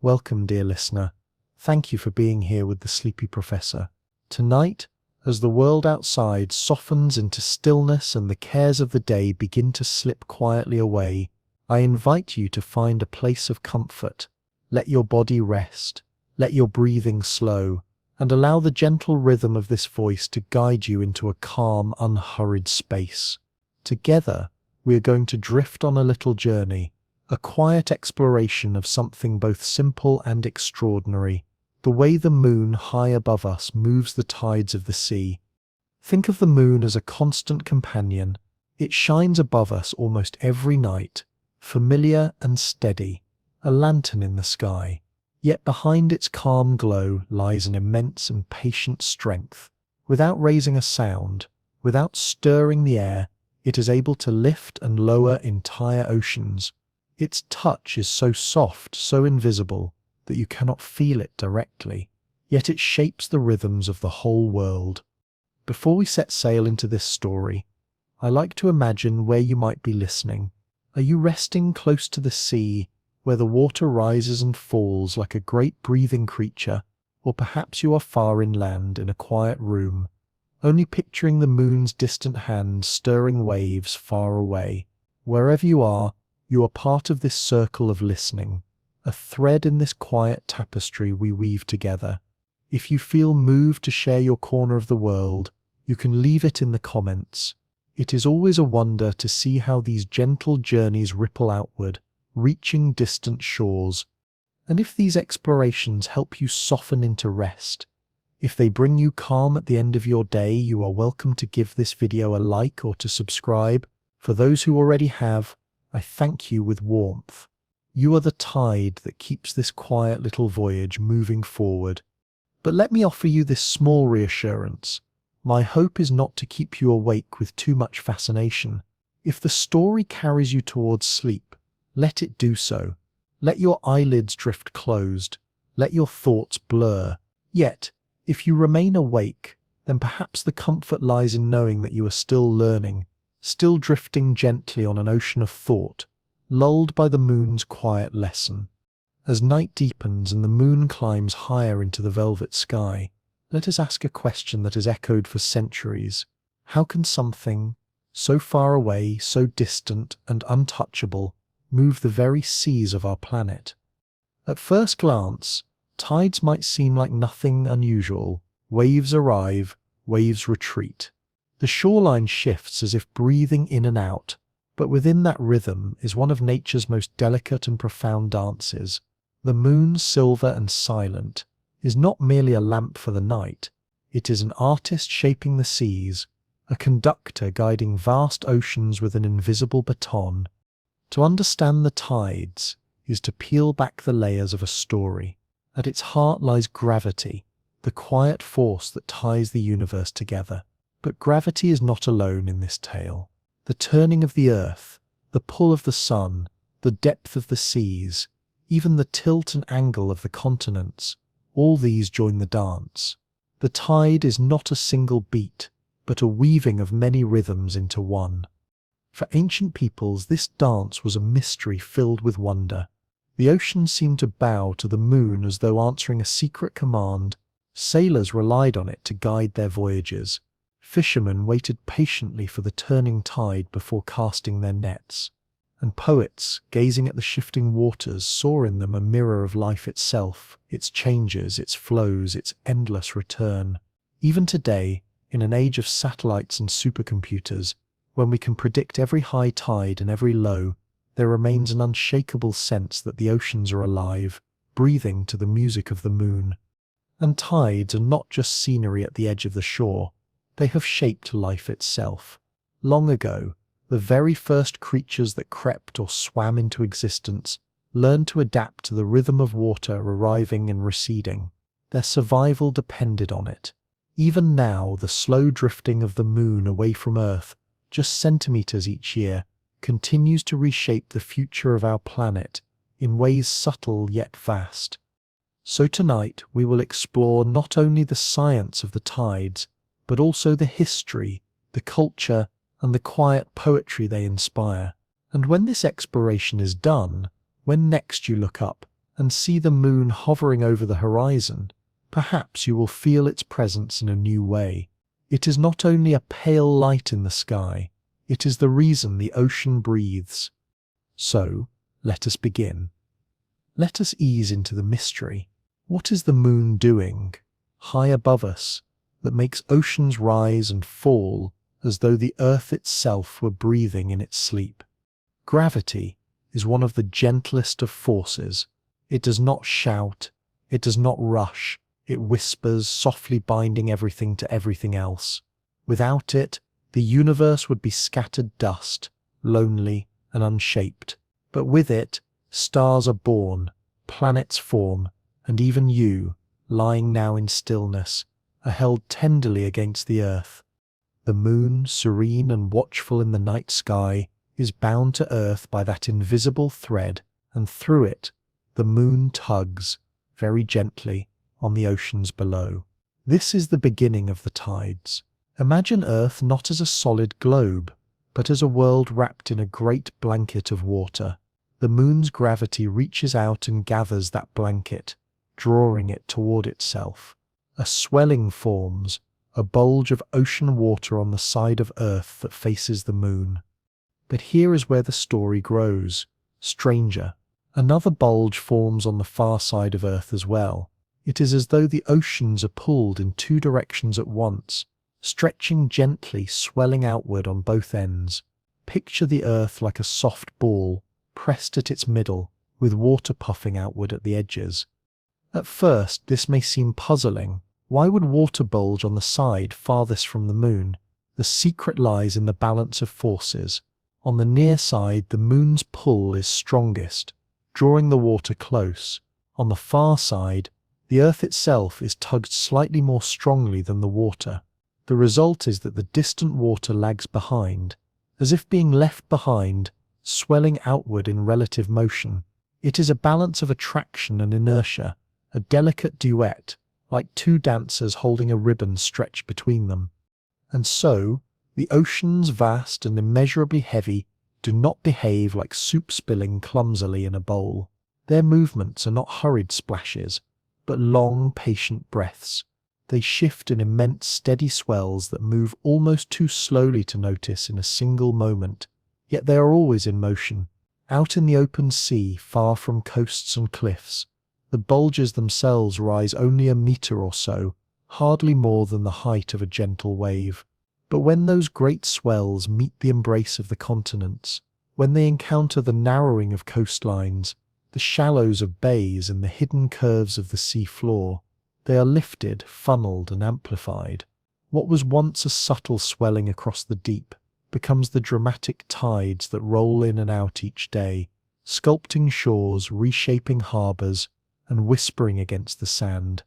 Welcome, dear listener. Thank you for being here with the Sleepy Professor. Tonight, as the world outside softens into stillness and the cares of the day begin to slip quietly away, I invite you to find a place of comfort. Let your body rest, let your breathing slow, and allow the gentle rhythm of this voice to guide you into a calm, unhurried space. Together, we are going to drift on a little journey, a quiet exploration of something both simple and extraordinary, the way the moon high above us moves the tides of the sea. Think of the moon as a constant companion. It shines above us almost every night, familiar and steady, a lantern in the sky. Yet behind its calm glow lies an immense and patient strength. Without raising a sound, without stirring the air, it is able to lift and lower entire oceans. Its touch is so soft, so invisible, that you cannot feel it directly, yet it shapes the rhythms of the whole world. Before we set sail into this story, I like to imagine where you might be listening. Are you resting close to the sea, where the water rises and falls like a great breathing creature, or perhaps you are far inland in a quiet room, only picturing the moon's distant hand stirring waves far away? Wherever you are part of this circle of listening, a thread in this quiet tapestry we weave together. If you feel moved to share your corner of the world, you can leave it in the comments. It is always a wonder to see how these gentle journeys ripple outward, reaching distant shores. And if these explorations help you soften into rest, if they bring you calm at the end of your day, you are welcome to give this video a like or to subscribe. For those who already have, I thank you with warmth. You are the tide that keeps this quiet little voyage moving forward. But let me offer you this small reassurance. My hope is not to keep you awake with too much fascination. If the story carries you towards sleep, let it do so. Let your eyelids drift closed. Let your thoughts blur. Yet, if you remain awake, then perhaps the comfort lies in knowing that you are still learning, still drifting gently on an ocean of thought, lulled by the moon's quiet lesson. As night deepens and the moon climbs higher into the velvet sky, let us ask a question that has echoed for centuries. How can something so far away, so distant and untouchable, move the very seas of our planet? At first glance, tides might seem like nothing unusual. Waves arrive, waves retreat. The shoreline shifts as if breathing in and out, but within that rhythm is one of nature's most delicate and profound dances. The moon, silver and silent, is not merely a lamp for the night. It is an artist shaping the seas, a conductor guiding vast oceans with an invisible baton. To understand the tides is to peel back the layers of a story. At its heart lies gravity, the quiet force that ties the universe together. But gravity is not alone in this tale. The turning of the earth, the pull of the sun, the depth of the seas, even the tilt and angle of the continents, all these join the dance. The tide is not a single beat, but a weaving of many rhythms into one. For ancient peoples, this dance was a mystery filled with wonder. The ocean seemed to bow to the moon as though answering a secret command. Sailors relied on it to guide their voyages. Fishermen waited patiently for the turning tide before casting their nets. And poets, gazing at the shifting waters, saw in them a mirror of life itself, its changes, its flows, its endless return. Even today, in an age of satellites and supercomputers, when we can predict every high tide and every low, there remains an unshakable sense that the oceans are alive, breathing to the music of the moon. And tides are not just scenery at the edge of the shore. They have shaped life itself. Long ago, the very first creatures that crept or swam into existence learned to adapt to the rhythm of water arriving and receding. Their survival depended on it. Even now, the slow drifting of the moon away from Earth, just centimeters each year, continues to reshape the future of our planet in ways subtle yet vast. So tonight we will explore not only the science of the tides, but also the history, the culture, and the quiet poetry they inspire. And when this exploration is done, when next you look up and see the moon hovering over the horizon, perhaps you will feel its presence in a new way. It is not only a pale light in the sky, it is the reason the ocean breathes. So, let us begin. Let us ease into the mystery. What is the moon doing, high above us, that makes oceans rise and fall as though the earth itself were breathing in its sleep? Gravity is one of the gentlest of forces. It does not shout, it does not rush, it whispers, softly binding everything to everything else. Without it, the universe would be scattered dust, lonely and unshaped. But with it, stars are born, planets form, and even you, lying now in stillness, are held tenderly against the earth. The moon, serene and watchful in the night sky, is bound to earth by that invisible thread, and through it, the moon tugs, very gently, on the oceans below. This is the beginning of the tides. Imagine Earth not as a solid globe, but as a world wrapped in a great blanket of water. The moon's gravity reaches out and gathers that blanket, drawing it toward itself. A swelling forms, a bulge of ocean water on the side of Earth that faces the moon. But here is where the story grows. Stranger. Another bulge forms on the far side of Earth as well. It is as though the oceans are pulled in two directions at once, stretching gently, swelling outward on both ends. Picture the Earth like a soft ball, pressed at its middle, with water puffing outward at the edges. At first, this may seem puzzling. Why would water bulge on the side farthest from the moon? The secret lies in the balance of forces. On the near side, the moon's pull is strongest, drawing the water close. On the far side, the Earth itself is tugged slightly more strongly than the water. The result is that the distant water lags behind, as if being left behind, swelling outward in relative motion. It is a balance of attraction and inertia, a delicate duet, like two dancers holding a ribbon stretched between them. And so, the oceans, vast and immeasurably heavy, do not behave like soup spilling clumsily in a bowl. Their movements are not hurried splashes, but long, patient breaths. They shift in immense, steady swells that move almost too slowly to notice in a single moment, yet they are always in motion. Out in the open sea, far from coasts and cliffs, the bulges themselves rise only a meter or so, hardly more than the height of a gentle wave. But when those great swells meet the embrace of the continents, when they encounter the narrowing of coastlines, the shallows of bays and the hidden curves of the sea floor, they are lifted, funneled and amplified. What was once a subtle swelling across the deep becomes the dramatic tides that roll in and out each day, sculpting shores, reshaping harbours, and whispering against the sand.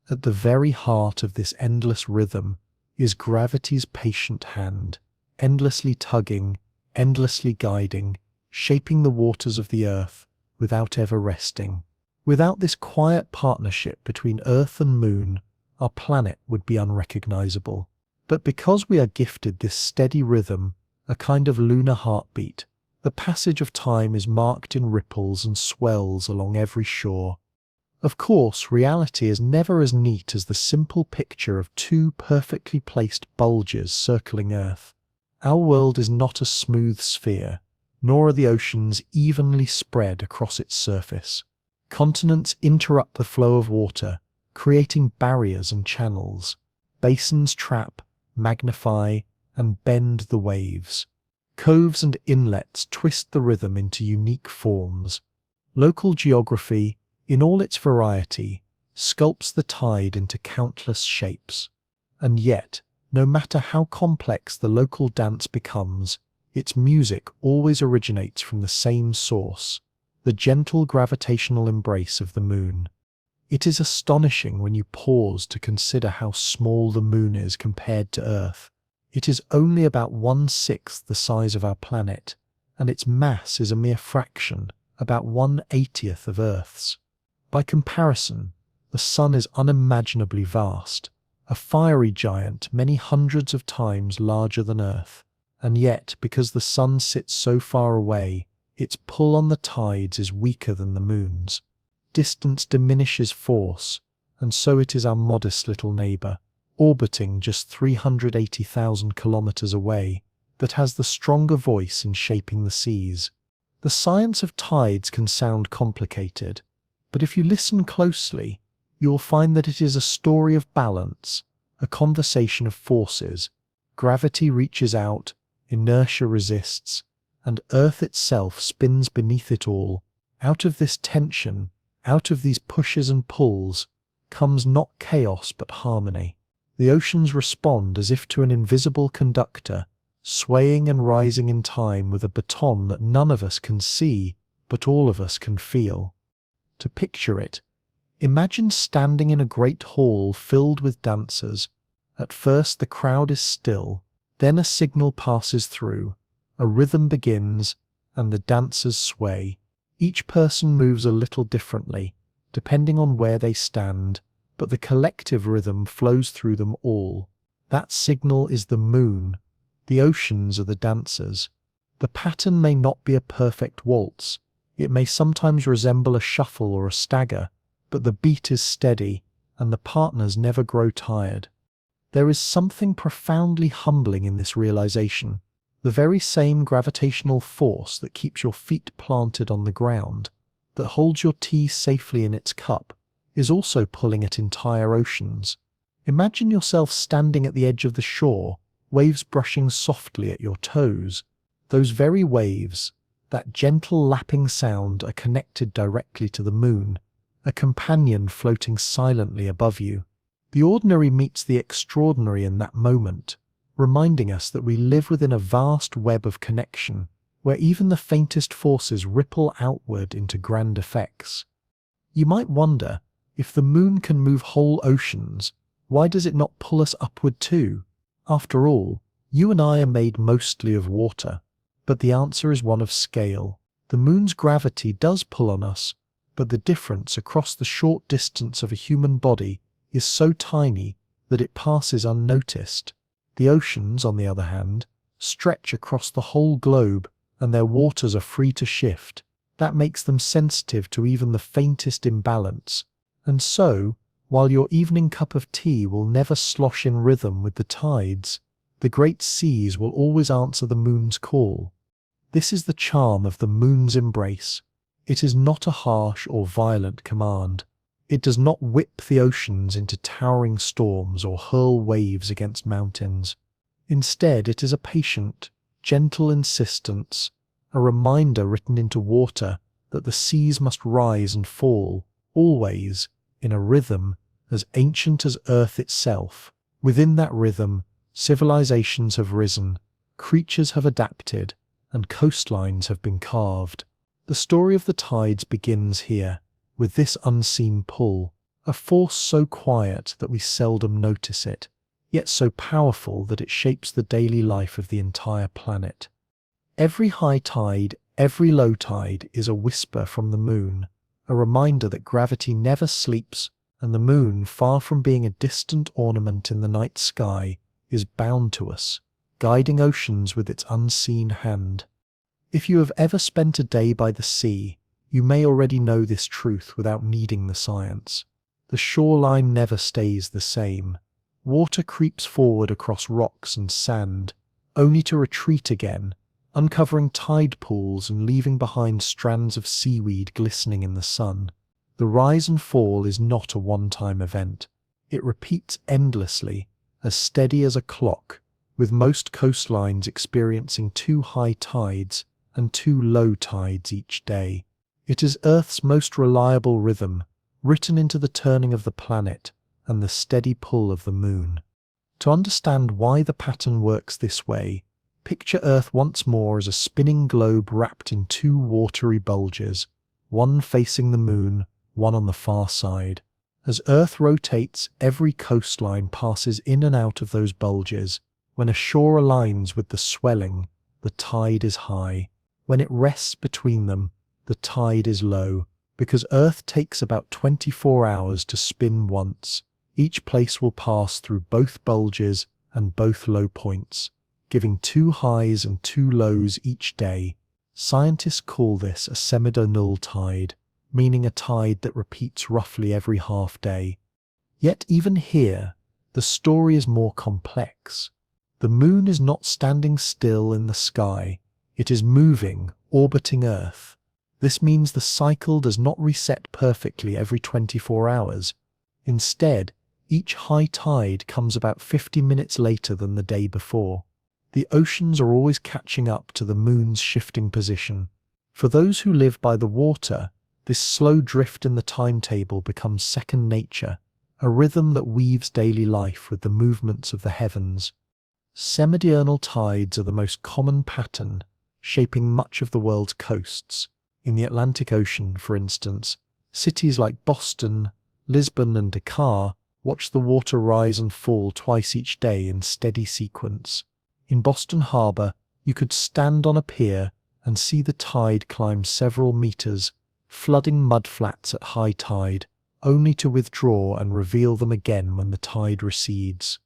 At the very heart of this endless rhythm is gravity's patient hand, endlessly tugging, endlessly guiding, shaping the waters of the earth without ever resting. Without this quiet partnership between Earth and Moon, our planet would be unrecognizable. But because we are gifted this steady rhythm, a kind of lunar heartbeat, the passage of time is marked in ripples and swells along every shore. Of course, reality is never as neat as the simple picture of two perfectly placed bulges circling Earth. Our world is not a smooth sphere, nor are the oceans evenly spread across its surface. Continents interrupt the flow of water, creating barriers and channels. Basins trap, magnify, and bend the waves. Coves and inlets twist the rhythm into unique forms. Local geography, in all its variety, sculpts the tide into countless shapes. And yet, no matter how complex the local dance becomes, its music always originates from the same source, the gentle gravitational embrace of the moon. It is astonishing when you pause to consider how small the moon is compared to Earth. It is only about 1/6 the size of our planet, and its mass is a mere fraction, about 1/80th of Earth's. By comparison, the sun is unimaginably vast, a fiery giant many hundreds of times larger than Earth, and yet, because the sun sits so far away, its pull on the tides is weaker than the moon's. distance diminishes force, and so it is our modest little neighbor, orbiting just 380,000 kilometers away, that has the stronger voice in shaping the seas. The science of tides can sound complicated, but if you listen closely, you will find that it is a story of balance, a conversation of forces. Gravity reaches out, inertia resists, and Earth itself spins beneath it all. Out of this tension, out of these pushes and pulls, comes not chaos but harmony. The oceans respond as if to an invisible conductor, swaying and rising in time with a baton that none of us can see, but all of us can feel. To picture it, imagine standing in a great hall filled with dancers. At first the crowd is still, then a signal passes through, a rhythm begins, and the dancers sway. Each person moves a little differently, depending on where they stand, but the collective rhythm flows through them all. That signal is the moon. The oceans are the dancers. The pattern may not be a perfect waltz. It may sometimes resemble a shuffle or a stagger, but the beat is steady, and the partners never grow tired. There is something profoundly humbling in this realization. The very same gravitational force that keeps your feet planted on the ground, that holds your tea safely in its cup, is also pulling at entire oceans. Imagine yourself standing at the edge of the shore, waves brushing softly at your toes. Those very waves, that gentle lapping sound, are connected directly to the moon, a companion floating silently above you. The ordinary meets the extraordinary in that moment, reminding us that we live within a vast web of connection, where even the faintest forces ripple outward into grand effects. You might wonder, if the moon can move whole oceans, why does it not pull us upward too? After all, you and I are made mostly of water, but the answer is one of scale. The moon's gravity does pull on us, but the difference across the short distance of a human body is so tiny that it passes unnoticed. The oceans, on the other hand, stretch across the whole globe, and their waters are free to shift. That makes them sensitive to even the faintest imbalance. And so, while your evening cup of tea will never slosh in rhythm with the tides, the great seas will always answer the moon's call. This is the charm of the moon's embrace. It is not a harsh or violent command. It does not whip the oceans into towering storms or hurl waves against mountains. Instead, it is a patient, gentle insistence, a reminder written into water that the seas must rise and fall, always, in a rhythm as ancient as Earth itself. Within that rhythm, civilizations have risen, creatures have adapted, and coastlines have been carved. The story of the tides begins here, with this unseen pull, a force so quiet that we seldom notice it, yet so powerful that it shapes the daily life of the entire planet. Every high tide, every low tide is a whisper from the moon, a reminder that gravity never sleeps, and the moon, far from being a distant ornament in the night sky, is bound to us, guiding oceans with its unseen hand. If you have ever spent a day by the sea, you may already know this truth without needing the science. The shoreline never stays the same. Water creeps forward across rocks and sand, only to retreat again, uncovering tide pools and leaving behind strands of seaweed glistening in the sun. The rise and fall is not a one-time event. It repeats endlessly, as steady as a clock, with most coastlines experiencing 2 high tides and 2 low tides each day. It is Earth's most reliable rhythm, written into the turning of the planet and the steady pull of the moon. To understand why the pattern works this way, picture Earth once more as a spinning globe wrapped in 2 watery bulges, one facing the moon, one on the far side. As Earth rotates, every coastline passes in and out of those bulges. When a shore aligns with the swelling, the tide is high. When it rests between them, the tide is low. Because Earth takes about 24 hours to spin once, each place will pass through both bulges and both low points, giving 2 highs and 2 lows each day. Scientists call this a semidonal tide. meaning a tide that repeats roughly every half day. Yet even here, the story is more complex. The moon is not standing still in the sky, it is moving, orbiting Earth. This means the cycle does not reset perfectly every 24 hours. Instead, each high tide comes about 50 minutes later than the day before. The oceans are always catching up to the moon's shifting position. For those who live by the water, this slow drift in the timetable becomes second nature, a rhythm that weaves daily life with the movements of the heavens. Semidiurnal tides are the most common pattern, shaping much of the world's coasts. In the Atlantic Ocean, for instance, cities like Boston, Lisbon, and Dakar watch the water rise and fall twice each day in steady sequence. In Boston Harbor, you could stand on a pier and see the tide climb several meters, flooding mudflats at high tide, only to withdraw and reveal them again when the tide recedes.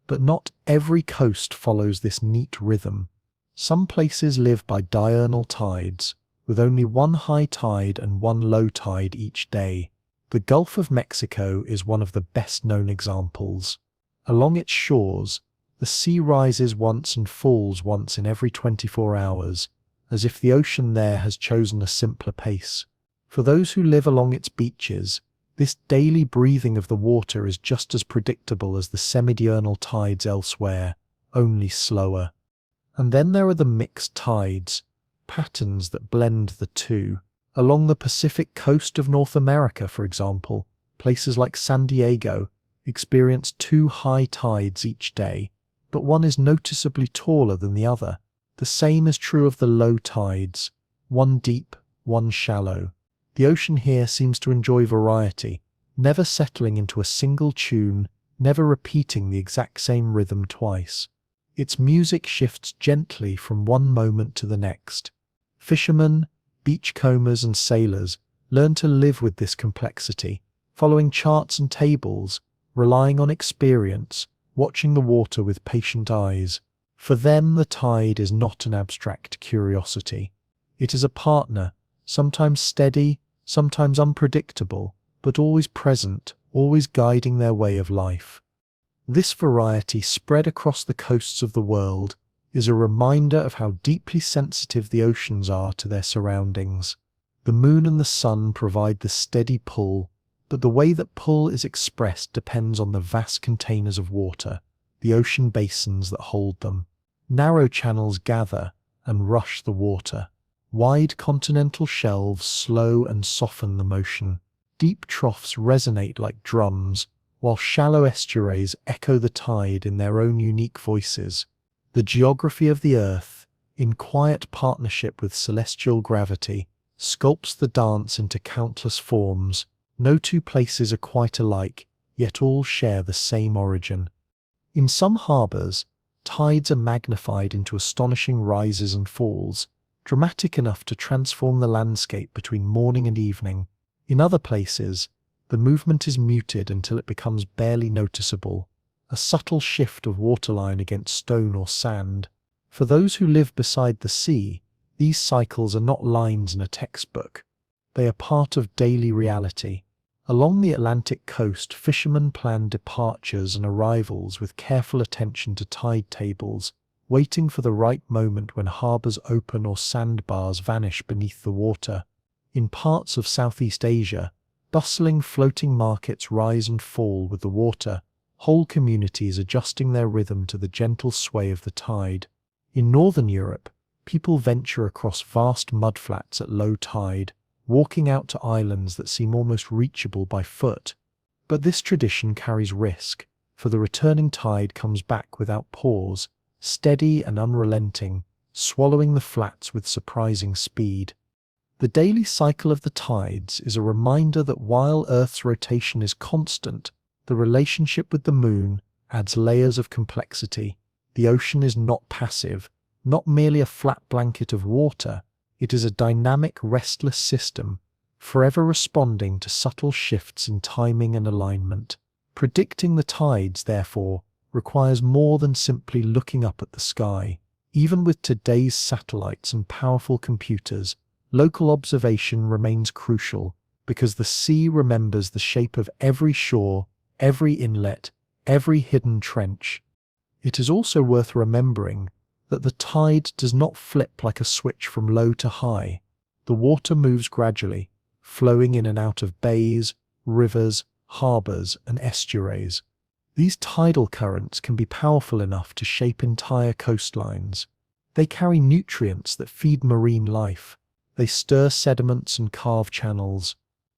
But not every coast follows this neat rhythm. Some places live by diurnal tides, with only one high tide and one low tide each day. The Gulf of Mexico is one of the best-known examples. Along its shores, the sea rises once and falls once in every 24 hours, as if the ocean there has chosen a simpler pace. For those who live along its beaches, this daily breathing of the water is just as predictable as the semidiurnal tides elsewhere, only slower. And then there are the mixed tides, patterns that blend the two. Along the Pacific coast of North America, for example, places like San Diego experience two high tides each day, but one is noticeably taller than the other. The same is true of the low tides, one deep, one shallow. The ocean here seems to enjoy variety, never settling into a single tune, never repeating the exact same rhythm twice. Its music shifts gently from one moment to the next. Fishermen, beachcombers, and sailors learn to live with this complexity, following charts and tables, relying on experience, watching the water with patient eyes. For them, the tide is not an abstract curiosity. It is a partner, sometimes steady, sometimes unpredictable, but always present, always guiding their way of life. This variety spread across the coasts of the world is a reminder of how deeply sensitive the oceans are to their surroundings. The moon and the sun provide the steady pull, but the way that pull is expressed depends on the vast containers of water, the ocean basins that hold them. Narrow channels gather and rush the water. Wide continental shelves slow and soften the motion. Deep troughs resonate like drums, while shallow estuaries echo the tide in their own unique voices. The geography of the Earth, in quiet partnership with celestial gravity, sculpts the dance into countless forms. No two places are quite alike, yet all share the same origin. In some harbors, tides are magnified into astonishing rises and falls, dramatic enough to transform the landscape between morning and evening. In other places, the movement is muted until it becomes barely noticeable, a subtle shift of waterline against stone or sand. For those who live beside the sea, these cycles are not lines in a textbook. They are part of daily reality. Along the Atlantic coast, fishermen plan departures and arrivals with careful attention to tide tables, waiting for the right moment when harbors open or sandbars vanish beneath the water. In parts of Southeast Asia, bustling floating markets rise and fall with the water, whole communities adjusting their rhythm to the gentle sway of the tide. In Northern Europe, people venture across vast mudflats at low tide, walking out to islands that seem almost reachable by foot. But this tradition carries risk, for the returning tide comes back without pause, steady and unrelenting, swallowing the flats with surprising speed. The daily cycle of the tides is a reminder that while Earth's rotation is constant, the relationship with the moon adds layers of complexity. The ocean is not passive, not merely a flat blanket of water. It is a dynamic, restless system, forever responding to subtle shifts in timing and alignment. Predicting the tides, therefore, requires more than simply looking up at the sky. Even with today's satellites and powerful computers, local observation remains crucial. because the sea remembers the shape of every shore, every inlet, every hidden trench. It is also worth remembering that the tide does not flip like a switch from low to high. The water moves gradually, flowing in and out of bays, rivers, harbours, and estuaries. These tidal currents can be powerful enough to shape entire coastlines. They carry nutrients that feed marine life. They stir sediments and carve channels.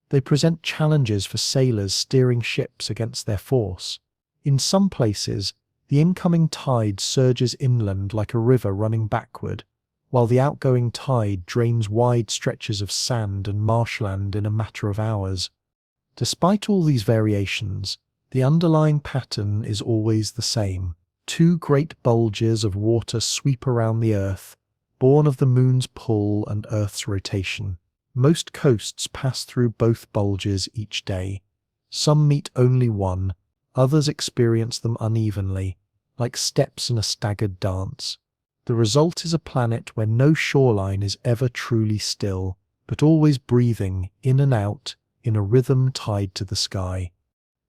They present challenges for sailors steering ships against their force. In some places, the incoming tide surges inland like a river running backward, while the outgoing tide drains wide stretches of sand and marshland in a matter of hours. Despite all these variations, the underlying pattern is always the same. Two great bulges of water sweep around the Earth, born of the moon's pull and Earth's rotation. Most coasts pass through both bulges each day. Some meet only one, others experience them unevenly, like steps in a staggered dance. The result is a planet where no shoreline is ever truly still, but always breathing in and out in a rhythm tied to the sky.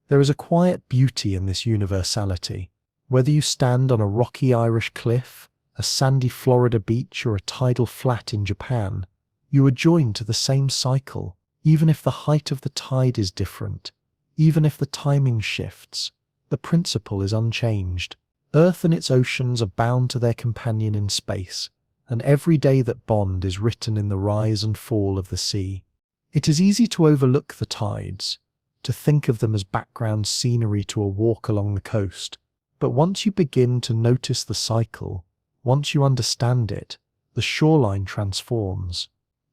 There is a quiet beauty in this universality. Whether you stand on a rocky Irish cliff, a sandy Florida beach, or a tidal flat in Japan, you are joined to the same cycle, even if the height of the tide is different, even if the timing shifts. The principle is unchanged. Earth and its oceans are bound to their companion in space, and every day that bond is written in the rise and fall of the sea. It is easy to overlook the tides, to think of them as background scenery to a walk along the coast. But once you begin to notice the cycle, once you understand it, the shoreline transforms.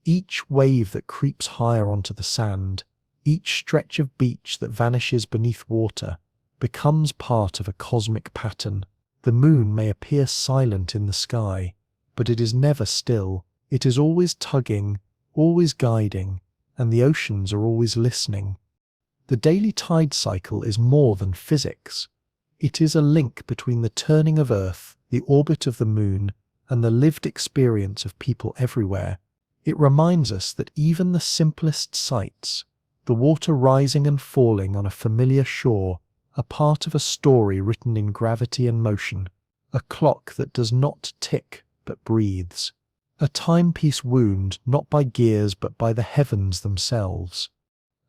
Each wave that creeps higher onto the sand, each stretch of beach that vanishes beneath water, becomes part of a cosmic pattern. The moon may appear silent in the sky, but it is never still. It is always tugging, always guiding, and the oceans are always listening. The daily tide cycle is more than physics. It is a link between the turning of Earth, the orbit of the moon, and the lived experience of people everywhere. It reminds us that even the simplest sights, the water rising and falling on a familiar shore, are part of a story written in gravity and motion, a clock that does not tick but breathes, a timepiece wound not by gears but by the heavens themselves.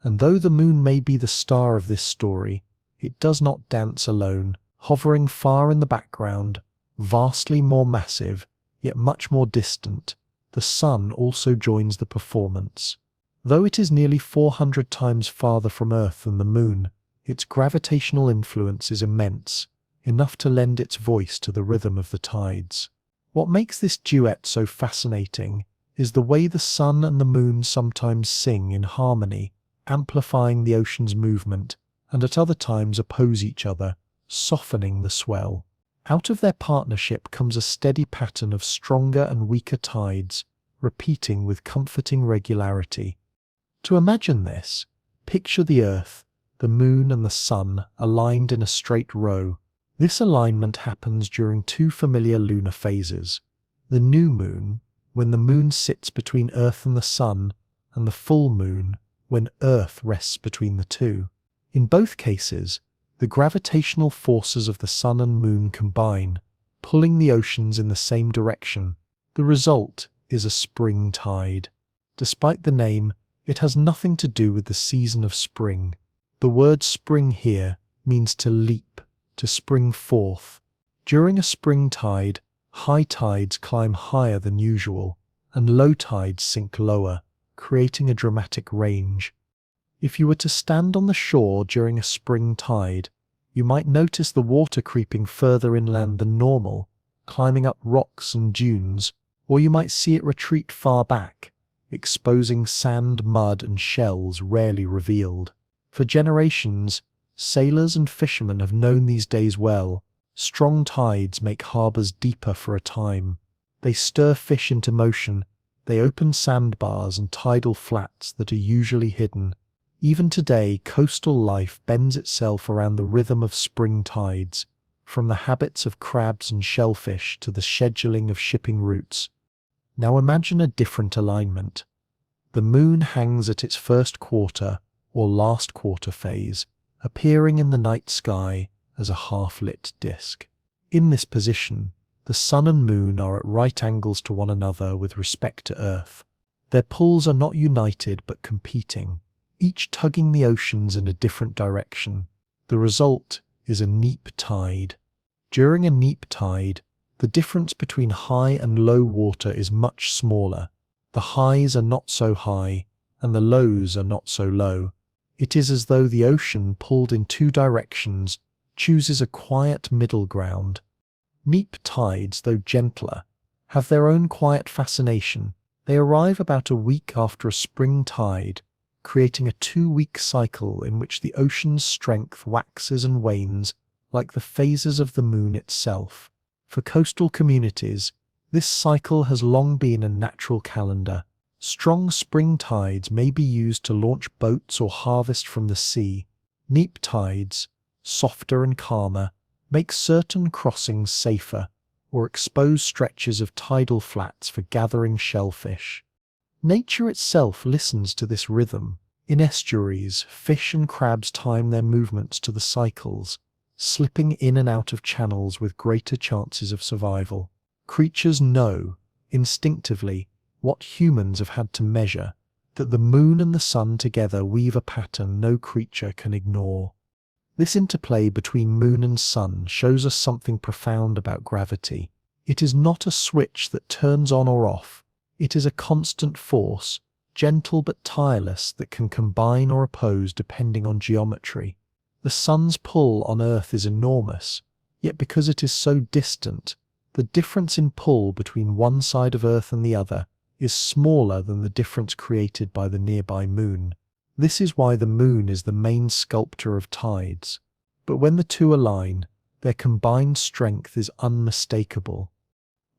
And though the moon may be the star of this story, it does not dance alone, hovering far in the background, vastly more massive, yet much more distant. The sun also joins the performance. Though it is nearly 400 times farther from Earth than the moon, its gravitational influence is immense, enough to lend its voice to the rhythm of the tides. What makes this duet so fascinating is the way the sun and the moon sometimes sing in harmony, amplifying the ocean's movement, and at other times oppose each other, softening the swell. Out of their partnership comes a steady pattern of stronger and weaker tides, repeating with comforting regularity. To imagine this, picture the Earth, the moon and the sun aligned in a straight row. This alignment happens during two familiar lunar phases: the new moon, when the moon sits between Earth and the sun, and the full moon, when Earth rests between the two. In both cases, the gravitational forces of the sun and moon combine, pulling the oceans in the same direction. The result is a spring tide. Despite the name, it has nothing to do with the season of spring. The word spring here means to leap, to spring forth. During a spring tide, high tides climb higher than usual, and low tides sink lower, creating a dramatic range. If you were to stand on the shore during a spring tide, you might notice the water creeping further inland than normal, climbing up rocks and dunes, or you might see it retreat far back, exposing sand, mud, and shells rarely revealed. For generations, sailors and fishermen have known these days well. Strong tides make harbours deeper for a time. They stir fish into motion. They open sandbars and tidal flats that are usually hidden. Even today, coastal life bends itself around the rhythm of spring tides, from the habits of crabs and shellfish to the scheduling of shipping routes. Now imagine a different alignment. The moon hangs at its first quarter or last quarter phase, appearing in the night sky as a half-lit disk. In this position, the sun and moon are at right angles to one another with respect to Earth. Their pulls are not united but competing, each tugging the oceans in a different direction. The result is a neap tide. During a neap tide, the difference between high and low water is much smaller. The highs are not so high, and the lows are not so low. It is as though the ocean, pulled in two directions, chooses a quiet middle ground. Neap tides, though gentler, have their own quiet fascination. They arrive about a week after a spring tide, creating a 2-week cycle in which the ocean's strength waxes and wanes like the phases of the moon itself. For coastal communities, this cycle has long been a natural calendar. Strong spring tides may be used to launch boats or harvest from the sea. Neap tides, softer and calmer, make certain crossings safer, or expose stretches of tidal flats for gathering shellfish. Nature itself listens to this rhythm. In estuaries, fish and crabs time their movements to the cycles, slipping in and out of channels with greater chances of survival. Creatures know, instinctively, what humans have had to measure, that the moon and the sun together weave a pattern no creature can ignore. This interplay between moon and sun shows us something profound about gravity. It is not a switch that turns on or off. It is a constant force, gentle but tireless, that can combine or oppose depending on geometry. The sun's pull on Earth is enormous, yet because it is so distant, the difference in pull between one side of Earth and the other is smaller than the difference created by the nearby moon. This is why the moon is the main sculptor of tides. But when the two align, their combined strength is unmistakable.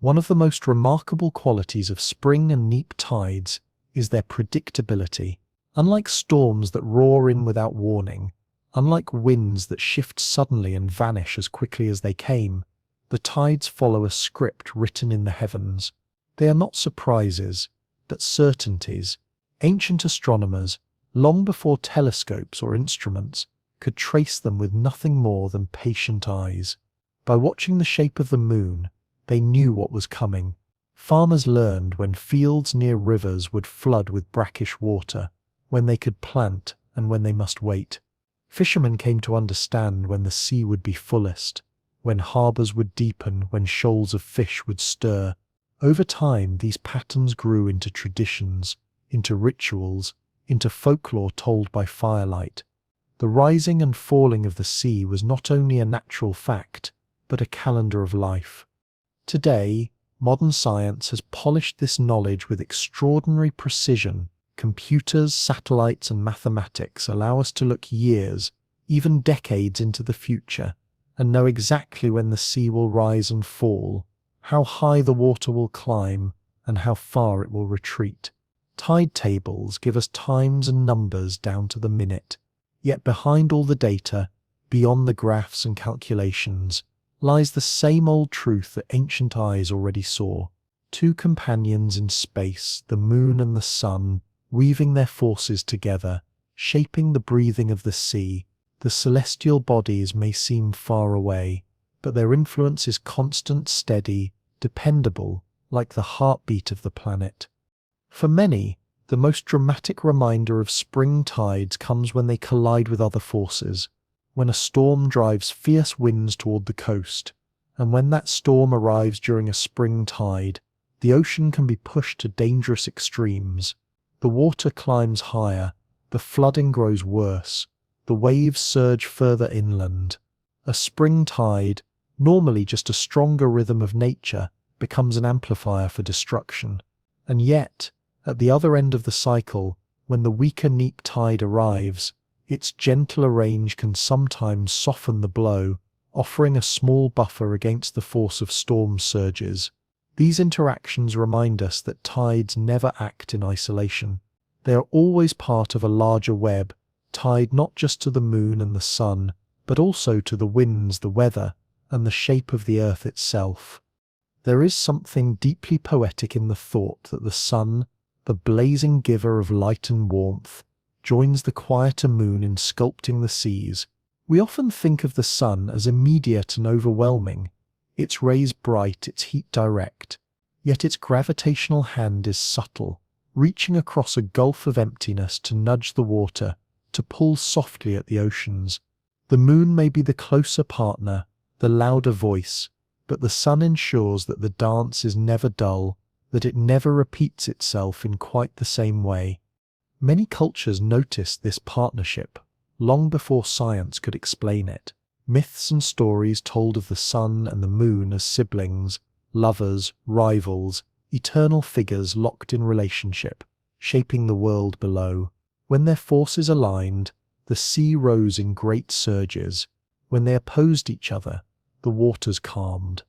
One of the most remarkable qualities of spring and neap tides is their predictability. Unlike storms that roar in without warning, unlike winds that shift suddenly and vanish as quickly as they came, the tides follow a script written in the heavens. They are not surprises, but certainties. Ancient astronomers, long before telescopes or instruments, could trace them with nothing more than patient eyes. By watching the shape of the moon, they knew what was coming. Farmers learned when fields near rivers would flood with brackish water, when they could plant and when they must wait. Fishermen came to understand when the sea would be fullest, when harbours would deepen, when shoals of fish would stir. Over time, these patterns grew into traditions, into rituals, into folklore told by firelight. The rising and falling of the sea was not only a natural fact, but a calendar of life. Today, modern science has polished this knowledge with extraordinary precision. Computers, satellites, and mathematics allow us to look years, even decades into the future, and know exactly when the sea will rise and fall, how high the water will climb, and how far it will retreat. Tide tables give us times and numbers down to the minute, yet behind all the data, beyond the graphs and calculations, lies the same old truth that ancient eyes already saw. Two companions in space, the moon and the sun, weaving their forces together, shaping the breathing of the sea. The celestial bodies may seem far away, but their influence is constant, steady, dependable, like the heartbeat of the planet. For many, the most dramatic reminder of spring tides comes when they collide with other forces, when a storm drives fierce winds toward the coast, and when that storm arrives during a spring tide, the ocean can be pushed to dangerous extremes. The water climbs higher, the flooding grows worse, the waves surge further inland. A spring tide, normally just a stronger rhythm of nature, becomes an amplifier for destruction. And yet, at the other end of the cycle, when the weaker neap tide arrives, its gentler range can sometimes soften the blow, offering a small buffer against the force of storm surges. These interactions remind us that tides never act in isolation. They are always part of a larger web, tied not just to the moon and the sun, but also to the winds, the weather, and the shape of the earth itself. There is something deeply poetic in the thought that the sun, the blazing giver of light and warmth, joins the quieter moon in sculpting the seas. We often think of the sun as immediate and overwhelming, its rays bright, its heat direct, yet its gravitational hand is subtle, reaching across a gulf of emptiness to nudge the water, to pull softly at the oceans. The moon may be the closer partner, the louder voice, but the sun ensures that the dance is never dull, that it never repeats itself in quite the same way. Many cultures noticed this partnership long before science could explain it. Myths and stories told of the sun and the moon as siblings, lovers, rivals, eternal figures locked in relationship, shaping the world below. When their forces aligned, the sea rose in great surges. When they opposed each other, the waters calmed.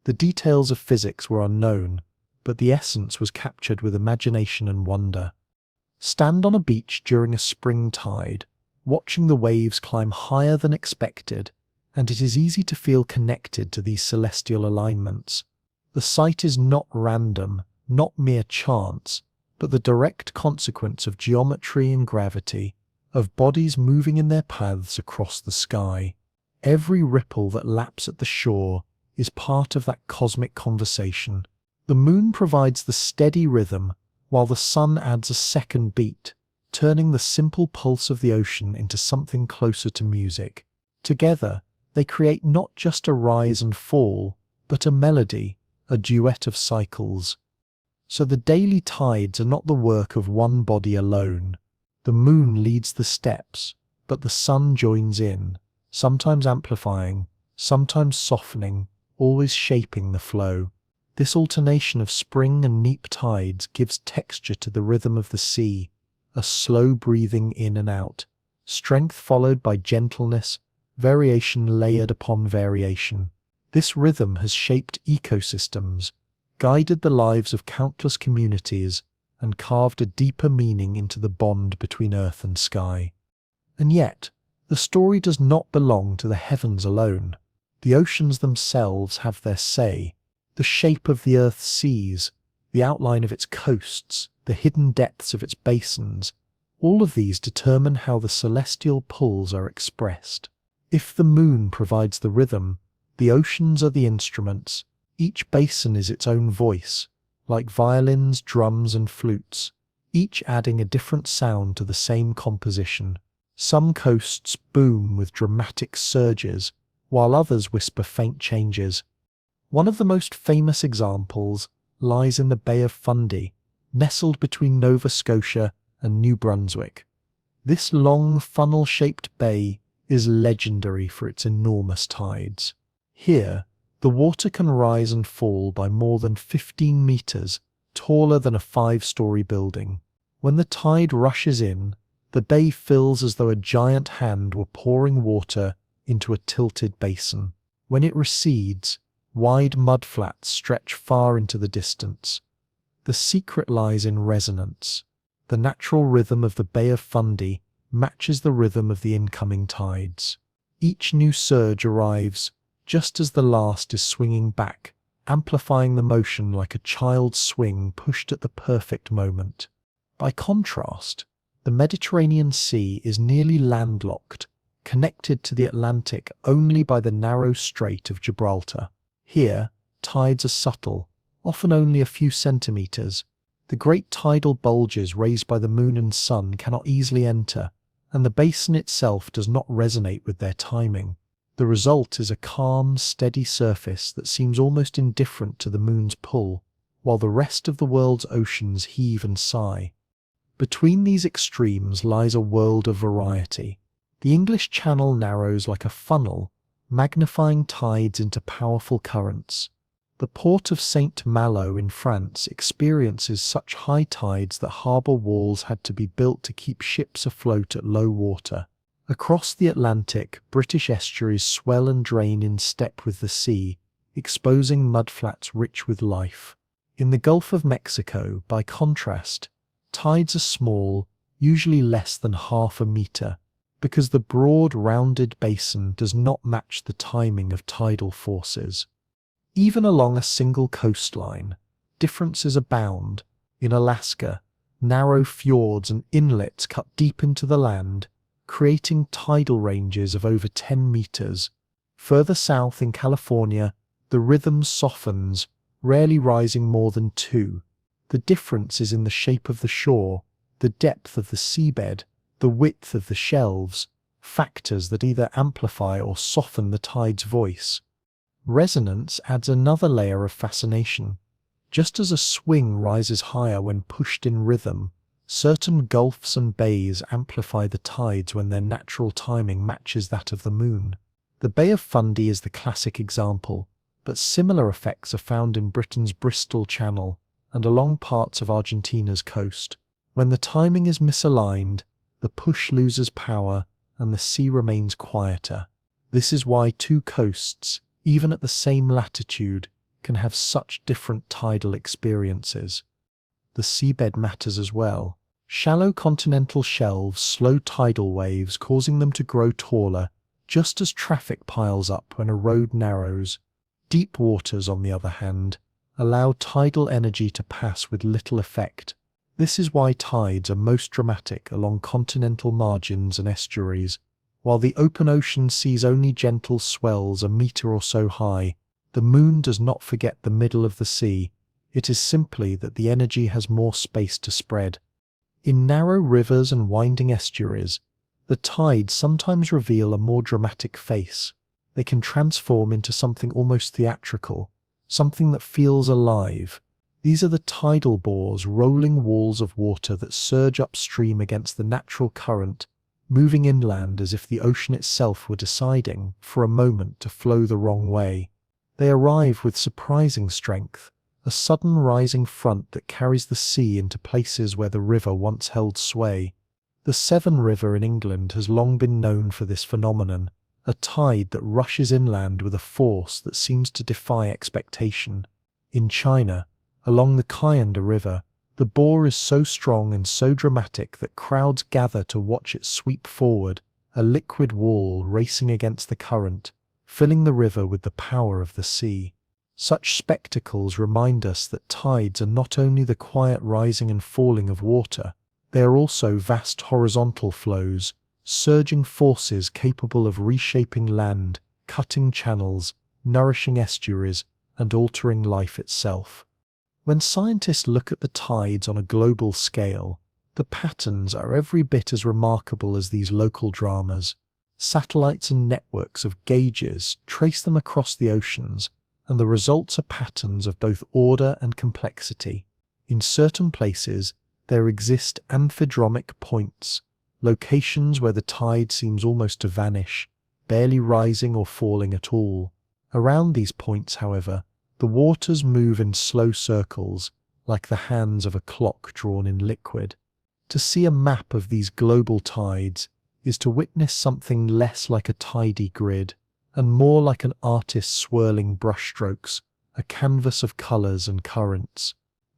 The details of physics were unknown, but the essence was captured with imagination and wonder. Stand on a beach during a spring tide, watching the waves climb higher than expected, and it is easy to feel connected to these celestial alignments. The sight is not random, not mere chance, but the direct consequence of geometry and gravity, of bodies moving in their paths across the sky. Every ripple that laps at the shore is part of that cosmic conversation. The moon provides the steady rhythm, while the sun adds a second beat, turning the simple pulse of the ocean into something closer to music. Together, they create not just a rise and fall, but a melody, a duet of cycles. So the daily tides are not the work of one body alone. The moon leads the steps, but the sun joins in, sometimes amplifying, sometimes softening, always shaping the flow. This alternation of spring and neap tides gives texture to the rhythm of the sea, a slow breathing in and out, strength followed by gentleness, variation layered upon variation. This rhythm has shaped ecosystems, guided the lives of countless communities, and carved a deeper meaning into the bond between earth and sky. And yet, the story does not belong to the heavens alone. The oceans themselves have their say. The shape of the earth's seas, the outline of its coasts, the hidden depths of its basins, all of these determine how the celestial pulls are expressed. If the moon provides the rhythm, the oceans are the instruments. Each basin is its own voice, like violins, drums, and flutes, each adding a different sound to the same composition. Some coasts boom with dramatic surges, while others whisper faint changes. One of the most famous examples lies in the Bay of Fundy, nestled between Nova Scotia and New Brunswick. This long, funnel-shaped bay is legendary for its enormous tides. Here, the water can rise and fall by more than 15 meters, taller than a 5-story building. When the tide rushes in, the bay fills as though a giant hand were pouring water into a tilted basin. When it recedes, wide mudflats stretch far into the distance. The secret lies in resonance. The natural rhythm of the Bay of Fundy matches the rhythm of the incoming tides. Each new surge arrives just as the last is swinging back, amplifying the motion like a child's swing pushed at the perfect moment. By contrast, the Mediterranean Sea is nearly landlocked, connected to the Atlantic only by the narrow Strait of Gibraltar. Here, tides are subtle, often only a few centimeters. The great tidal bulges raised by the moon and sun cannot easily enter, and the basin itself does not resonate with their timing. The result is a calm, steady surface that seems almost indifferent to the moon's pull, while the rest of the world's oceans heave and sigh. Between these extremes lies a world of variety. The English Channel narrows like a funnel, magnifying tides into powerful currents. The port of St. Malo in France experiences such high tides that harbour walls had to be built to keep ships afloat at low water. Across the Atlantic, British estuaries swell and drain in step with the sea, exposing mudflats rich with life. In the Gulf of Mexico, by contrast, tides are small, usually less than half a meter, because the broad, rounded basin does not match the timing of tidal forces. Even along a single coastline, differences abound. In Alaska, Narrow fjords and inlets cut deep into the land, creating tidal ranges of over 10 meters. Further south in California, the rhythm softens, rarely rising more than 2. The difference is in the shape of the shore, the depth of the seabed, the width of the shelves, factors that either amplify or soften the tide's voice. Resonance adds another layer of fascination. Just as a swing rises higher when pushed in rhythm, certain gulfs and bays amplify the tides when their natural timing matches that of the moon. The Bay of Fundy is the classic example, but similar effects are found in Britain's Bristol Channel and along parts of Argentina's coast. When the timing is misaligned, the push loses power and the sea remains quieter. This is why two coasts, even at the same latitude, can have such different tidal experiences. The seabed matters as well. Shallow continental shelves slow tidal waves, causing them to grow taller, just as traffic piles up when a road narrows. Deep waters, on the other hand, allow tidal energy to pass with little effect. This is why tides are most dramatic along continental margins and estuaries. While the open ocean sees only gentle swells a meter or so high, the moon does not forget the middle of the sea. It is simply that the energy has more space to spread. In narrow rivers and winding estuaries, the tides sometimes reveal a more dramatic face. They can transform into something almost theatrical, something that feels alive. These are the tidal bores, rolling walls of water that surge upstream against the natural current, moving inland as if the ocean itself were deciding, for a moment, to flow the wrong way. They arrive with surprising strength, a sudden rising front that carries the sea into places where the river once held sway. The Severn River in England has long been known for this phenomenon, a tide that rushes inland with a force that seems to defy expectation. In China, along the Kianda River, the bore is so strong and so dramatic that crowds gather to watch it sweep forward, a liquid wall racing against the current, filling the river with the power of the sea. Such spectacles remind us that tides are not only the quiet rising and falling of water, they are also vast horizontal flows, surging forces capable of reshaping land, cutting channels, nourishing estuaries, and altering life itself. When scientists look at the tides on a global scale, the patterns are every bit as remarkable as these local dramas. Satellites and networks of gauges trace them across the oceans, and the results are patterns of both order and complexity. In certain places, there exist amphidromic points, locations where the tide seems almost to vanish, barely rising or falling at all. Around these points, however, the waters move in slow circles, like the hands of a clock drawn in liquid. To see a map of these global tides is to witness something less like a tidy grid, and more like an artist's swirling brushstrokes, a canvas of colours and currents.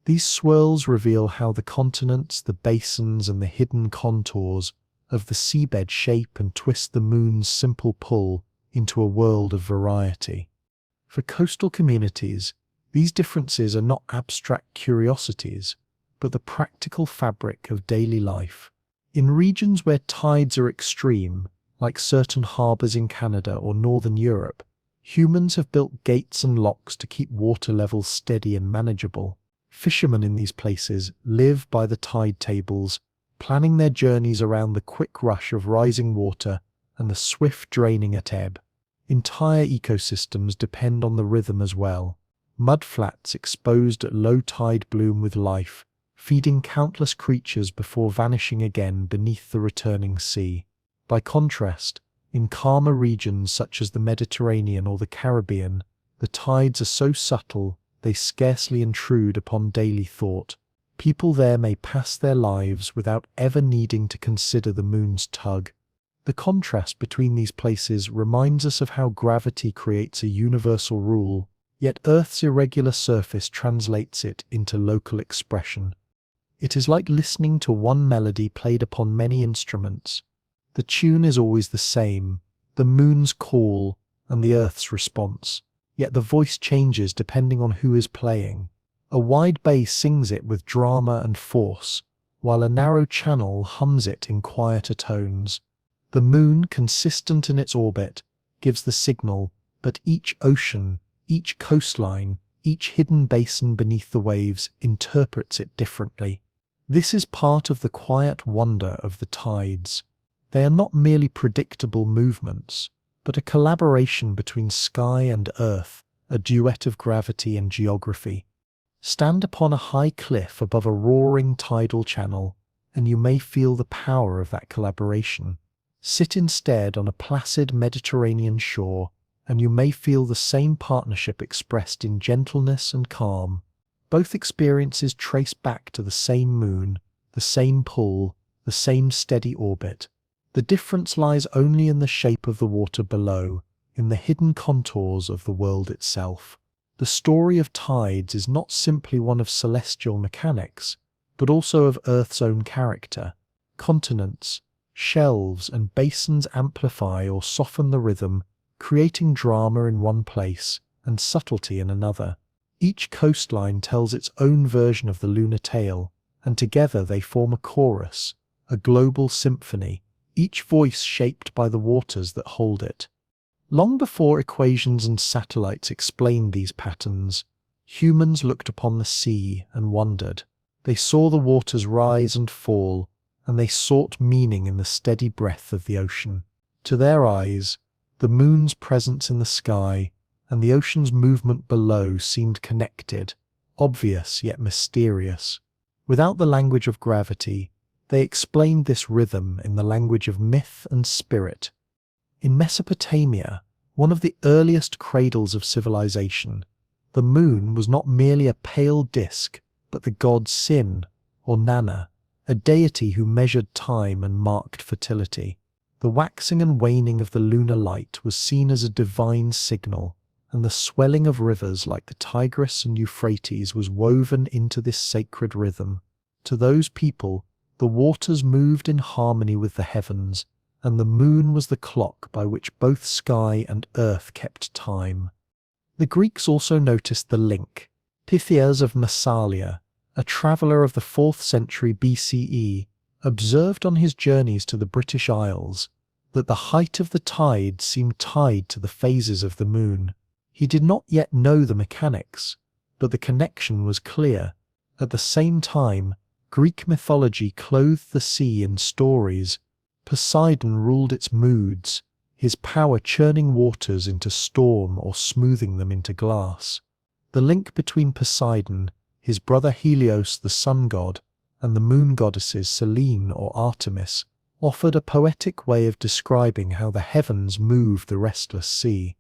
These swirls reveal how the continents, the basins, and the hidden contours of the seabed shape and twist the moon's simple pull into a world of variety. For coastal communities, these differences are not abstract curiosities, but the practical fabric of daily life. In regions where tides are extreme, like certain harbours in Canada or northern Europe, humans have built gates and locks to keep water levels steady and manageable. Fishermen in these places live by the tide tables, planning their journeys around the quick rush of rising water and the swift draining at ebb. Entire ecosystems depend on the rhythm as well. Mudflats exposed at low tide bloom with life, feeding countless creatures before vanishing again beneath the returning sea. By contrast, in calmer regions such as the Mediterranean or the Caribbean, the tides are so subtle they scarcely intrude upon daily thought. People there may pass their lives without ever needing to consider the moon's tug. The contrast between these places reminds us of how gravity creates a universal rule, yet Earth's irregular surface translates it into local expression. It is like listening to one melody played upon many instruments. The tune is always the same, the moon's call and the Earth's response, yet the voice changes depending on who is playing. A wide bass sings it with drama and force, while a narrow channel hums it in quieter tones. The moon, consistent in its orbit, gives the signal, but each ocean, each coastline, each hidden basin beneath the waves interprets it differently. This is part of the quiet wonder of the tides. They are not merely predictable movements, but a collaboration between sky and earth, a duet of gravity and geography. Stand upon a high cliff above a roaring tidal channel, and you may feel the power of that collaboration. Sit instead on a placid Mediterranean shore, and you may feel the same partnership expressed in gentleness and calm. Both experiences trace back to the same moon, the same pull, the same steady orbit. The difference lies only in the shape of the water below, in the hidden contours of the world itself. The story of tides is not simply one of celestial mechanics, but also of Earth's own character. Continents, shelves, and basins amplify or soften the rhythm, creating drama in one place and subtlety in another. Each coastline tells its own version of the lunar tale, and together they form a chorus, a global symphony, each voice shaped by the waters that hold it. Long before equations and satellites explained these patterns, humans looked upon the sea and wondered. They saw the waters rise and fall, and they sought meaning in the steady breath of the ocean. To their eyes, the moon's presence in the sky and the ocean's movement below seemed connected, obvious yet mysterious. Without the language of gravity, they explained this rhythm in the language of myth and spirit. In Mesopotamia, one of the earliest cradles of civilization, the moon was not merely a pale disk, but the god Sin, or Nana, a deity who measured time and marked fertility. The waxing and waning of the lunar light was seen as a divine signal, and the swelling of rivers like the Tigris and Euphrates was woven into this sacred rhythm. To those people, the waters moved in harmony with the heavens, and the moon was the clock by which both sky and earth kept time. The Greeks also noticed the link. Pythias of Massalia, a traveller of the 4th century BCE, observed on his journeys to the British Isles that the height of the tide seemed tied to the phases of the moon. He did not yet know the mechanics, but the connection was clear. At the same time, Greek mythology clothed the sea in stories. Poseidon ruled its moods, his power churning waters into storm or smoothing them into glass. The link between Poseidon, his brother Helios the sun god, and the moon goddesses Selene or Artemis offered a poetic way of describing how the heavens move the restless sea.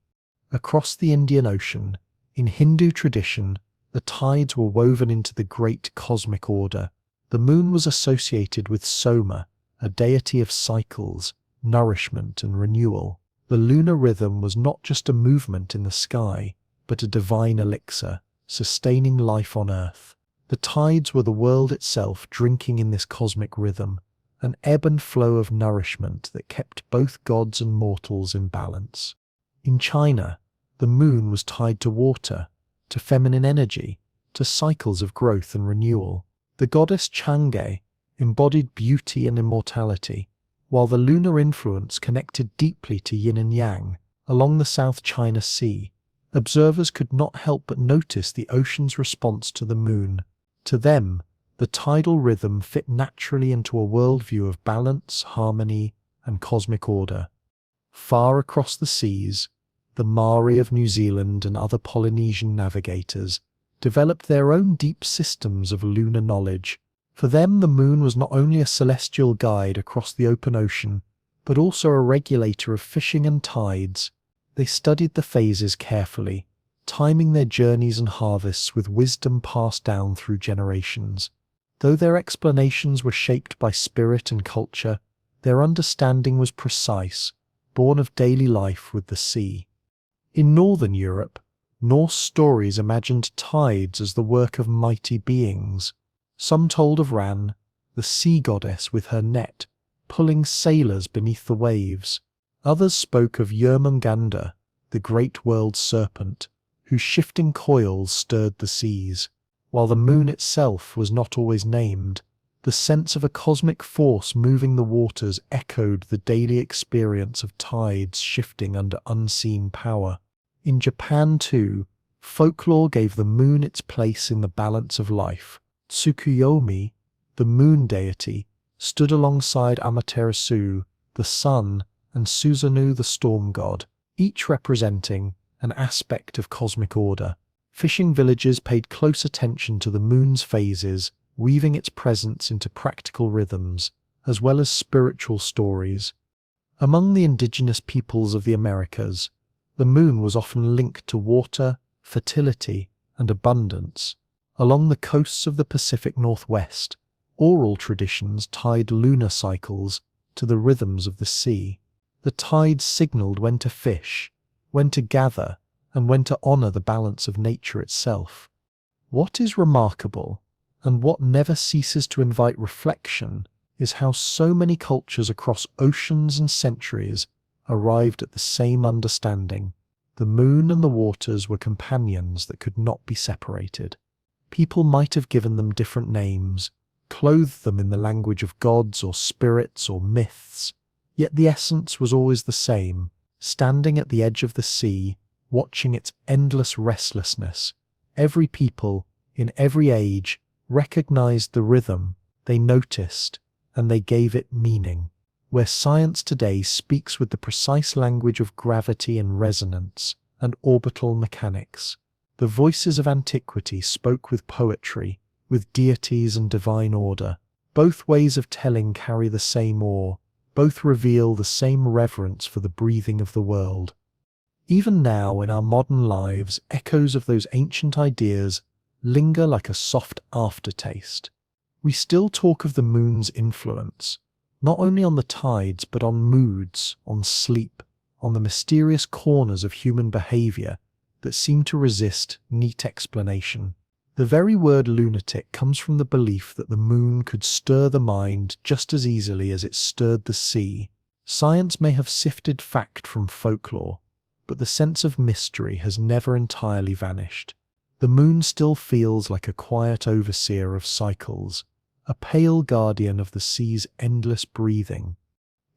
Across the Indian Ocean, in Hindu tradition, the tides were woven into the great cosmic order. The moon was associated with Soma, a deity of cycles, nourishment, and renewal. The lunar rhythm was not just a movement in the sky, but a divine elixir, sustaining life on Earth. The tides were the world itself drinking in this cosmic rhythm, an ebb and flow of nourishment that kept both gods and mortals in balance. In China, the moon was tied to water, to feminine energy, to cycles of growth and renewal. The goddess Chang'e embodied beauty and immortality, while the lunar influence connected deeply to yin and yang along the South China Sea. Observers could not help but notice the ocean's response to the moon. To them, the tidal rhythm fit naturally into a worldview of balance, harmony, and cosmic order. Far across the seas, the Maori of New Zealand and other Polynesian navigators developed their own deep systems of lunar knowledge. For them, the moon was not only a celestial guide across the open ocean, but also a regulator of fishing and tides. They studied the phases carefully, timing their journeys and harvests with wisdom passed down through generations. Though their explanations were shaped by spirit and culture, their understanding was precise, born of daily life with the sea. In northern Europe, Norse stories imagined tides as the work of mighty beings. Some told of Ran, the sea goddess with her net, pulling sailors beneath the waves. Others spoke of Jörmungandr, the great world serpent, whose shifting coils stirred the seas. While the moon itself was not always named, The sense of a cosmic force moving the waters echoed the daily experience of tides shifting under unseen power. In Japan, too, folklore gave the moon its place in the balance of life. Tsukuyomi, the moon deity, stood alongside Amaterasu, the sun, and Susanoo, the storm god, each representing an aspect of cosmic order. Fishing villages paid close attention to the moon's phases, weaving its presence into practical rhythms, as well as spiritual stories. Among the indigenous peoples of the Americas, the moon was often linked to water, fertility, and abundance. Along the coasts of the Pacific Northwest, oral traditions tied lunar cycles to the rhythms of the sea. The tides signaled when to fish, when to gather, and when to honor the balance of nature itself. What is remarkable, and what never ceases to invite reflection, is how so many cultures across oceans and centuries arrived at the same understanding. The moon and the waters were companions that could not be separated. People might have given them different names, clothed them in the language of gods or spirits or myths, yet the essence was always the same, standing at the edge of the sea, watching its endless restlessness. Every people, in every age, recognized the rhythm, they noticed, and they gave it meaning. Where science today speaks with the precise language of gravity and resonance and orbital mechanics, the voices of antiquity spoke with poetry, with deities and divine order. Both ways of telling carry the same awe, both reveal the same reverence for the breathing of the world. Even now, in our modern lives, echoes of those ancient ideas linger like a soft aftertaste. We still talk of the moon's influence, not only on the tides but on moods, on sleep, on the mysterious corners of human behavior that seem to resist neat explanation. The very word lunatic comes from the belief that the moon could stir the mind just as easily as it stirred the sea. Science may have sifted fact from folklore, but the sense of mystery has never entirely vanished. The moon still feels like a quiet overseer of cycles, a pale guardian of the sea's endless breathing.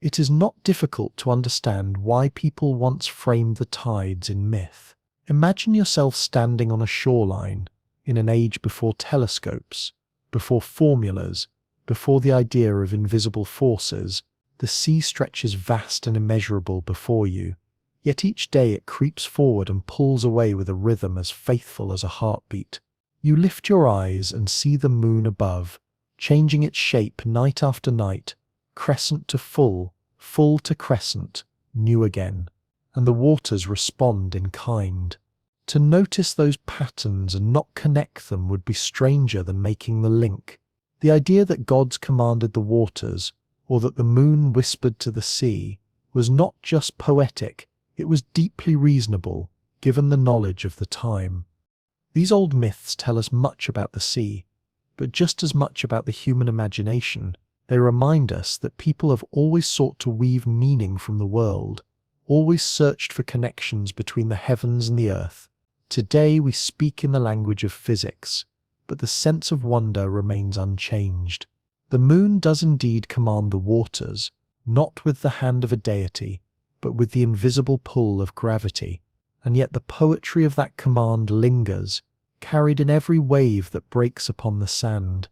It is not difficult to understand why people once framed the tides in myth. Imagine yourself standing on a shoreline in an age before telescopes, before formulas, before the idea of invisible forces. The sea stretches vast and immeasurable before you, yet each day it creeps forward and pulls away with a rhythm as faithful as a heartbeat. You lift your eyes and see the moon above, changing its shape night after night, crescent to full, full to crescent, new again, and the waters respond in kind. To notice those patterns and not connect them would be stranger than making the link. The idea that gods commanded the waters, or that the moon whispered to the sea, was not just poetic, it was deeply reasonable, given the knowledge of the time. These old myths tell us much about the sea, but just as much about the human imagination. They remind us that people have always sought to weave meaning from the world, always searched for connections between the heavens and the earth. Today we speak in the language of physics, but the sense of wonder remains unchanged. The moon does indeed command the waters, not with the hand of a deity, but with the invisible pull of gravity, and yet the poetry of that command lingers, carried in every wave that breaks upon the sand.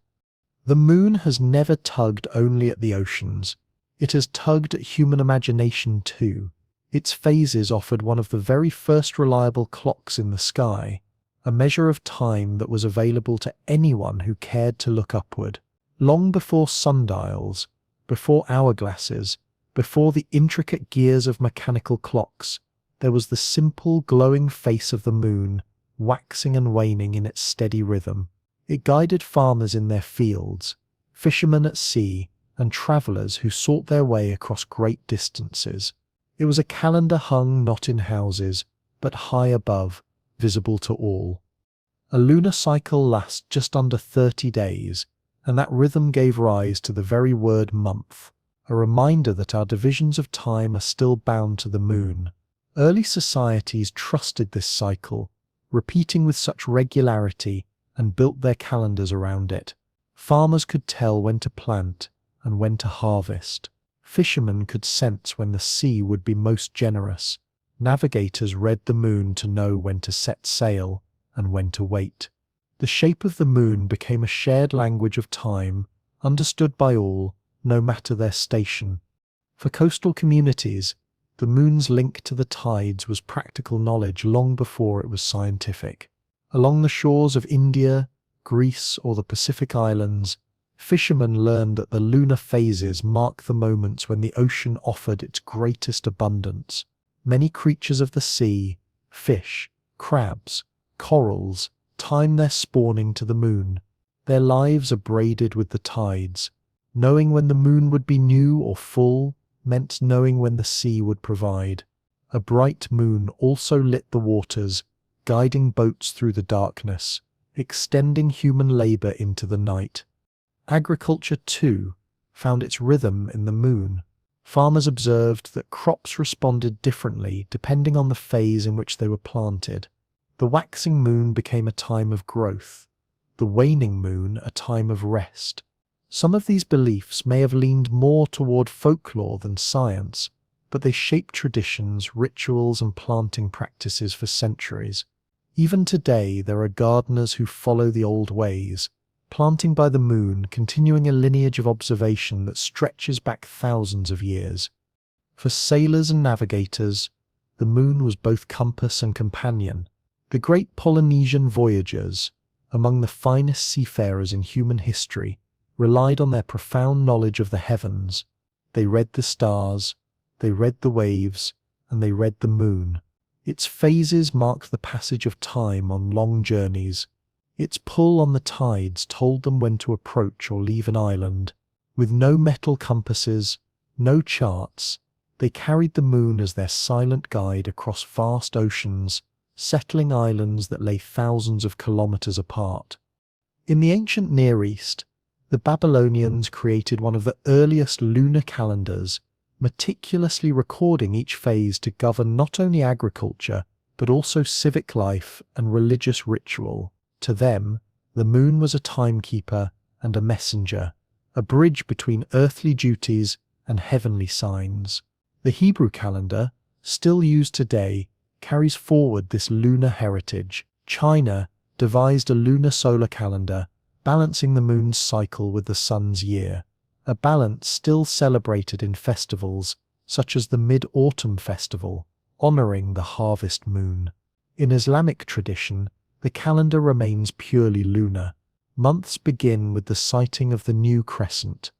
The moon has never tugged only at the oceans. It has tugged at human imagination too. Its phases offered one of the very first reliable clocks in the sky, a measure of time that was available to anyone who cared to look upward. Long before sundials, before hourglasses, before the intricate gears of mechanical clocks, there was the simple glowing face of the moon, waxing and waning in its steady rhythm. It guided farmers in their fields, fishermen at sea, and travellers who sought their way across great distances. It was a calendar hung not in houses, but high above, visible to all. A lunar cycle lasts just under 30 days, and that rhythm gave rise to the very word month, a reminder that our divisions of time are still bound to the moon. Early societies trusted this cycle, repeating with such regularity, and built their calendars around it. Farmers could tell when to plant and when to harvest. Fishermen could sense when the sea would be most generous. Navigators read the moon to know when to set sail and when to wait. The shape of the moon became a shared language of time, understood by all, no matter their station. For coastal communities, the moon's link to the tides was practical knowledge long before it was scientific. Along the shores of India, Greece, or the Pacific Islands, fishermen learned that the lunar phases mark the moments when the ocean offered its greatest abundance. Many creatures of the sea, fish, crabs, corals, time their spawning to the moon. Their lives are braided with the tides. Knowing when the moon would be new or full meant knowing when the sea would provide. A bright moon also lit the waters, guiding boats through the darkness, extending human labor into the night. Agriculture, too, found its rhythm in the moon. Farmers observed that crops responded differently depending on the phase in which they were planted. The waxing moon became a time of growth, the waning moon a time of rest. Some of these beliefs may have leaned more toward folklore than science, but they shaped traditions, rituals, and planting practices for centuries. Even today, there are gardeners who follow the old ways, planting by the moon, continuing a lineage of observation that stretches back thousands of years. For sailors and navigators, the moon was both compass and companion. The great Polynesian voyagers, among the finest seafarers in human history, relied on their profound knowledge of the heavens. They read the stars, they read the waves, and they read the moon. Its phases marked the passage of time on long journeys. Its pull on the tides told them when to approach or leave an island. With no metal compasses, no charts, they carried the moon as their silent guide across vast oceans, settling islands that lay thousands of kilometers apart. In the ancient Near East, the Babylonians created one of the earliest lunar calendars, meticulously recording each phase to govern not only agriculture, but also civic life and religious ritual. To them, the moon was a timekeeper and a messenger, a bridge between earthly duties and heavenly signs. The Hebrew calendar, still used today, carries forward this lunar heritage. China devised a lunar solar calendar, balancing the moon's cycle with the sun's year, a balance still celebrated in festivals such as the Mid-Autumn Festival, honoring the harvest moon. In Islamic tradition, the calendar remains purely lunar. Months begin with the sighting of the new crescent.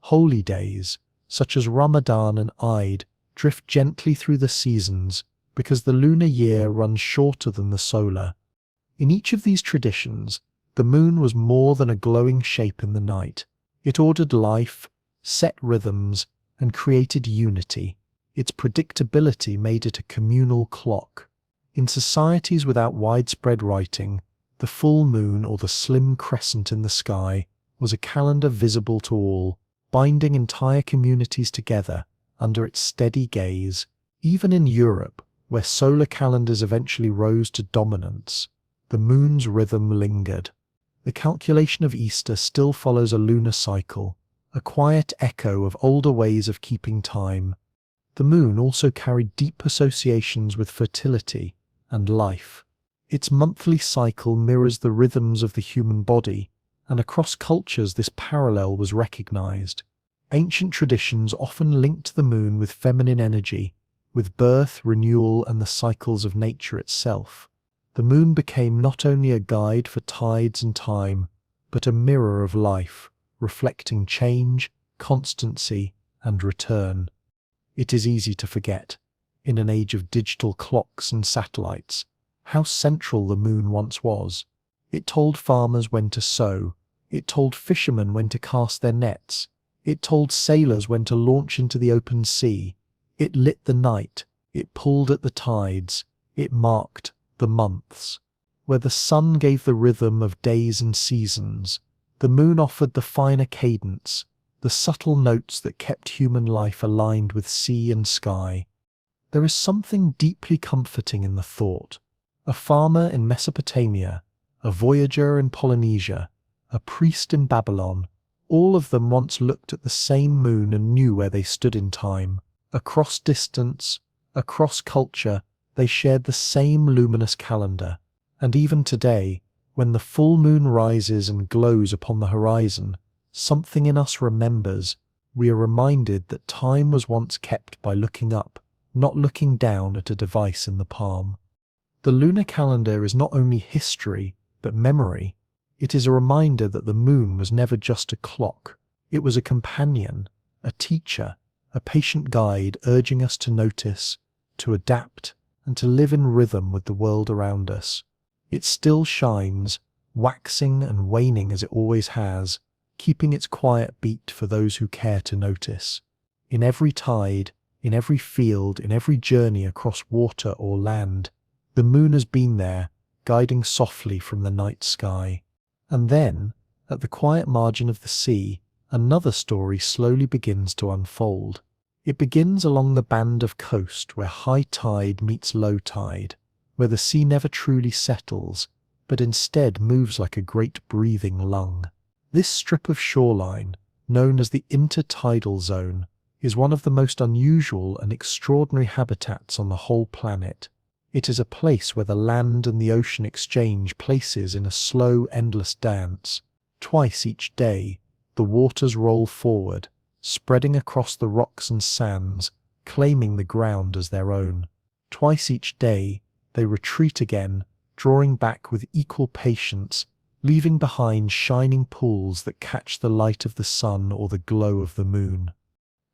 Holy days, such as Ramadan and Eid, drift gently through the seasons because the lunar year runs shorter than the solar. In each of these traditions, the moon was more than a glowing shape in the night. It ordered life, set rhythms, and created unity. Its predictability made it a communal clock. In societies without widespread writing, the full moon or the slim crescent in the sky was a calendar visible to all, binding entire communities together under its steady gaze. Even in Europe, where solar calendars eventually rose to dominance, the moon's rhythm lingered. The calculation of Easter still follows a lunar cycle, a quiet echo of older ways of keeping time. The moon also carried deep associations with fertility and life. Its monthly cycle mirrors the rhythms of the human body, and across cultures this parallel was recognized. Ancient traditions often linked the moon with feminine energy, with birth, renewal, and the cycles of nature itself. The moon became not only a guide for tides and time, but a mirror of life, reflecting change, constancy, and return. It is easy to forget, in an age of digital clocks and satellites, how central the moon once was. It told farmers when to sow, it told fishermen when to cast their nets, it told sailors when to launch into the open sea. It lit the night, it pulled at the tides, it marked the months. Where the sun gave the rhythm of days and seasons, the moon offered the finer cadence, the subtle notes that kept human life aligned with sea and sky. There is something deeply comforting in the thought. A farmer in Mesopotamia, a voyager in Polynesia, a priest in Babylon. All of them once looked at the same moon and knew where they stood in time. Across distance, across culture, they shared the same luminous calendar. And even today, when the full moon rises and glows upon the horizon, something in us remembers. We are reminded that time was once kept by looking up, not looking down at a device in the palm. The lunar calendar is not only history, but memory. It is a reminder that the moon was never just a clock. It was a companion, a teacher, a patient guide urging us to notice, to adapt, and to live in rhythm with the world around us. It still shines, waxing and waning as it always has, keeping its quiet beat for those who care to notice. In every tide, in every field, in every journey across water or land, the moon has been there, guiding softly from the night sky. And then, at the quiet margin of the sea, another story slowly begins to unfold. It begins along the band of coast where high tide meets low tide, where the sea never truly settles, but instead moves like a great breathing lung. This strip of shoreline, known as the intertidal zone, is one of the most unusual and extraordinary habitats on the whole planet. It is a place where the land and the ocean exchange places in a slow, endless dance. Twice each day, the waters roll forward, spreading across the rocks and sands, claiming the ground as their own. Twice each day, they retreat again, drawing back with equal patience, leaving behind shining pools that catch the light of the sun or the glow of the moon.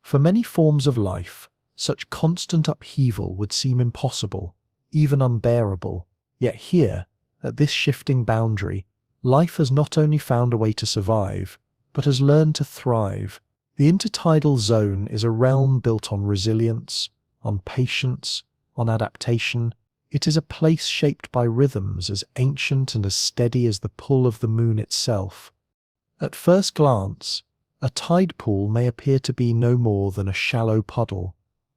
For many forms of life, such constant upheaval would seem impossible, even unbearable. Yet here, at this shifting boundary, life has not only found a way to survive, but has learned to thrive. The intertidal zone is a realm built on resilience, on patience, on adaptation. It is a place shaped by rhythms as ancient and as steady as the pull of the moon itself. At first glance, a tide pool may appear to be no more than a shallow puddle,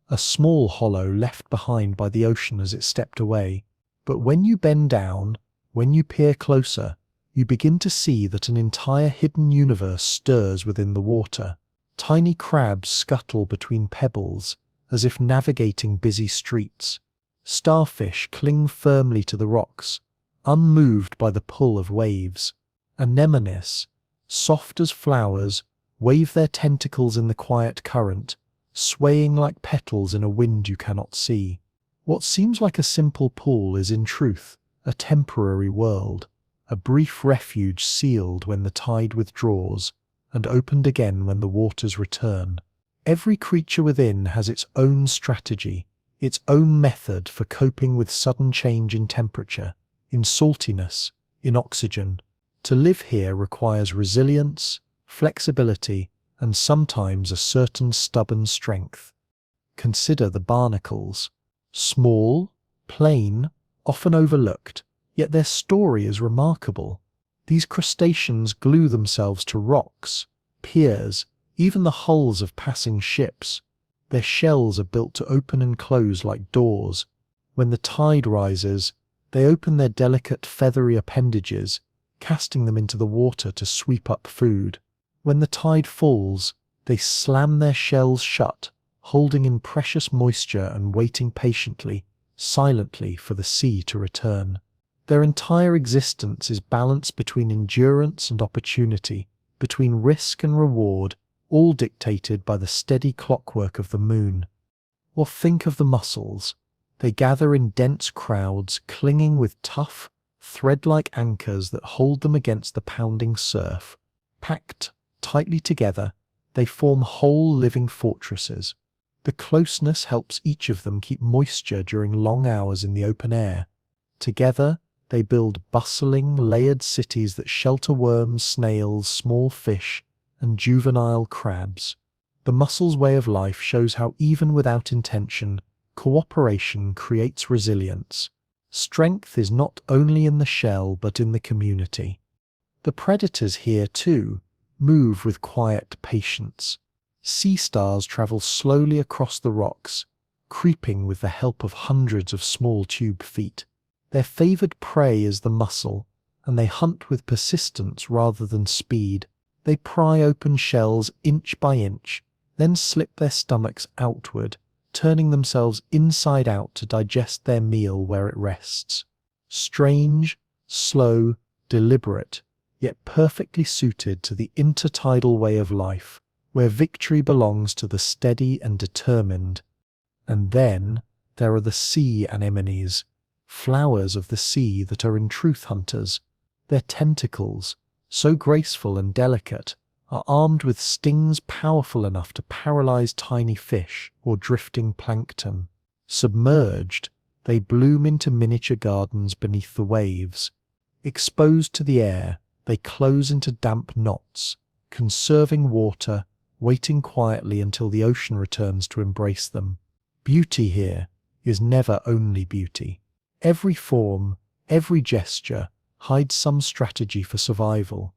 a small hollow left behind by the ocean as it stepped away. But when you bend down, when you peer closer, you begin to see that an entire hidden universe stirs within the water. Tiny crabs scuttle between pebbles, as if navigating busy streets. Starfish cling firmly to the rocks, unmoved by the pull of waves. Anemones, soft as flowers, wave their tentacles in the quiet current, swaying like petals in a wind you cannot see. What seems like a simple pool is in truth a temporary world, a brief refuge sealed when the tide withdraws, and opened again when the waters return. Every creature within has its own strategy, its own method for coping with sudden change in temperature, in saltiness, in oxygen. To live here requires resilience, flexibility, and sometimes a certain stubborn strength. Consider the barnacles. Small, plain, often overlooked, yet their story is remarkable. These crustaceans glue themselves to rocks, piers, even the hulls of passing ships. Their shells are built to open and close like doors. When the tide rises, they open their delicate feathery appendages, casting them into the water to sweep up food. When the tide falls, they slam their shells shut, holding in precious moisture and waiting patiently, silently for the sea to return. Their entire existence is balanced between endurance and opportunity, between risk and reward, all dictated by the steady clockwork of the moon. Or think of the mussels. They gather in dense crowds, clinging with tough, thread-like anchors that hold them against the pounding surf. Packed tightly together, they form whole living fortresses. The closeness helps each of them keep moisture during long hours in the open air. Together, they build bustling, layered cities that shelter worms, snails, small fish, and juvenile crabs. The mussel's way of life shows how even without intention, cooperation creates resilience. Strength is not only in the shell but in the community. The predators here, too, move with quiet patience. Sea stars travel slowly across the rocks, creeping with the help of hundreds of small tube feet. Their favored prey is the mussel, and they hunt with persistence rather than speed. They pry open shells inch by inch, then slip their stomachs outward, turning themselves inside out to digest their meal where it rests. Strange, slow, deliberate, yet perfectly suited to the intertidal way of life, where victory belongs to the steady and determined. And then there are the sea anemones, flowers of the sea that are in truth hunters. Their tentacles, so graceful and delicate, are armed with stings powerful enough to paralyze tiny fish or drifting plankton. Submerged, they bloom into miniature gardens beneath the waves. Exposed to the air, they close into damp knots, conserving water, waiting quietly until the ocean returns to embrace them. Beauty here is never only beauty. Every form, every gesture hides some strategy for survival.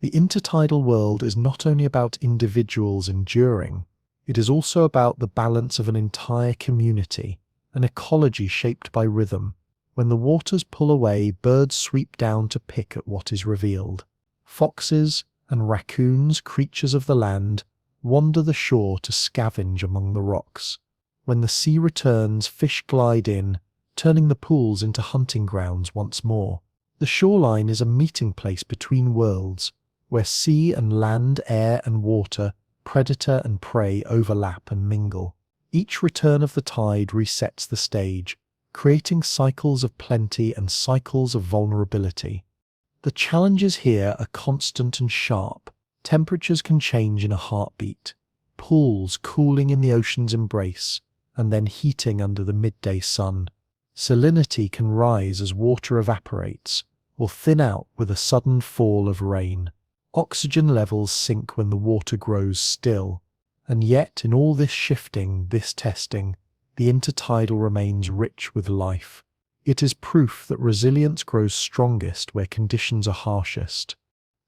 The intertidal world is not only about individuals enduring, it is also about the balance of an entire community, an ecology shaped by rhythm. When the waters pull away, birds sweep down to pick at what is revealed. Foxes and raccoons, creatures of the land, wander the shore to scavenge among the rocks. When the sea returns, fish glide in, turning the pools into hunting grounds once more. The shoreline is a meeting place between worlds, where sea and land, air and water, predator and prey overlap and mingle. Each return of the tide resets the stage, creating cycles of plenty and cycles of vulnerability. The challenges here are constant and sharp. Temperatures can change in a heartbeat. Pools cooling in the ocean's embrace, and then heating under the midday sun. Salinity can rise as water evaporates, or thin out with a sudden fall of rain. Oxygen levels sink when the water grows still. And yet, in all this shifting, this testing, the intertidal remains rich with life. It is proof that resilience grows strongest where conditions are harshest.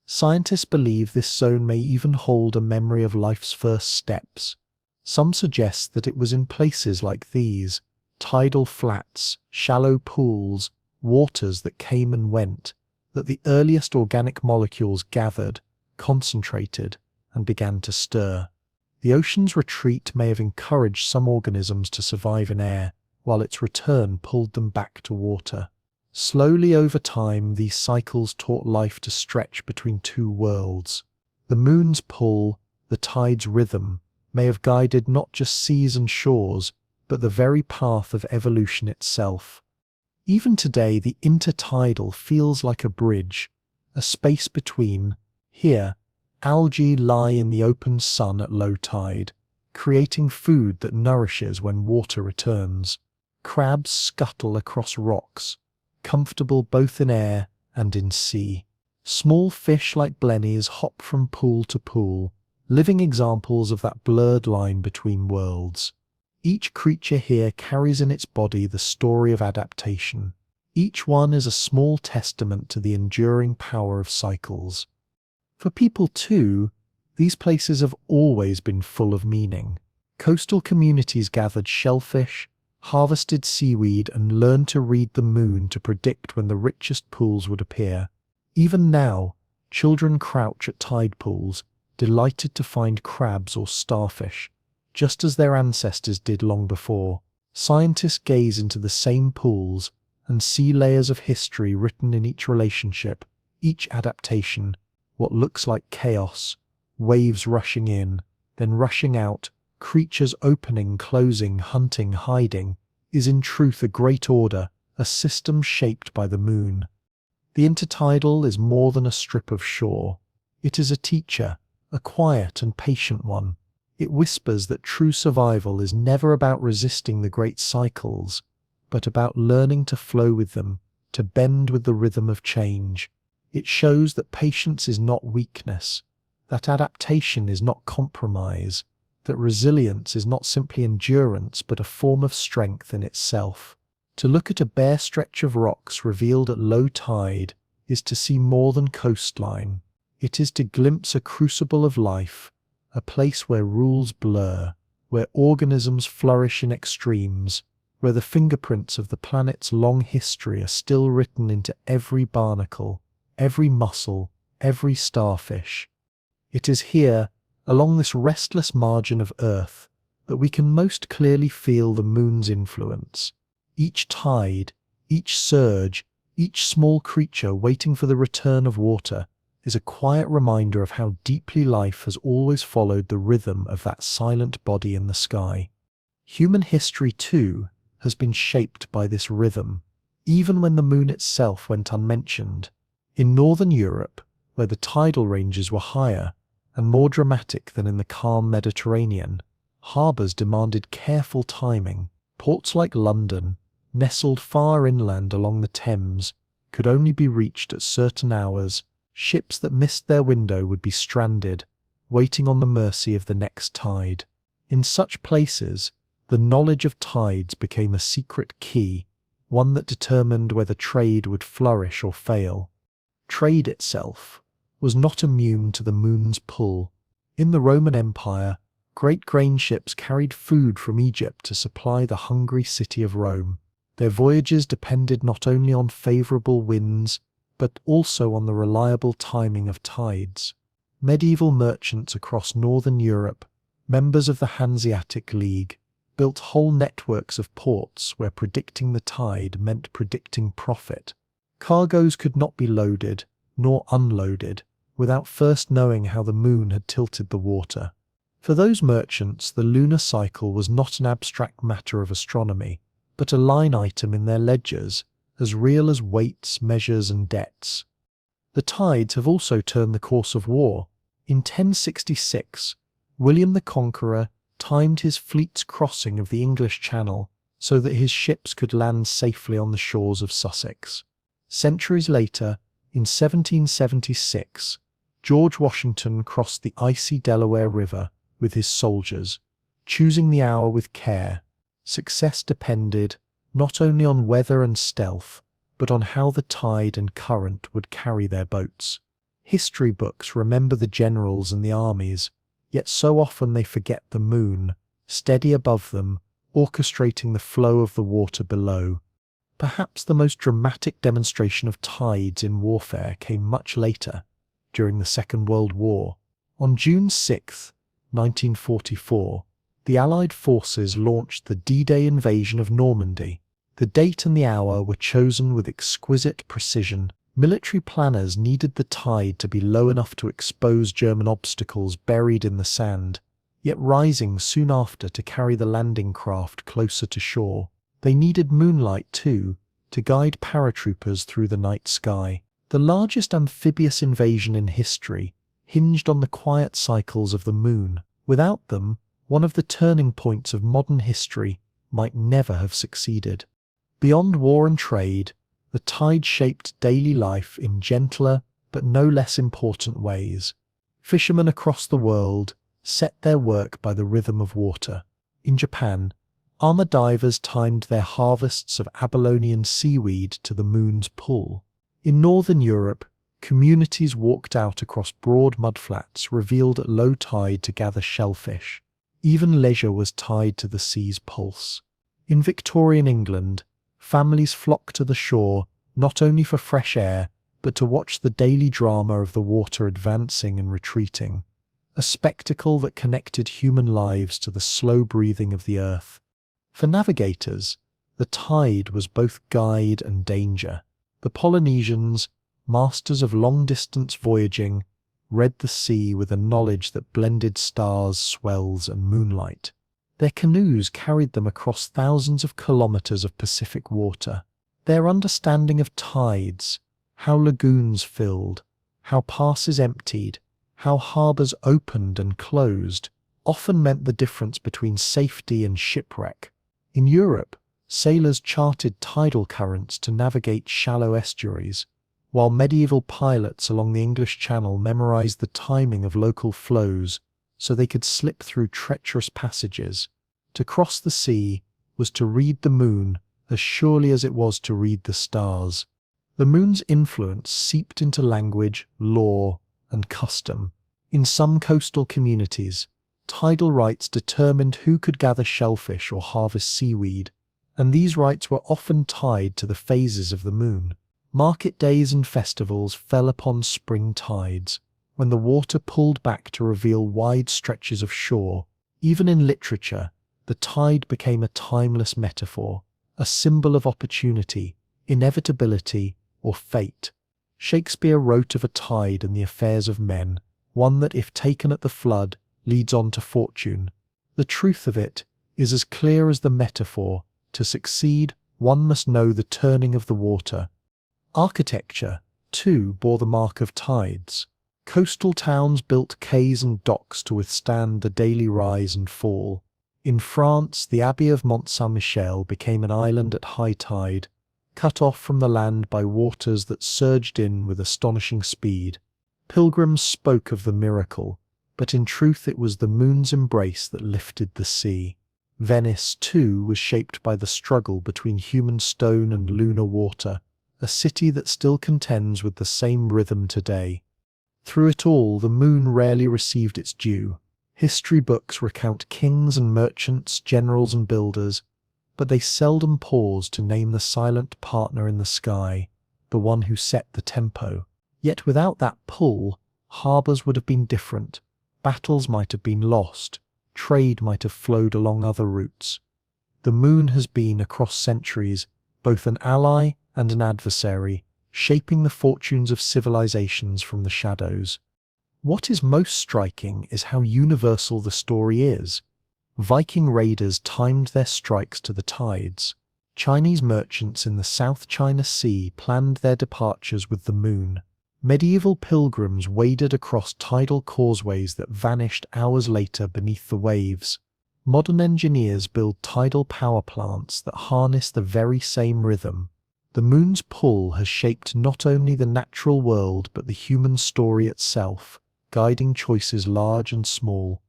Scientists believe this zone may even hold a memory of life's first steps. Some suggest that it was in places like these, tidal flats, shallow pools, waters that came and went, that the earliest organic molecules gathered, concentrated, and began to stir. The ocean's retreat may have encouraged some organisms to survive in air, while its return pulled them back to water. Slowly over time, these cycles taught life to stretch between two worlds. The moon's pull, the tide's rhythm, may have guided not just seas and shores, but the very path of evolution itself. Even today, the intertidal feels like a bridge, a space between. Here, algae lie in the open sun at low tide, creating food that nourishes when water returns. Crabs scuttle across rocks, comfortable both in air and in sea. Small fish like blennies hop from pool to pool, living examples of that blurred line between worlds. Each creature here carries in its body the story of adaptation. Each one is a small testament to the enduring power of cycles. For people too, these places have always been full of meaning. Coastal communities gathered shellfish, harvested seaweed, and learned to read the moon to predict when the richest pools would appear. Even now, children crouch at tide pools, delighted to find crabs or starfish, just as their ancestors did long before. Scientists gaze into the same pools and see layers of history written in each relationship, each adaptation. What looks like chaos, waves rushing in, then rushing out, creatures opening, closing, hunting, hiding, is in truth a great order, a system shaped by the moon. The intertidal is more than a strip of shore. It is a teacher, a quiet and patient one. It whispers that true survival is never about resisting the great cycles, but about learning to flow with them, to bend with the rhythm of change. It shows that patience is not weakness, that adaptation is not compromise, that resilience is not simply endurance but a form of strength in itself. To look at a bare stretch of rocks revealed at low tide is to see more than coastline. It is to glimpse a crucible of life, a place where rules blur, where organisms flourish in extremes, where the fingerprints of the planet's long history are still written into every barnacle. every mussel, every starfish. It is here, along this restless margin of Earth, that we can most clearly feel the moon's influence. Each tide, each surge, each small creature waiting for the return of water is a quiet reminder of how deeply life has always followed the rhythm of that silent body in the sky. Human history, too, has been shaped by this rhythm, even when the moon itself went unmentioned. In northern Europe, where the tidal ranges were higher and more dramatic than in the calm Mediterranean, harbours demanded careful timing. Ports like London, nestled far inland along the Thames, could only be reached at certain hours. Ships that missed their window would be stranded, waiting on the mercy of the next tide. In such places, the knowledge of tides became a secret key, one that determined whether trade would flourish or fail. Trade itself was not immune to the moon's pull. In the Roman Empire, great grain ships carried food from Egypt to supply the hungry city of Rome. Their voyages depended not only on favourable winds, but also on the reliable timing of tides. Medieval merchants across northern Europe, members of the Hanseatic League, built whole networks of ports where predicting the tide meant predicting profit. Cargoes could not be loaded, nor unloaded, without first knowing how the moon had tilted the water. For those merchants, the lunar cycle was not an abstract matter of astronomy, but a line item in their ledgers, as real as weights, measures, and debts. The tides have also turned the course of war. In 1066, William the Conqueror timed his fleet's crossing of the English Channel so that his ships could land safely on the shores of Sussex. Centuries later, in 1776, George Washington crossed the icy Delaware River with his soldiers, choosing the hour with care. Success depended not only on weather and stealth, but on how the tide and current would carry their boats. History books remember the generals and the armies, yet so often they forget the moon, steady above them, orchestrating the flow of the water below. Perhaps the most dramatic demonstration of tides in warfare came much later, during the Second World War. On June 6, 1944, the Allied forces launched the D-Day invasion of Normandy. The date and the hour were chosen with exquisite precision. Military planners needed the tide to be low enough to expose German obstacles buried in the sand, yet rising soon after to carry the landing craft closer to shore. They needed moonlight too, to guide paratroopers through the night sky. The largest amphibious invasion in history hinged on the quiet cycles of the moon. Without them, one of the turning points of modern history might never have succeeded. Beyond war and trade, the tide shaped daily life in gentler but no less important ways. Fishermen across the world set their work by the rhythm of water. In Japan, armour divers timed their harvests of Abalonian seaweed to the moon's pull. In northern Europe, communities walked out across broad mudflats revealed at low tide to gather shellfish. Even leisure was tied to the sea's pulse. In Victorian England, families flocked to the shore not only for fresh air, but to watch the daily drama of the water advancing and retreating, a spectacle that connected human lives to the slow breathing of the earth. For navigators, the tide was both guide and danger. The Polynesians, masters of long-distance voyaging, read the sea with a knowledge that blended stars, swells, and moonlight. Their canoes carried them across thousands of kilometers of Pacific water. Their understanding of tides, how lagoons filled, how passes emptied, how harbors opened and closed, often meant the difference between safety and shipwreck. In Europe, sailors charted tidal currents to navigate shallow estuaries, while medieval pilots along the English Channel memorized the timing of local flows so they could slip through treacherous passages. To cross the sea was to read the moon as surely as it was to read the stars. The moon's influence seeped into language, law, and custom. In some coastal communities, tidal rights determined who could gather shellfish or harvest seaweed, and these rights were often tied to the phases of the moon. Market days and festivals fell upon spring tides, when the water pulled back to reveal wide stretches of shore. Even in literature, the tide became a timeless metaphor, a symbol of opportunity, inevitability, or fate. Shakespeare wrote of a tide in the affairs of men, one that, if taken at the flood, leads on to fortune. The truth of it is as clear as the metaphor. To succeed, one must know the turning of the water. Architecture, too, bore the mark of tides. Coastal towns built quays and docks to withstand the daily rise and fall. In France, the Abbey of Mont Saint-Michel became an island at high tide, cut off from the land by waters that surged in with astonishing speed. Pilgrims spoke of the miracle, but in truth it was the moon's embrace that lifted the sea. Venice, too, was shaped by the struggle between human stone and lunar water, a city that still contends with the same rhythm today. Through it all, the moon rarely received its due. History books recount kings and merchants, generals and builders, but they seldom pause to name the silent partner in the sky, the one who set the tempo. Yet without that pull, harbours would have been different, battles might have been lost, trade might have flowed along other routes. The moon has been, across centuries, both an ally and an adversary, shaping the fortunes of civilizations from the shadows. What is most striking is how universal the story is. Viking raiders timed their strikes to the tides. Chinese merchants in the South China Sea planned their departures with the moon. Medieval pilgrims waded across tidal causeways that vanished hours later beneath the waves. Modern engineers build tidal power plants that harness the very same rhythm. The moon's pull has shaped not only the natural world but the human story itself, guiding choices large and small.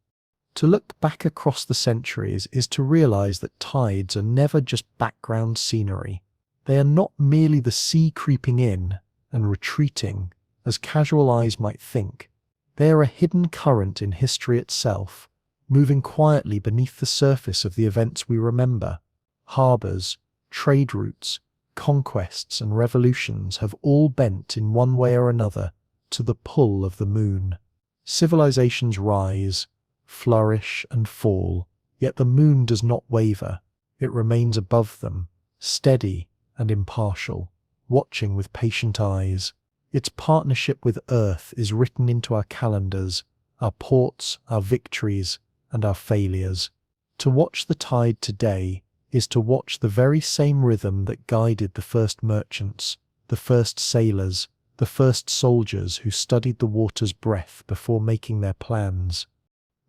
To look back across the centuries is to realize that tides are never just background scenery. They are not merely the sea creeping in and retreating, as casual eyes might think. They are a hidden current in history itself, moving quietly beneath the surface of the events we remember. Harbours, trade routes, conquests and revolutions have all bent in one way or another to the pull of the moon. Civilizations rise, flourish and fall, yet the moon does not waver. It remains above them, steady and impartial, watching with patient eyes. Its partnership with Earth is written into our calendars, our ports, our victories, and our failures. To watch the tide today is to watch the very same rhythm that guided the first merchants, the first sailors, the first soldiers who studied the water's breath before making their plans.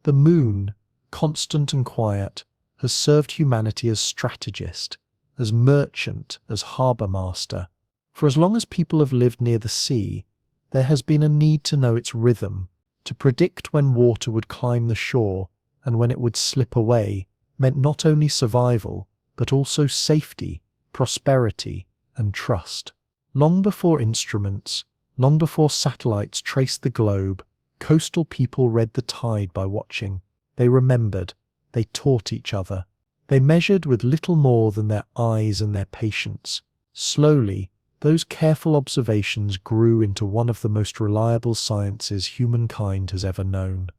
The moon, constant and quiet, has served humanity as strategist, as merchant, as harbour master. For as long as people have lived near the sea, there has been a need to know its rhythm. To predict when water would climb the shore and when it would slip away meant not only survival, but also safety, prosperity, and trust. Long before instruments, long before satellites traced the globe, coastal people read the tide by watching. They remembered, they taught each other. They measured with little more than their eyes and their patience. Slowly, those careful observations grew into one of the most reliable sciences humankind has ever known.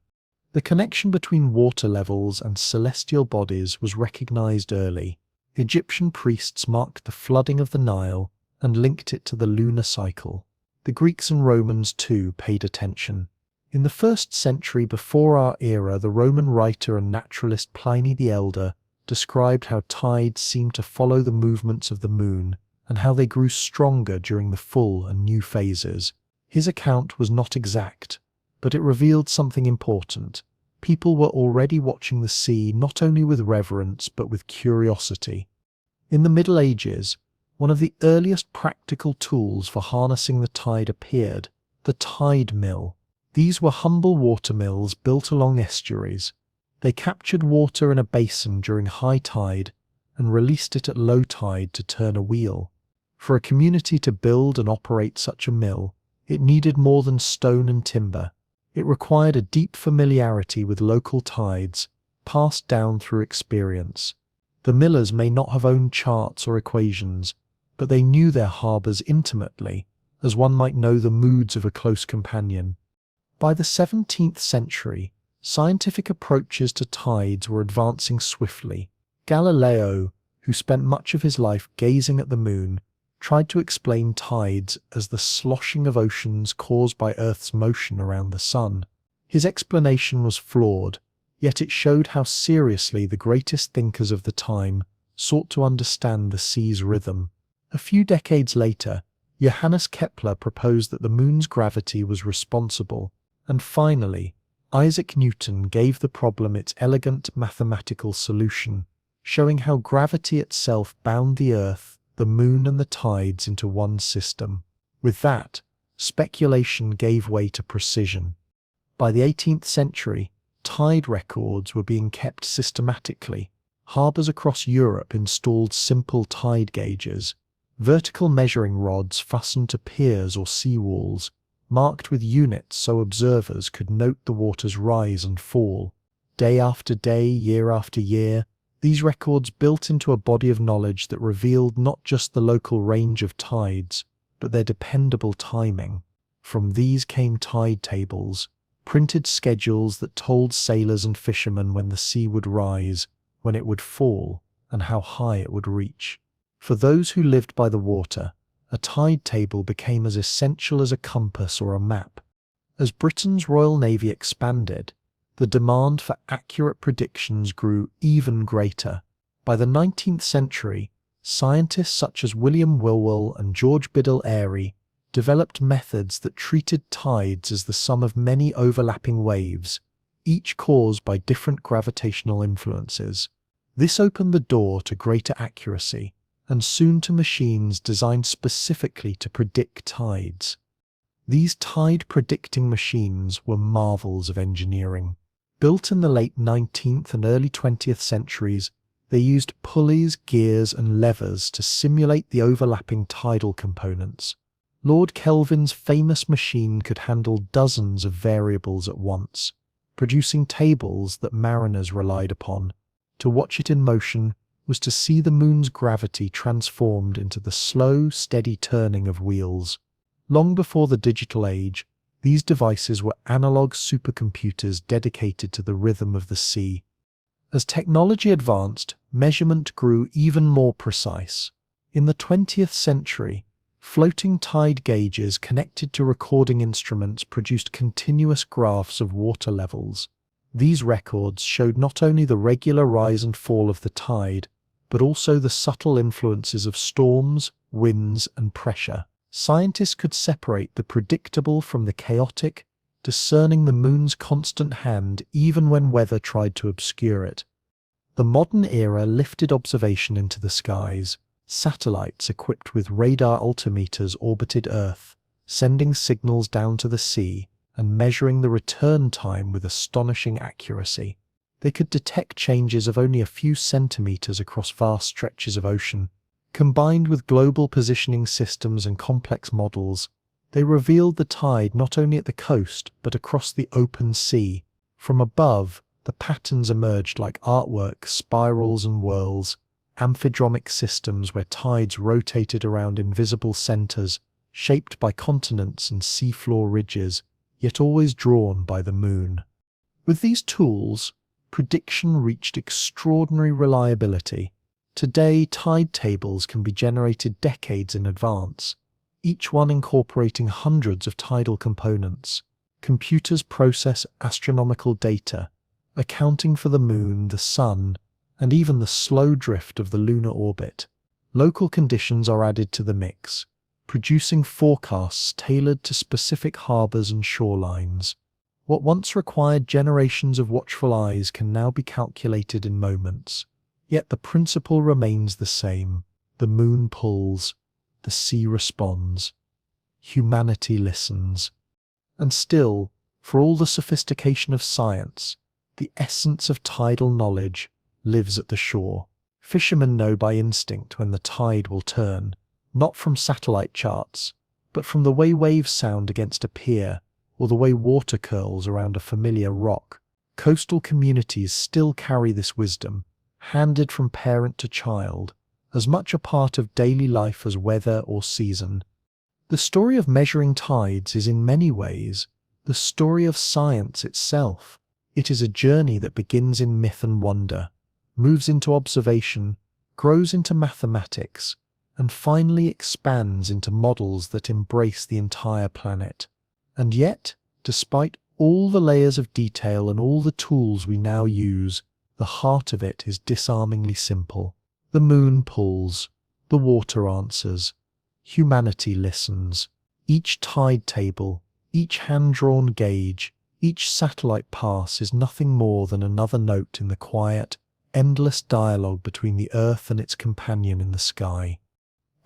The connection between water levels and celestial bodies was recognized early. Egyptian priests marked the flooding of the Nile and linked it to the lunar cycle. The Greeks and Romans, too, paid attention. In the 1st century before our era, the Roman writer and naturalist Pliny the Elder described how tides seemed to follow the movements of the moon and how they grew stronger during the full and new phases. His account was not exact, but it revealed something important. People were already watching the sea not only with reverence but with curiosity. In the Middle Ages, one of the earliest practical tools for harnessing the tide appeared, the tide mill. These were humble water mills built along estuaries. They captured water in a basin during high tide and released it at low tide to turn a wheel. For a community to build and operate such a mill, it needed more than stone and timber. It required a deep familiarity with local tides, passed down through experience. The millers may not have owned charts or equations, but they knew their harbours intimately, as one might know the moods of a close companion. By the 17th century, scientific approaches to tides were advancing swiftly. Galileo, who spent much of his life gazing at the moon, tried to explain tides as the sloshing of oceans caused by Earth's motion around the sun. His explanation was flawed, yet it showed how seriously the greatest thinkers of the time sought to understand the sea's rhythm. A few decades later, Johannes Kepler proposed that the moon's gravity was responsible, and finally, Isaac Newton gave the problem its elegant mathematical solution, showing how gravity itself bound the Earth, the moon and the tides into one system. With that, speculation gave way to precision. By the 18th century, tide records were being kept systematically. Harbours across Europe installed simple tide gauges, vertical measuring rods fastened to piers or seawalls, marked with units so observers could note the water's rise and fall. Day after day, year after year, these records built into a body of knowledge that revealed not just the local range of tides, but their dependable timing. From these came tide tables, printed schedules that told sailors and fishermen when the sea would rise, when it would fall, and how high it would reach. For those who lived by the water, a tide table became as essential as a compass or a map. As Britain's Royal Navy expanded, the demand for accurate predictions grew even greater. By the 19th century, scientists such as William Whewell and George Biddell Airy developed methods that treated tides as the sum of many overlapping waves, each caused by different gravitational influences. This opened the door to greater accuracy, and soon to machines designed specifically to predict tides. These tide-predicting machines were marvels of engineering. Built in the late 19th and early 20th centuries, they used pulleys, gears, and levers to simulate the overlapping tidal components. Lord Kelvin's famous machine could handle dozens of variables at once, producing tables that mariners relied upon. To watch it in motion was to see the moon's gravity transformed into the slow, steady turning of wheels. Long before the digital age, these devices were analog supercomputers dedicated to the rhythm of the sea. As technology advanced, measurement grew even more precise. In the 20th century, floating tide gauges connected to recording instruments produced continuous graphs of water levels. These records showed not only the regular rise and fall of the tide, but also the subtle influences of storms, winds, and pressure. Scientists could separate the predictable from the chaotic, discerning the moon's constant hand even when weather tried to obscure it. The modern era lifted observation into the skies. Satellites equipped with radar altimeters orbited Earth, sending signals down to the sea and measuring the return time with astonishing accuracy. They could detect changes of only a few centimeters across vast stretches of ocean. Combined with global positioning systems and complex models, they revealed the tide not only at the coast but across the open sea. From above, the patterns emerged like artwork, spirals and whirls, amphidromic systems where tides rotated around invisible centers, shaped by continents and seafloor ridges, yet always drawn by the moon. With these tools, prediction reached extraordinary reliability. Today, tide tables can be generated decades in advance, each one incorporating hundreds of tidal components. Computers process astronomical data, accounting for the moon, the sun, and even the slow drift of the lunar orbit. Local conditions are added to the mix, producing forecasts tailored to specific harbours and shorelines. What once required generations of watchful eyes can now be calculated in moments. Yet the principle remains the same. The moon pulls, the sea responds, humanity listens. And still, for all the sophistication of science, the essence of tidal knowledge lives at the shore. Fishermen know by instinct when the tide will turn, not from satellite charts, but from the way waves sound against a pier or the way water curls around a familiar rock. Coastal communities still carry this wisdom, handed from parent to child, as much a part of daily life as weather or season. The story of measuring tides is in many ways the story of science itself. It is a journey that begins in myth and wonder, moves into observation, grows into mathematics, and finally expands into models that embrace the entire planet. And yet, despite all the layers of detail and all the tools we now use, the heart of it is disarmingly simple. The moon pulls, the water answers, humanity listens. Each tide table, each hand-drawn gauge, each satellite pass is nothing more than another note in the quiet, endless dialogue between the Earth and its companion in the sky.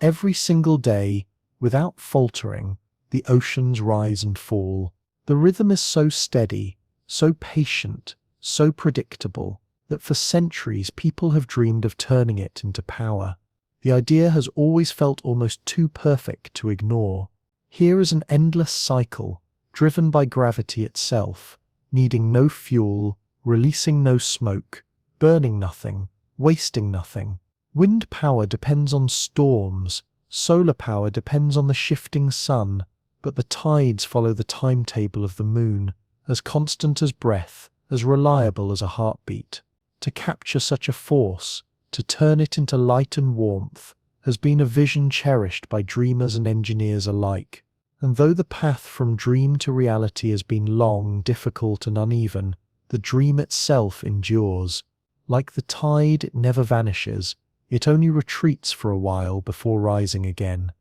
Every single day, without faltering, the oceans rise and fall. The rhythm is so steady, so patient, so predictable, that for centuries people have dreamed of turning it into power. The idea has always felt almost too perfect to ignore. Here is an endless cycle, driven by gravity itself, needing no fuel, releasing no smoke, burning nothing, wasting nothing. Wind power depends on storms, solar power depends on the shifting sun, but the tides follow the timetable of the moon, as constant as breath, as reliable as a heartbeat. To capture such a force, to turn it into light and warmth, has been a vision cherished by dreamers and engineers alike. And though the path from dream to reality has been long, difficult, and uneven, the dream itself endures. Like the tide, it never vanishes. It only retreats for a while before rising again.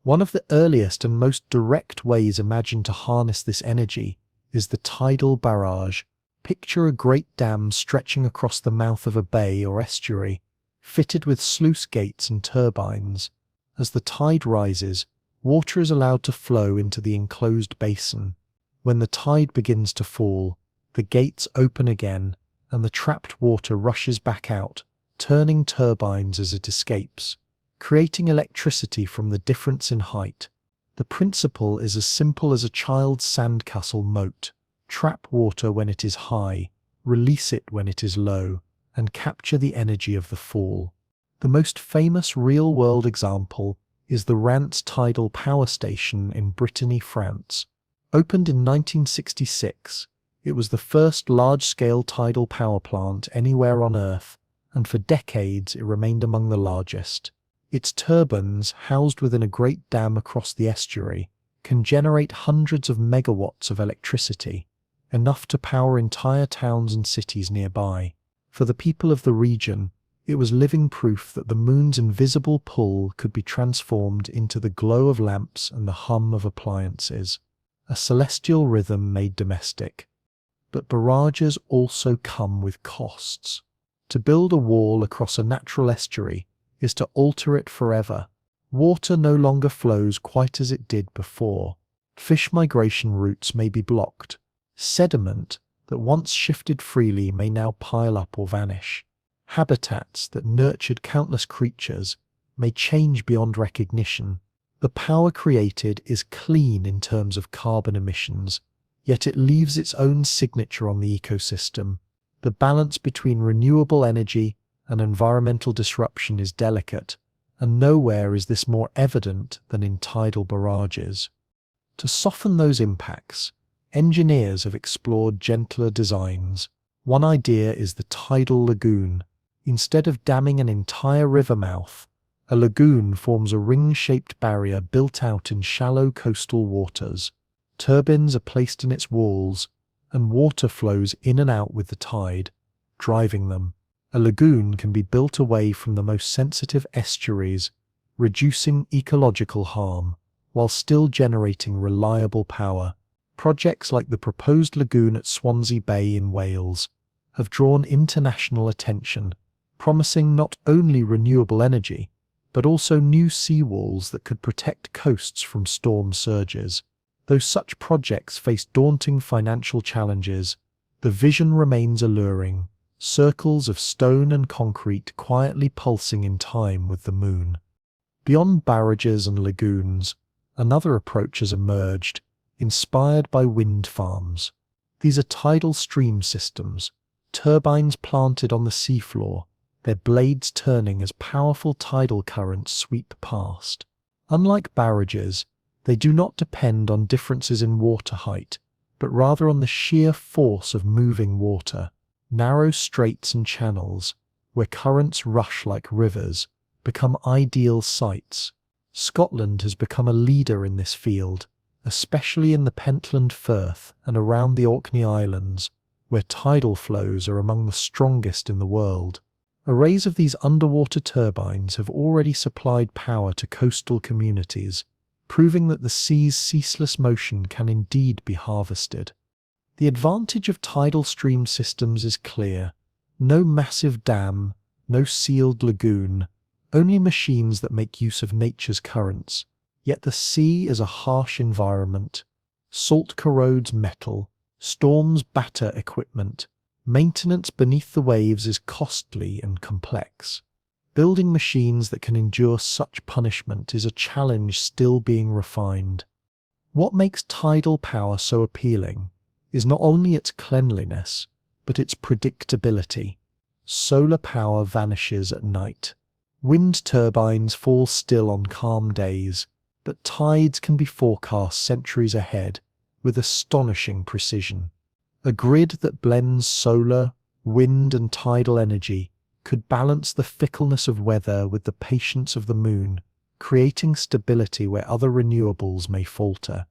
One of the earliest and most direct ways imagined to harness this energy is the tidal barrage. Picture a great dam stretching across the mouth of a bay or estuary, fitted with sluice gates and turbines. As the tide rises, water is allowed to flow into the enclosed basin. When the tide begins to fall, the gates open again, and the trapped water rushes back out, turning turbines as it escapes, creating electricity from the difference in height. The principle is as simple as a child's sandcastle moat. Trap water when it is high, release it when it is low, and capture the energy of the fall. The most famous real-world example is the Rance Tidal Power Station in Brittany, France. Opened in 1966, it was the first large-scale tidal power plant anywhere on Earth, and for decades it remained among the largest. Its turbines, housed within a great dam across the estuary, can generate hundreds of megawatts of electricity, enough to power entire towns and cities nearby. For the people of the region, it was living proof that the moon's invisible pull could be transformed into the glow of lamps and the hum of appliances, a celestial rhythm made domestic. But barrages also come with costs. To build a wall across a natural estuary is to alter it forever. Water no longer flows quite as it did before. Fish migration routes may be blocked. Sediment that once shifted freely may now pile up or vanish. Habitats that nurtured countless creatures may change beyond recognition. The power created is clean in terms of carbon emissions, yet it leaves its own signature on the ecosystem. The balance between renewable energy and environmental disruption is delicate, and nowhere is this more evident than in tidal barrages. To soften those impacts, engineers have explored gentler designs. One idea is the tidal lagoon. Instead of damming an entire river mouth, a lagoon forms a ring-shaped barrier built out in shallow coastal waters. Turbines are placed in its walls, and water flows in and out with the tide, driving them. A lagoon can be built away from the most sensitive estuaries, reducing ecological harm, while still generating reliable power. Projects like the proposed lagoon at Swansea Bay in Wales have drawn international attention, promising not only renewable energy, but also new seawalls that could protect coasts from storm surges. Though such projects face daunting financial challenges, the vision remains alluring, circles of stone and concrete quietly pulsing in time with the moon. Beyond barrages and lagoons, another approach has emerged, inspired by wind farms. These are tidal stream systems, turbines planted on the seafloor, their blades turning as powerful tidal currents sweep past. Unlike barrages, they do not depend on differences in water height, but rather on the sheer force of moving water. Narrow straits and channels, where currents rush like rivers, become ideal sites. Scotland has become a leader in this field, especially in the Pentland Firth and around the Orkney Islands, where tidal flows are among the strongest in the world. Arrays of these underwater turbines have already supplied power to coastal communities, proving that the sea's ceaseless motion can indeed be harvested. The advantage of tidal stream systems is clear. No massive dam, no sealed lagoon, only machines that make use of nature's currents. Yet the sea is a harsh environment. Salt corrodes metal, storms batter equipment. Maintenance beneath the waves is costly and complex. Building machines that can endure such punishment is a challenge still being refined. What makes tidal power so appealing is not only its cleanliness, but its predictability. Solar power vanishes at night. Wind turbines fall still on calm days, but tides can be forecast centuries ahead with astonishing precision. A grid that blends solar, wind and tidal energy could balance the fickleness of weather with the patience of the moon, creating stability where other renewables may falter.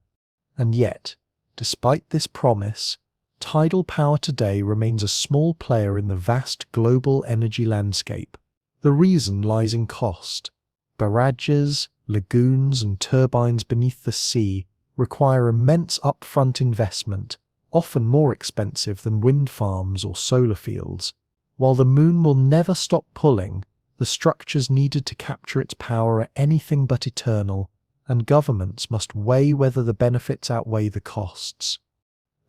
And yet, despite this promise, tidal power today remains a small player in the vast global energy landscape. The reason lies in cost. Barrages, lagoons, and turbines beneath the sea require immense upfront investment, often more expensive than wind farms or solar fields. While the moon will never stop pulling, the structures needed to capture its power are anything but eternal, and governments must weigh whether the benefits outweigh the costs.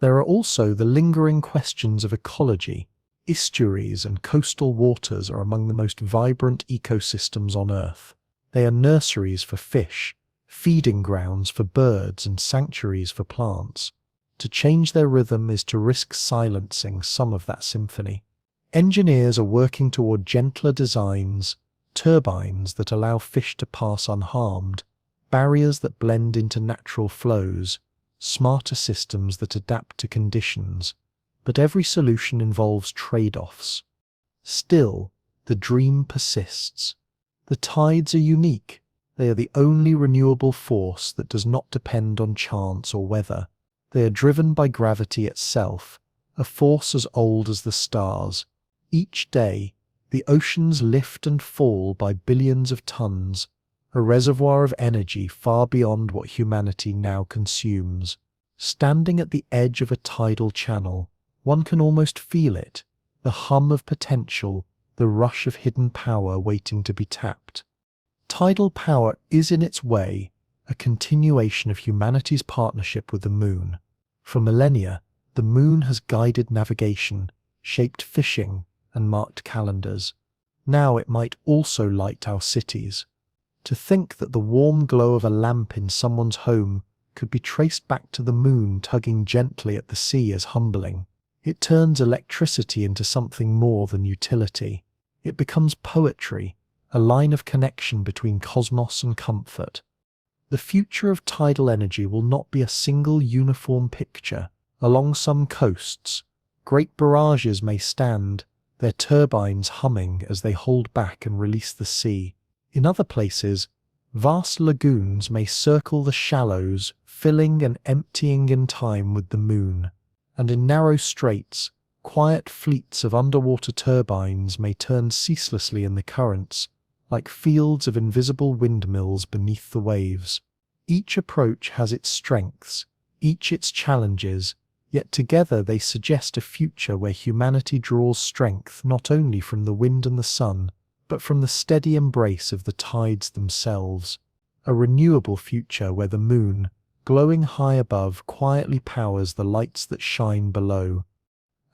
There are also the lingering questions of ecology. Estuaries and coastal waters are among the most vibrant ecosystems on Earth. They are nurseries for fish, feeding grounds for birds, and sanctuaries for plants. To change their rhythm is to risk silencing some of that symphony. Engineers are working toward gentler designs, turbines that allow fish to pass unharmed, barriers that blend into natural flows, smarter systems that adapt to conditions. But every solution involves trade-offs. Still, the dream persists. The tides are unique. They are the only renewable force that does not depend on chance or weather. They are driven by gravity itself, a force as old as the stars. Each day, the oceans lift and fall by billions of tons, a reservoir of energy far beyond what humanity now consumes. Standing at the edge of a tidal channel, one can almost feel it, the hum of potential, the rush of hidden power waiting to be tapped. Tidal power is in its way a continuation of humanity's partnership with the moon. For millennia, the moon has guided navigation, shaped fishing, and marked calendars. Now it might also light our cities. To think that the warm glow of a lamp in someone's home could be traced back to the moon tugging gently at the sea is humbling. It turns electricity into something more than utility. It becomes poetry, a line of connection between cosmos and comfort. The future of tidal energy will not be a single uniform picture. Along some coasts, great barrages may stand, their turbines humming as they hold back and release the sea. In other places, vast lagoons may circle the shallows, filling and emptying in time with the moon. And in narrow straits, quiet fleets of underwater turbines may turn ceaselessly in the currents, like fields of invisible windmills beneath the waves. Each approach has its strengths, each its challenges, yet together they suggest a future where humanity draws strength not only from the wind and the sun, but from the steady embrace of the tides themselves. A renewable future where the moon, glowing high above, quietly powers the lights that shine below.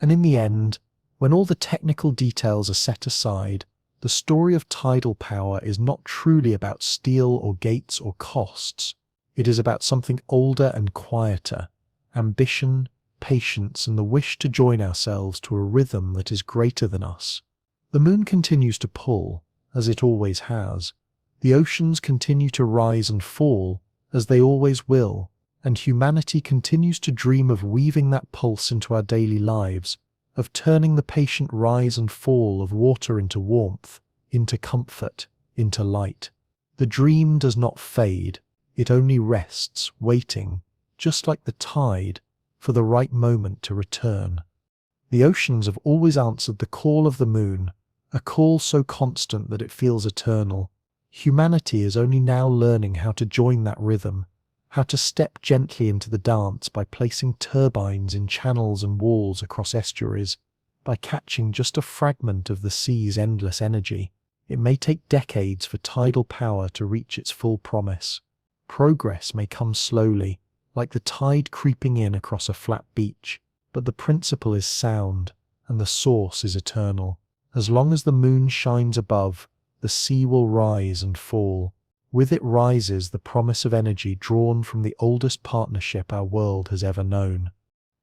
And in the end, when all the technical details are set aside, the story of tidal power is not truly about steel or gates or costs. It is about something older and quieter: ambition, patience, and the wish to join ourselves to a rhythm that is greater than us. The moon continues to pull, as it always has. The oceans continue to rise and fall, as they always will, and humanity continues to dream of weaving that pulse into our daily lives, of turning the patient rise and fall of water into warmth, into comfort, into light. The dream does not fade, it only rests, waiting, just like the tide, for the right moment to return. The oceans have always answered the call of the moon, a call so constant that it feels eternal. Humanity is only now learning how to join that rhythm, how to step gently into the dance by placing turbines in channels and walls across estuaries, by catching just a fragment of the sea's endless energy. It may take decades for tidal power to reach its full promise. Progress may come slowly, like the tide creeping in across a flat beach, but the principle is sound, and the source is eternal. As long as the moon shines above, the sea will rise and fall. With it rises the promise of energy drawn from the oldest partnership our world has ever known.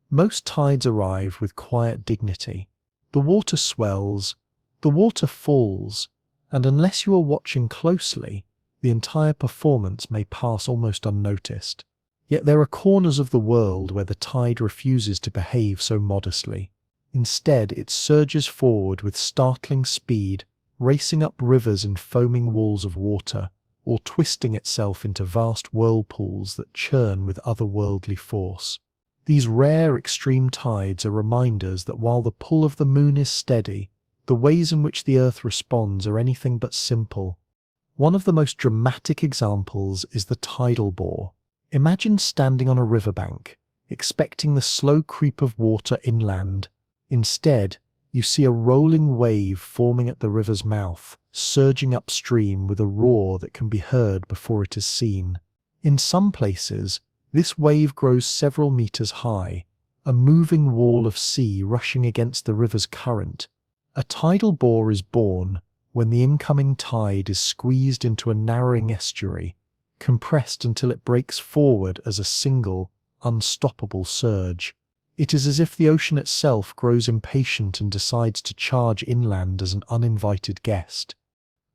Most tides arrive with quiet dignity. The water swells, the water falls, and unless you are watching closely, the entire performance may pass almost unnoticed. Yet there are corners of the world where the tide refuses to behave so modestly. Instead, it surges forward with startling speed, racing up rivers in foaming walls of water, or twisting itself into vast whirlpools that churn with otherworldly force. These rare extreme tides are reminders that while the pull of the moon is steady, the ways in which the earth responds are anything but simple. One of the most dramatic examples is the tidal bore. Imagine standing on a riverbank, expecting the slow creep of water inland. Instead, you see a rolling wave forming at the river's mouth, surging upstream with a roar that can be heard before it is seen. In some places, this wave grows several meters high, a moving wall of sea rushing against the river's current. A tidal bore is born when the incoming tide is squeezed into a narrowing estuary, compressed until it breaks forward as a single, unstoppable surge. It is as if the ocean itself grows impatient and decides to charge inland as an uninvited guest.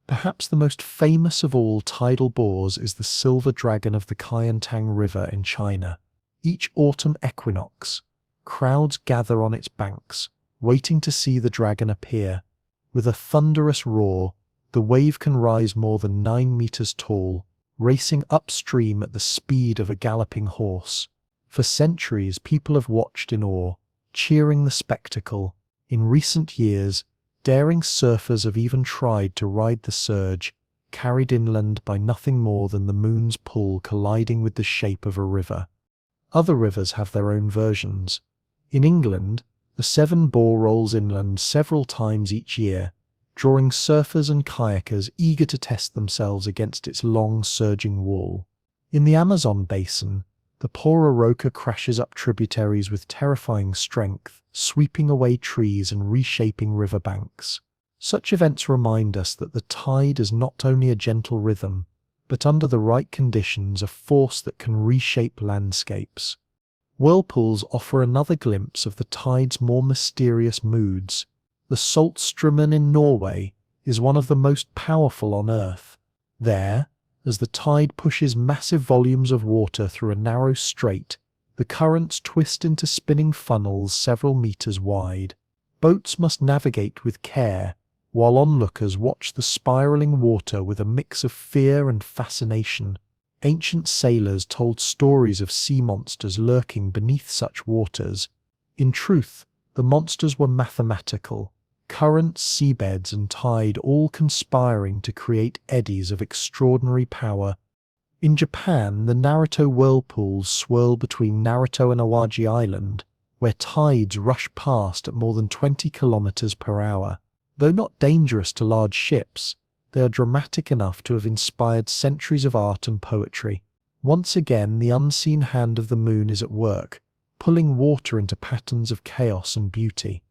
Perhaps the most famous of all tidal bores is the Silver Dragon of the Kayantang River in China. Each autumn equinox, crowds gather on its banks, waiting to see the dragon appear. With a thunderous roar, the wave can rise more than 9 meters tall, racing upstream at the speed of a galloping horse. For centuries, people have watched in awe, cheering the spectacle. In recent years, daring surfers have even tried to ride the surge, carried inland by nothing more than the moon's pull colliding with the shape of a river. Other rivers have their own versions. In England, the Severn Bore rolls inland several times each year, drawing surfers and kayakers eager to test themselves against its long surging wall. In the Amazon basin, the Pororoca crashes up tributaries with terrifying strength, sweeping away trees and reshaping riverbanks. Such events remind us that the tide is not only a gentle rhythm, but under the right conditions a force that can reshape landscapes. Whirlpools offer another glimpse of the tide's more mysterious moods. The Saltstraumen in Norway is one of the most powerful on Earth. There, as the tide pushes massive volumes of water through a narrow strait, the currents twist into spinning funnels several meters wide. Boats must navigate with care, while onlookers watch the spiraling water with a mix of fear and fascination. Ancient sailors told stories of sea monsters lurking beneath such waters. In truth, the monsters were mathematical, currents, seabeds, and tide all conspiring to create eddies of extraordinary power. In Japan, the Naruto whirlpools swirl between Naruto and Awaji Island, where tides rush past at more than 20 kilometers per hour. Though not dangerous to large ships, they are dramatic enough to have inspired centuries of art and poetry. Once again, the unseen hand of the moon is at work, pulling water into patterns of chaos and beauty.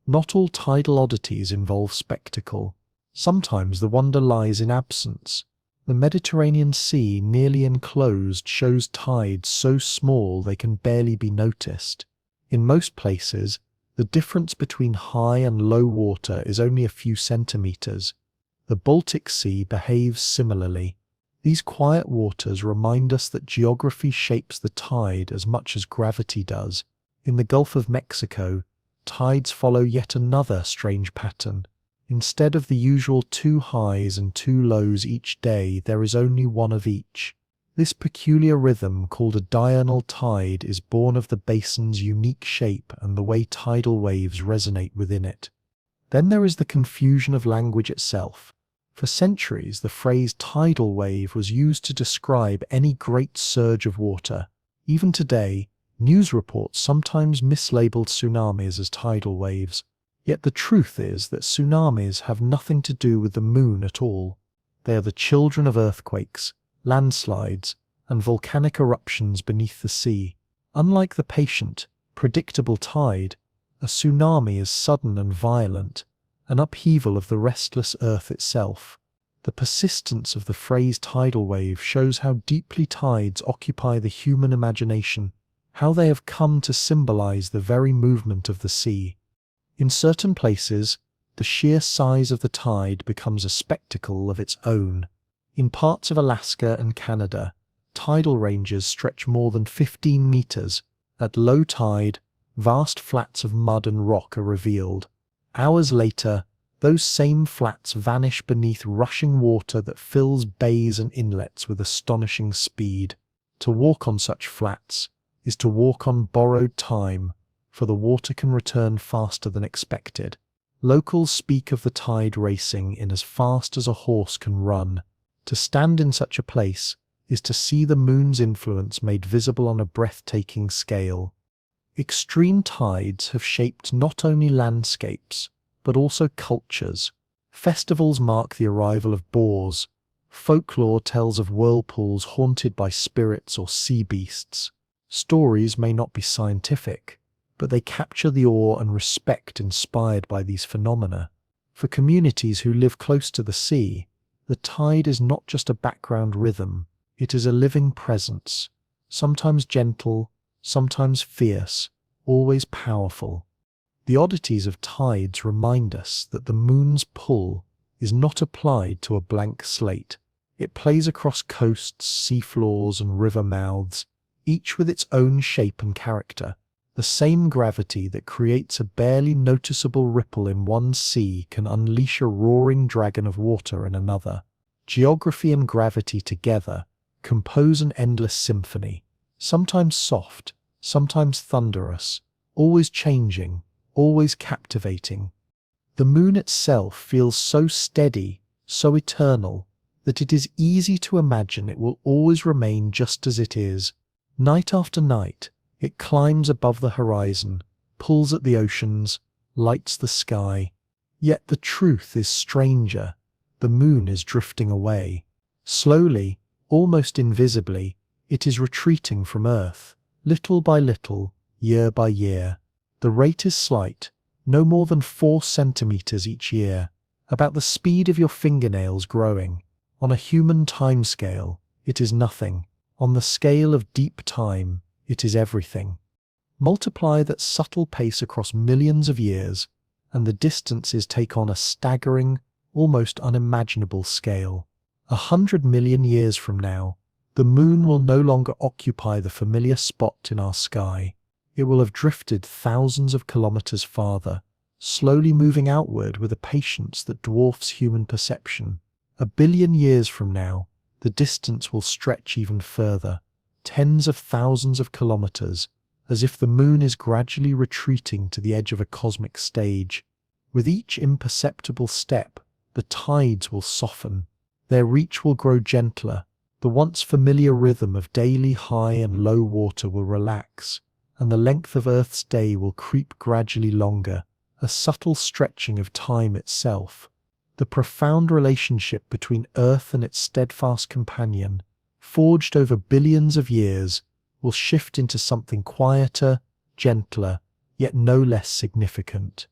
Not all tidal oddities involve spectacle. Sometimes the wonder lies in absence. The Mediterranean Sea, nearly enclosed, shows tides so small they can barely be noticed. In most places, The difference between high and low water is only a few centimeters. The Baltic Sea behaves similarly. These quiet waters remind us that geography shapes the tide as much as gravity does. In the Gulf of Mexico, tides follow yet another strange pattern. Instead of the usual 2 highs and 2 lows each day, there is only one of each. This peculiar rhythm, called a diurnal tide, is born of the basin's unique shape and the way tidal waves resonate within it. Then there is the confusion of language itself. For centuries, the phrase tidal wave was used to describe any great surge of water. Even today, news reports sometimes mislabeled tsunamis as tidal waves. Yet the truth is that tsunamis have nothing to do with the moon at all. They are the children of earthquakes, landslides, and volcanic eruptions beneath the sea. Unlike the patient, predictable tide, a tsunami is sudden and violent, an upheaval of the restless earth itself. The persistence of the phrase tidal wave shows how deeply tides occupy the human imagination, how they have come to symbolize the very movement of the sea. In certain places, the sheer size of the tide becomes a spectacle of its own. In parts of Alaska and Canada, tidal ranges stretch more than 15 meters. At low tide, vast flats of mud and rock are revealed. Hours later, those same flats vanish beneath rushing water that fills bays and inlets with astonishing speed. To walk on such flats is to walk on borrowed time, for the water can return faster than expected. Locals speak of the tide racing in as fast as a horse can run. To stand in such a place is to see the moon's influence made visible on a breathtaking scale. Extreme tides have shaped not only landscapes, but also cultures. Festivals mark the arrival of boars. Folklore tells of whirlpools haunted by spirits or sea beasts. Stories may not be scientific, but they capture the awe and respect inspired by these phenomena. For communities who live close to the sea, the tide is not just a background rhythm, it is a living presence, sometimes gentle, sometimes fierce, always powerful. The oddities of tides remind us that the moon's pull is not applied to a blank slate. It plays across coasts, seafloors, and river mouths, each with its own shape and character. The same gravity that creates a barely noticeable ripple in one sea can unleash a roaring dragon of water in another. Geography and gravity together compose an endless symphony, sometimes soft, sometimes thunderous, always changing, always captivating. The moon itself feels so steady, so eternal, that it is easy to imagine it will always remain just as it is. Night after night, it climbs above the horizon, pulls at the oceans, lights the sky. Yet the truth is stranger. The moon is drifting away. Slowly, almost invisibly, it is retreating from Earth, little by little, year by year. The rate is slight, no more than 4 centimeters each year, about the speed of your fingernails growing. On a human timescale, it is nothing. On the scale of deep time, it is everything. Multiply that subtle pace across millions of years, and the distances take on a staggering, almost unimaginable scale. 100 million years from now, the moon will no longer occupy the familiar spot in our sky. It will have drifted thousands of kilometers farther, slowly moving outward with a patience that dwarfs human perception. 1 billion years from now, the distance will stretch even further, tens of thousands of kilometers, as if the moon is gradually retreating to the edge of a cosmic stage. With each imperceptible step, the tides will soften. Their reach will grow gentler. The once familiar rhythm of daily high and low water will relax, and the length of Earth's day will creep gradually longer, a subtle stretching of time itself. The profound relationship between Earth and its steadfast companion, forged over billions of years, will shift into something quieter, gentler, yet no less significant.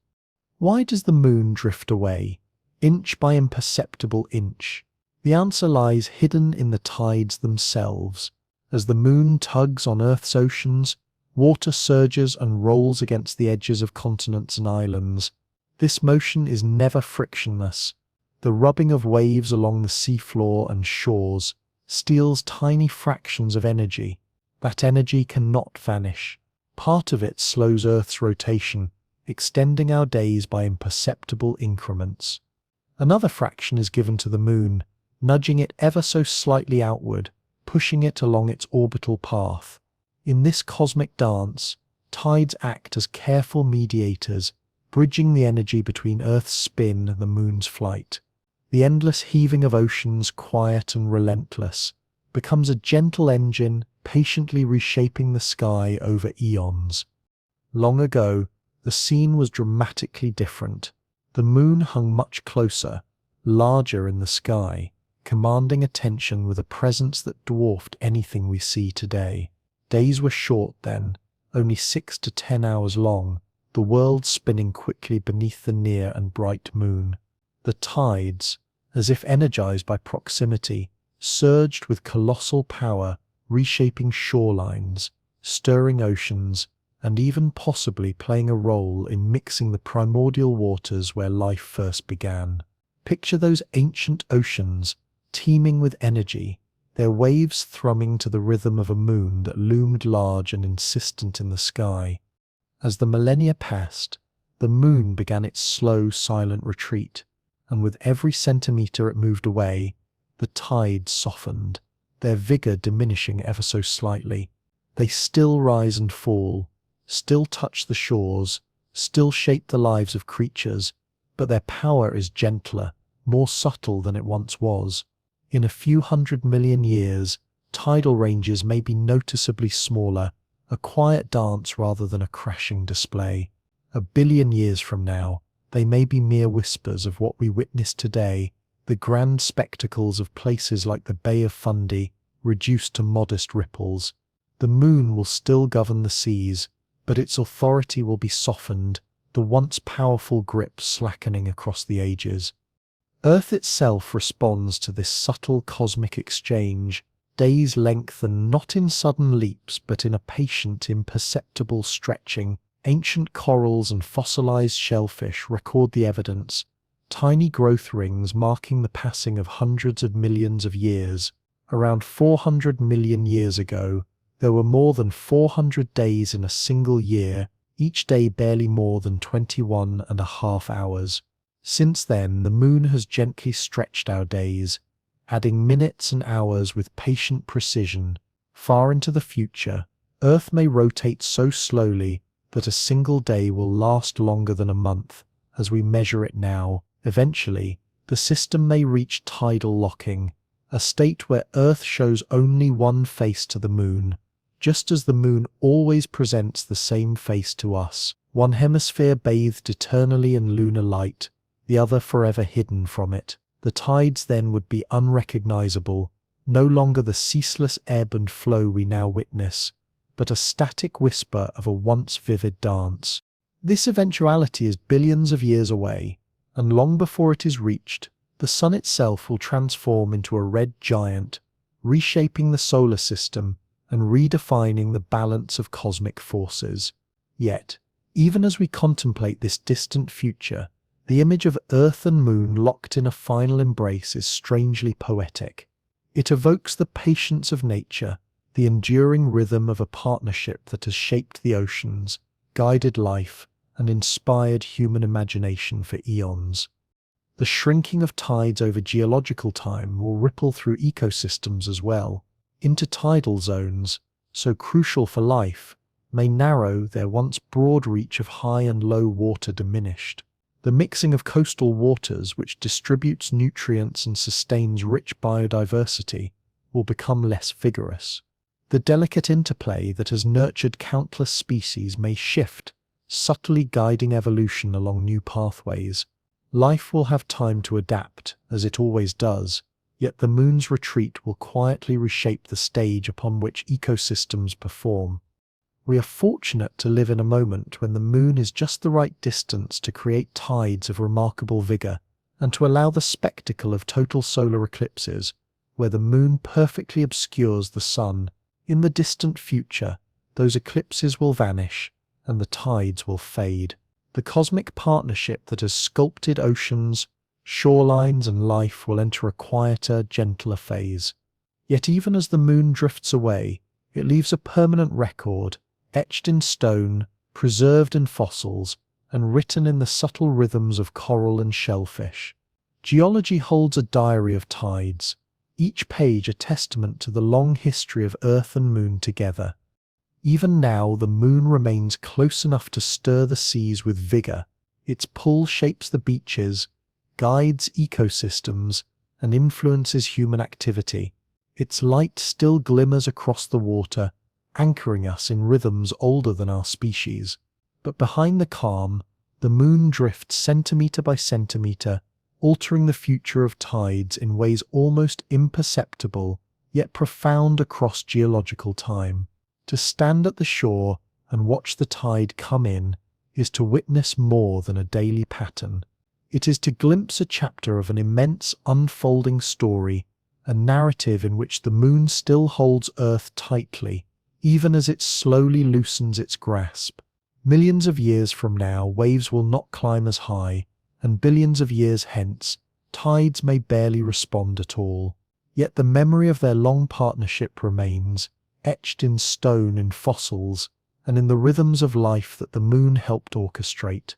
Why does the moon drift away, inch by imperceptible inch? The answer lies hidden in the tides themselves. As the moon tugs on Earth's oceans, Water surges and rolls against the edges of continents and islands. This motion is never frictionless. The rubbing of waves along the seafloor and shores steals tiny fractions of energy. That energy cannot vanish. Part of it slows Earth's rotation, extending our days by imperceptible increments. Another fraction is given to the moon, nudging it ever so slightly outward, pushing it along its orbital path. In this cosmic dance, tides act as careful mediators, bridging the energy between Earth's spin and the moon's flight. The endless heaving of oceans, quiet and relentless, becomes a gentle engine patiently reshaping the sky over eons. Long ago, the scene was dramatically different. The moon hung much closer, larger in the sky, commanding attention with a presence that dwarfed anything we see today. Days were short then, only 6 to 10 hours long, the world spinning quickly beneath the near and bright moon. The tides, as if energized by proximity, surged with colossal power, reshaping shorelines, stirring oceans, and even possibly playing a role in mixing the primordial waters where life first began. Picture those ancient oceans, teeming with energy, their waves thrumming to the rhythm of a moon that loomed large and insistent in the sky. As the millennia passed, the moon began its slow, silent retreat, and with every centimeter it moved away, the tides softened, their vigor diminishing ever so slightly. They still rise and fall, still touch the shores, still shape the lives of creatures, but their power is gentler, more subtle than it once was. In a few 100 million years, tidal ranges may be noticeably smaller, a quiet dance rather than a crashing display. 1 billion years from now, they may be mere whispers of what we witness today, the grand spectacles of places like the Bay of Fundy, reduced to modest ripples. The moon will still govern the seas, but its authority will be softened, the once powerful grip slackening across the ages. Earth itself responds to this subtle cosmic exchange. Days lengthen not in sudden leaps, but in a patient, imperceptible stretching. Ancient corals and fossilized shellfish record the evidence, tiny growth rings marking the passing of hundreds of millions of years. Around 400 million years ago, there were more than 400 days in a single year, each day barely more than 21.5 hours. Since then, the moon has gently stretched our days, adding minutes and hours with patient precision. Far into the future, Earth may rotate so slowly that a single day will last longer than a month as we measure it now. Eventually, the system may reach tidal locking, a state where Earth shows only one face to the moon, just as the moon always presents the same face to us, one hemisphere bathed eternally in lunar light, the other forever hidden from it. The tides then would be unrecognizable, no longer the ceaseless ebb and flow we now witness, but a static whisper of a once vivid dance. This eventuality is billions of years away, and long before it is reached, the sun itself will transform into a red giant, reshaping the solar system and redefining the balance of cosmic forces. Yet, even as we contemplate this distant future, the image of Earth and Moon locked in a final embrace is strangely poetic. It evokes the patience of nature, the enduring rhythm of a partnership that has shaped the oceans, guided life, and inspired human imagination for eons. The shrinking of tides over geological time will ripple through ecosystems as well. Intertidal zones, so crucial for life, may narrow, their once broad reach of high and low water diminished. The mixing of coastal waters, which distributes nutrients and sustains rich biodiversity, will become less vigorous. The delicate interplay that has nurtured countless species may shift, subtly guiding evolution along new pathways. Life will have time to adapt, as it always does, yet the moon's retreat will quietly reshape the stage upon which ecosystems perform. We are fortunate to live in a moment when the moon is just the right distance to create tides of remarkable vigor, and to allow the spectacle of total solar eclipses, where the moon perfectly obscures the sun. In the distant future, those eclipses will vanish, and the tides will fade. The cosmic partnership that has sculpted oceans, shorelines, and life will enter a quieter, gentler phase. Yet even as the moon drifts away, it leaves a permanent record, etched in stone, preserved in fossils, and written in the subtle rhythms of coral and shellfish. Geology holds a diary of tides, each page a testament to the long history of Earth and Moon together. Even now, the moon remains close enough to stir the seas with vigor. Its pull shapes the beaches, guides ecosystems, and influences human activity. Its light still glimmers across the water, anchoring us in rhythms older than our species. But behind the calm, the moon drifts centimeter by centimeter, altering the future of tides in ways almost imperceptible, yet profound across geological time. To stand at the shore and watch the tide come in is to witness more than a daily pattern. It is to glimpse a chapter of an immense unfolding story, a narrative in which the moon still holds Earth tightly, even as it slowly loosens its grasp. Millions of years from now, waves will not climb as high, and billions of years hence, tides may barely respond at all. Yet the memory of their long partnership remains, etched in stone, in fossils, and in the rhythms of life that the moon helped orchestrate.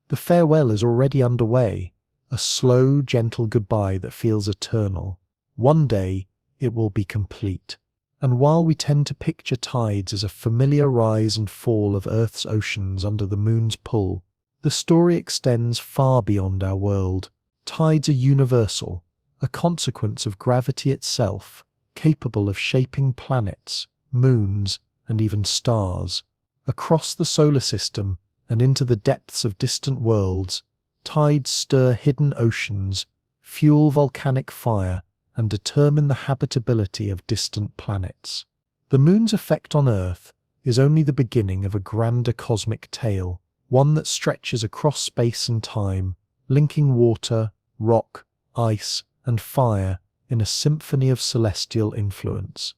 The farewell is already underway, a slow, gentle goodbye that feels eternal. One day, it will be complete. And while we tend to picture tides as a familiar rise and fall of Earth's oceans under the moon's pull, the story extends far beyond our world. Tides are universal, a consequence of gravity itself, capable of shaping planets, moons, and even stars. Across the solar system and into the depths of distant worlds, tides stir hidden oceans, fuel volcanic fire, and determine the habitability of distant planets. The moon's effect on Earth is only the beginning of a grander cosmic tale, one that stretches across space and time, linking water, rock, ice, and fire in a symphony of celestial influence.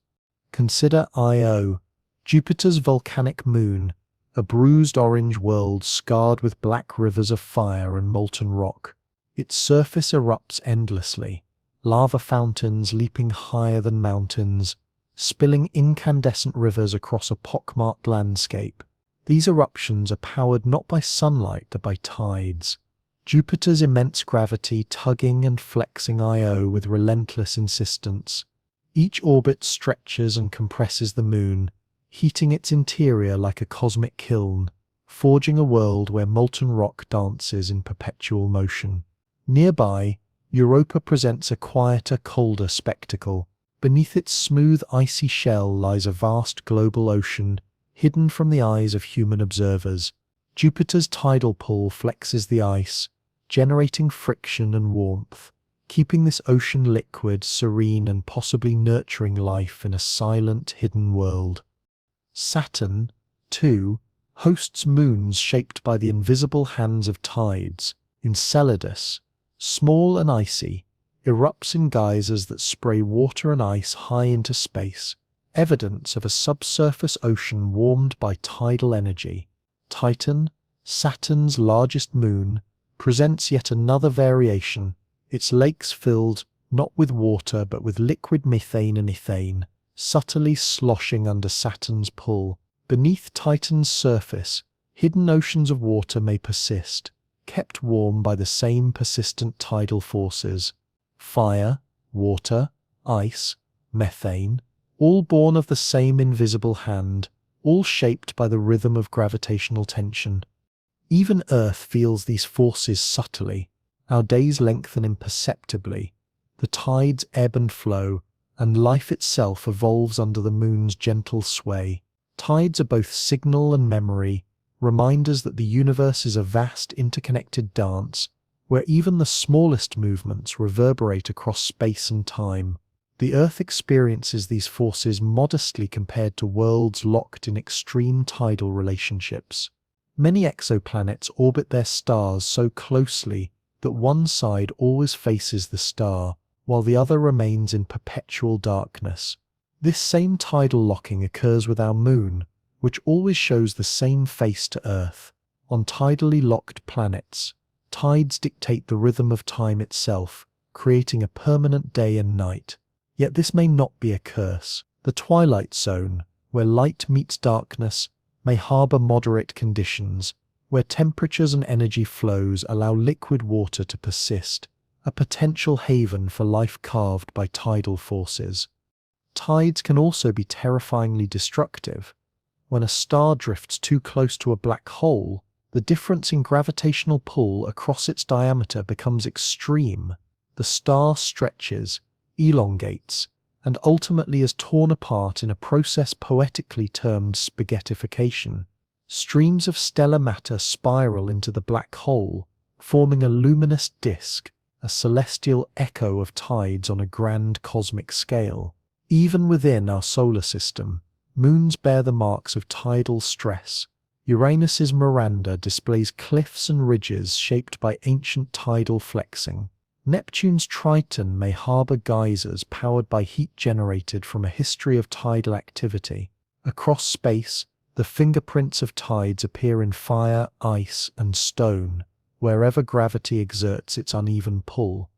Consider Io, Jupiter's volcanic moon, a bruised orange world scarred with black rivers of fire and molten rock. Its surface erupts endlessly, lava fountains leaping higher than mountains, spilling incandescent rivers across a pockmarked landscape. These eruptions are powered not by sunlight but by tides, Jupiter's immense gravity tugging and flexing Io with relentless insistence. Each orbit stretches and compresses the moon, heating its interior like a cosmic kiln, forging a world where molten rock dances in perpetual motion. Nearby, Europa presents a quieter, colder spectacle. Beneath its smooth, icy shell lies a vast global ocean, hidden from the eyes of human observers. Jupiter's tidal pull flexes the ice, generating friction and warmth, keeping this ocean liquid, serene, and possibly nurturing life in a silent, hidden world. Saturn, too, hosts moons shaped by the invisible hands of tides. Enceladus, small and icy, erupts in geysers that spray water and ice high into space, evidence of a subsurface ocean warmed by tidal energy. Titan, Saturn's largest moon, presents yet another variation, its lakes filled not with water but with liquid methane and ethane, subtly sloshing under Saturn's pull. Beneath Titan's surface, hidden oceans of water may persist, kept warm by the same persistent tidal forces. Fire, water, ice, methane, all born of the same invisible hand, all shaped by the rhythm of gravitational tension. Even Earth feels these forces subtly. Our days lengthen imperceptibly. The tides ebb and flow, and life itself evolves under the moon's gentle sway. Tides are both signal and memory, reminders that the universe is a vast interconnected dance, where even the smallest movements reverberate across space and time. The Earth experiences these forces modestly compared to worlds locked in extreme tidal relationships. Many exoplanets orbit their stars so closely that one side always faces the star, while the other remains in perpetual darkness. This same tidal locking occurs with our moon, which always shows the same face to Earth. On tidally locked planets, tides dictate the rhythm of time itself, creating a permanent day and night. Yet this may not be a curse. The twilight zone, where light meets darkness, may harbor moderate conditions, where temperatures and energy flows allow liquid water to persist, a potential haven for life carved by tidal forces. Tides can also be terrifyingly destructive. When a star drifts too close to a black hole, the difference in gravitational pull across its diameter becomes extreme. The star stretches, elongates, and ultimately is torn apart in a process poetically termed spaghettification. Streams of stellar matter spiral into the black hole, forming a luminous disk, a celestial echo of tides on a grand cosmic scale. Even within our solar system, moons bear the marks of tidal stress. Uranus's Miranda displays cliffs and ridges shaped by ancient tidal flexing. Neptune's Triton may harbor geysers powered by heat generated from a history of tidal activity. Across space, the fingerprints of tides appear in fire, ice, and stone, wherever gravity exerts its uneven pull.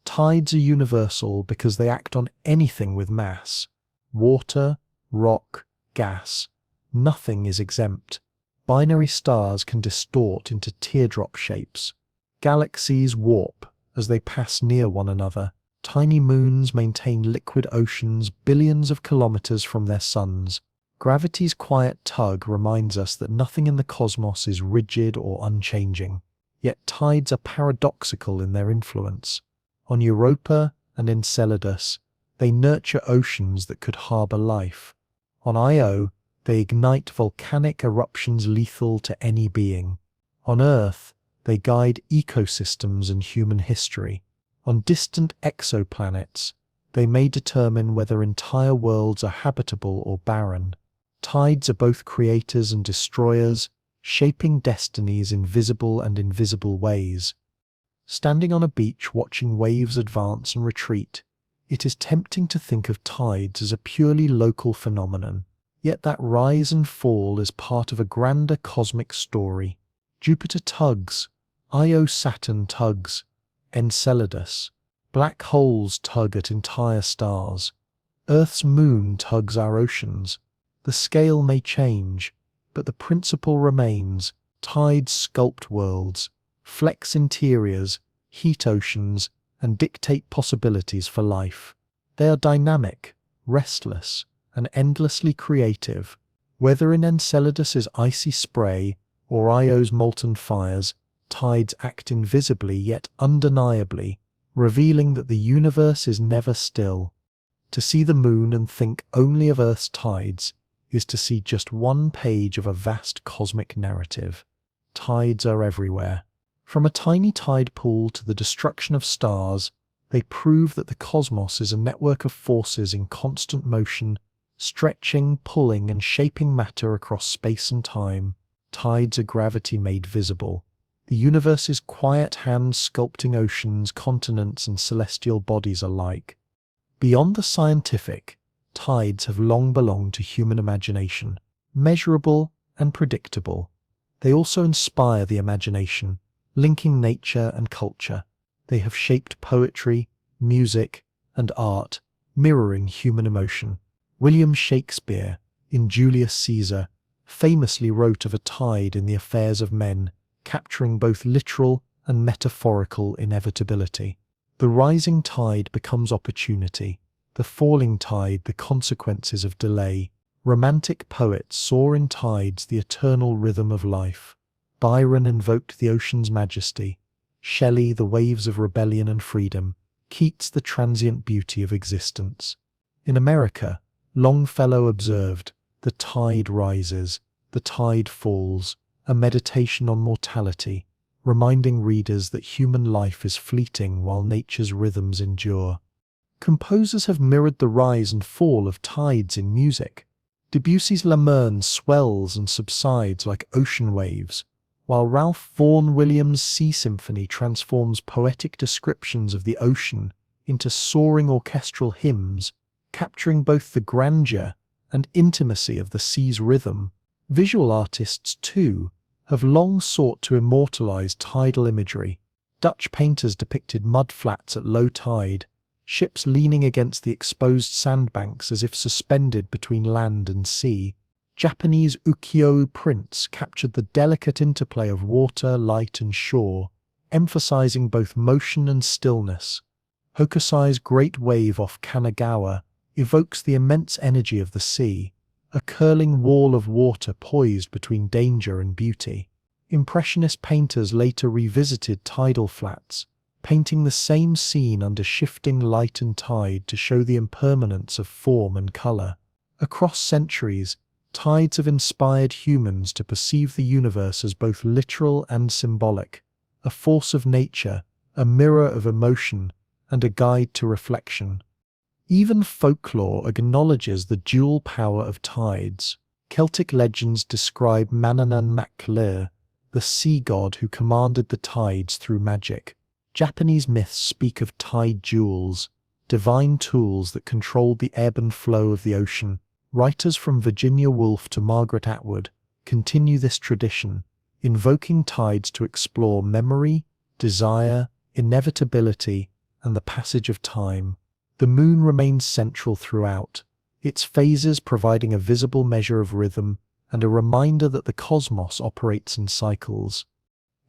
Tides are universal because they act on anything with mass. Water, rock, gas. Nothing is exempt. Binary stars can distort into teardrop shapes. Galaxies warp as they pass near one another. Tiny moons maintain liquid oceans billions of kilometers from their suns. Gravity's quiet tug reminds us that nothing in the cosmos is rigid or unchanging. Yet tides are paradoxical in their influence. On Europa and Enceladus, they nurture oceans that could harbor life. On Io, they ignite volcanic eruptions lethal to any being. On Earth, they guide ecosystems and human history. On distant exoplanets, they may determine whether entire worlds are habitable or barren. Tides are both creators and destroyers, shaping destinies in visible and invisible ways. Standing on a beach watching waves advance and retreat, it is tempting to think of tides as a purely local phenomenon. Yet that rise and fall is part of a grander cosmic story. Jupiter tugs, Io-Saturn tugs, Enceladus. Black holes tug at entire stars. Earth's moon tugs our oceans. The scale may change, but the principle remains. Tides sculpt worlds, flex interiors, heat oceans, and dictate possibilities for life. They are dynamic, restless, and endlessly creative. Whether in Enceladus's icy spray or Io's molten fires, tides act invisibly yet undeniably, revealing that the universe is never still. To see the moon and think only of Earth's tides is to see just one page of a vast cosmic narrative. Tides are everywhere. From a tiny tide pool to the destruction of stars, they prove that the cosmos is a network of forces in constant motion, stretching, pulling, and shaping matter across space and time. Tides are gravity made visible. The universe's quiet hands sculpting oceans, continents, and celestial bodies alike. Beyond the scientific, tides have long belonged to human imagination, measurable and predictable. They also inspire the imagination, linking nature and culture. They have shaped poetry, music, and art, mirroring human emotion. William Shakespeare, in Julius Caesar, famously wrote of a tide in the affairs of men, capturing both literal and metaphorical inevitability. The rising tide becomes opportunity, the falling tide the consequences of delay. Romantic poets saw in tides the eternal rhythm of life. Byron invoked the ocean's majesty, Shelley the waves of rebellion and freedom, Keats the transient beauty of existence. In America, Longfellow observed, "The tide rises, the tide falls," a meditation on mortality, reminding readers that human life is fleeting while nature's rhythms endure. Composers have mirrored the rise and fall of tides in music. Debussy's La Mer swells and subsides like ocean waves, while Ralph Vaughan Williams' Sea Symphony transforms poetic descriptions of the ocean into soaring orchestral hymns, capturing both the grandeur and intimacy of the sea's rhythm. Visual artists, too, have long sought to immortalize tidal imagery. Dutch painters depicted mud flats at low tide, ships leaning against the exposed sandbanks as if suspended between land and sea. Japanese ukiyo prints captured the delicate interplay of water, light, and shore, emphasizing both motion and stillness. Hokusai's great wave off Kanagawa evokes the immense energy of the sea, a curling wall of water poised between danger and beauty. Impressionist painters later revisited tidal flats, painting the same scene under shifting light and tide to show the impermanence of form and color. Across centuries, tides have inspired humans to perceive the universe as both literal and symbolic, a force of nature, a mirror of emotion, and a guide to reflection. Even folklore acknowledges the dual power of tides. Celtic legends describe Manannán mac Lir, the sea god who commanded the tides through magic. Japanese myths speak of tide jewels, divine tools that controlled the ebb and flow of the ocean. Writers from Virginia Woolf to Margaret Atwood continue this tradition, invoking tides to explore memory, desire, inevitability, and the passage of time. The moon remains central throughout, its phases providing a visible measure of rhythm and a reminder that the cosmos operates in cycles.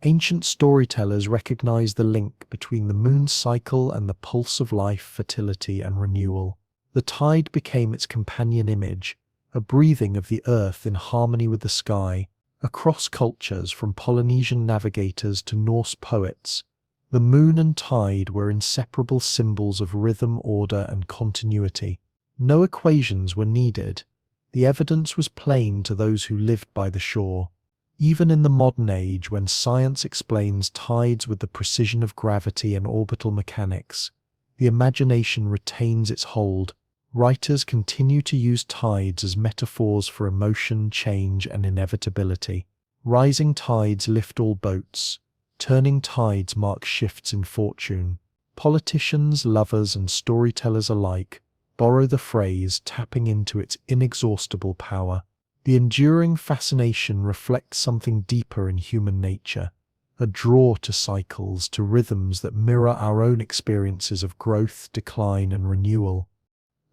Ancient storytellers recognized the link between the moon's cycle and the pulse of life, fertility, and renewal. The tide became its companion image, a breathing of the earth in harmony with the sky. Across cultures, from Polynesian navigators to Norse poets, the moon and tide were inseparable symbols of rhythm, order, and continuity. No equations were needed. The evidence was plain to those who lived by the shore. Even in the modern age, when science explains tides with the precision of gravity and orbital mechanics, the imagination retains its hold. Writers continue to use tides as metaphors for emotion, change, and inevitability. Rising tides lift all boats. Turning tides mark shifts in fortune. Politicians, lovers, and storytellers alike borrow the phrase, tapping into its inexhaustible power. The enduring fascination reflects something deeper in human nature, a draw to cycles, to rhythms that mirror our own experiences of growth, decline, and renewal.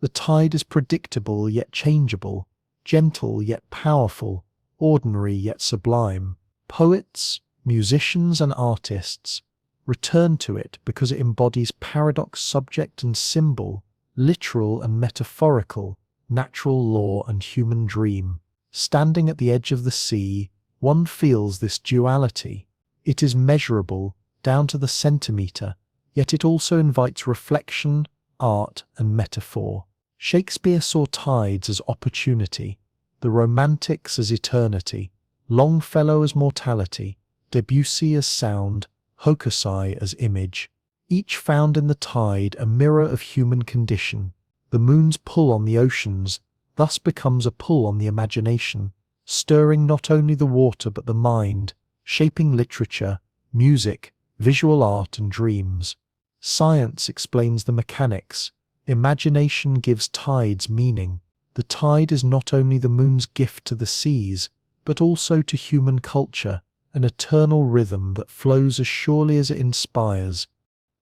The tide is predictable yet changeable, gentle yet powerful, ordinary yet sublime. Poets, musicians, and artists return to it because it embodies paradox, subject and symbol, literal and metaphorical, natural law and human dream. Standing at the edge of the sea, one feels this duality. It is measurable, down to the centimetre, yet it also invites reflection, art, and metaphor. Shakespeare saw tides as opportunity, the Romantics as eternity, Longfellow as mortality, Debussy as sound, Hokusai as image. Each found in the tide a mirror of human condition. The moon's pull on the oceans thus becomes a pull on the imagination, stirring not only the water but the mind, shaping literature, music, visual art, and dreams. Science explains the mechanics. Imagination gives tides meaning. The tide is not only the moon's gift to the seas, but also to human culture, an eternal rhythm that flows as surely as it inspires.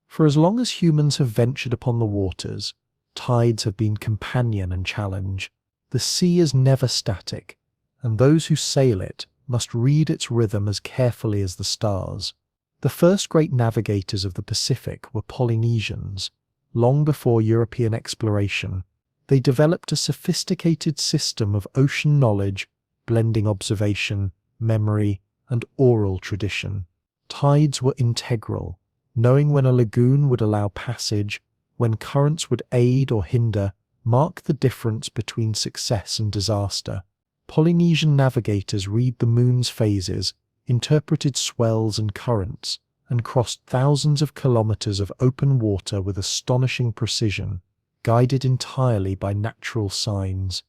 For as long as humans have ventured upon the waters, tides have been companion and challenge. The sea is never static, and those who sail it must read its rhythm as carefully as the stars. The first great navigators of the Pacific were Polynesians. Long before European exploration, they developed a sophisticated system of ocean knowledge, blending observation, memory, and oral tradition. Tides were integral, knowing when a lagoon would allow passage, when currents would aid or hinder, marked the difference between success and disaster. Polynesian navigators read the moon's phases, interpreted swells and currents, and crossed thousands of kilometers of open water with astonishing precision, guided entirely by natural signs.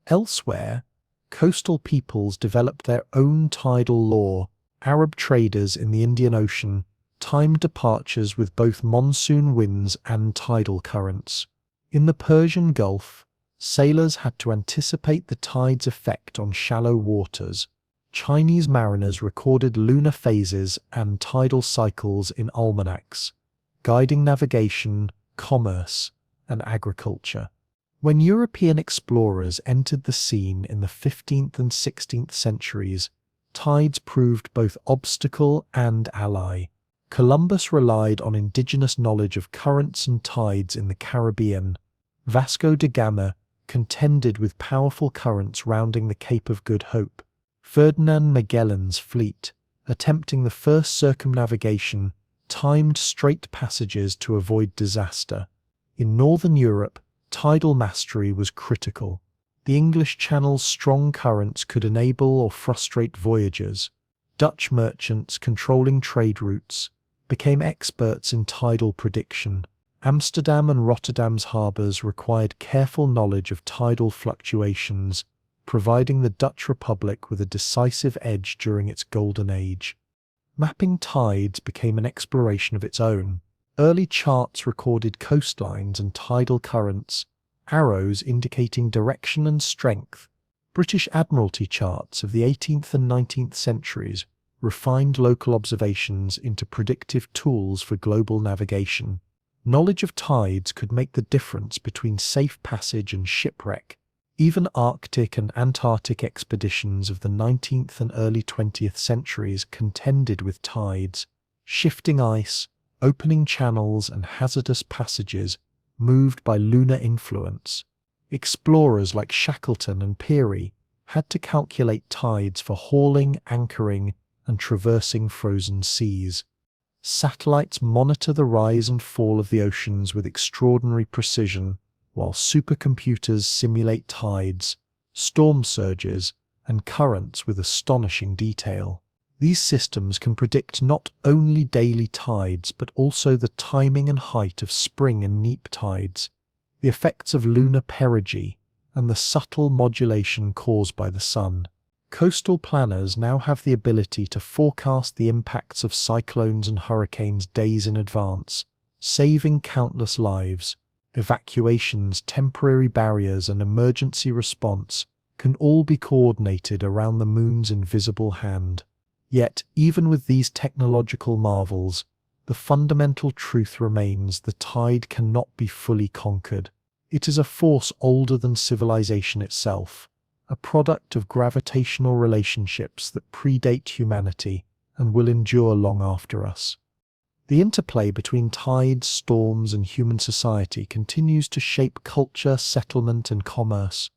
Elsewhere, coastal peoples developed their own tidal law. Arab traders in the Indian Ocean timed departures with both monsoon winds and tidal currents. In the Persian Gulf, Sailors had to anticipate the tide's effect on shallow waters. Chinese mariners recorded lunar phases and tidal cycles in almanacs, guiding navigation, commerce, and agriculture. When European explorers entered the scene in the 15th and 16th centuries, tides proved both obstacle and ally. Columbus relied on indigenous knowledge of currents and tides in the Caribbean. Vasco da Gama contended with powerful currents rounding the Cape of Good Hope. Ferdinand Magellan's fleet, attempting the first circumnavigation, timed strait passages to avoid disaster. In northern Europe, tidal mastery was critical. The English Channel's strong currents could enable or frustrate voyagers. Dutch merchants controlling trade routes became experts in tidal prediction. Amsterdam and Rotterdam's harbours required careful knowledge of tidal fluctuations, providing the Dutch Republic with a decisive edge during its golden age. Mapping tides became an exploration of its own. Early charts recorded coastlines and tidal currents, arrows indicating direction and strength. British Admiralty charts of the 18th and 19th centuries refined local observations into predictive tools for global navigation. Knowledge of tides could make the difference between safe passage and shipwreck. Even Arctic and Antarctic expeditions of the 19th and early 20th centuries contended with tides. Shifting ice, opening channels, and hazardous passages moved by lunar influence. Explorers like Shackleton and Peary had to calculate tides for hauling, anchoring, and traversing frozen seas. Satellites monitor the rise and fall of the oceans with extraordinary precision, while supercomputers simulate tides, storm surges, and currents with astonishing detail. These systems can predict not only daily tides but also the timing and height of spring and neap tides, the effects of lunar perigee, and the subtle modulation caused by the sun. Coastal planners now have the ability to forecast the impacts of cyclones and hurricanes days in advance, saving countless lives. Evacuations, temporary barriers, and emergency response can all be coordinated around the moon's invisible hand. Yet, even with these technological marvels, the fundamental truth remains: the tide cannot be fully conquered. It is a force older than civilization itself, a product of gravitational relationships that predate humanity and will endure long after us. The interplay between tides, storms, and human society continues to shape culture, settlement, and commerce.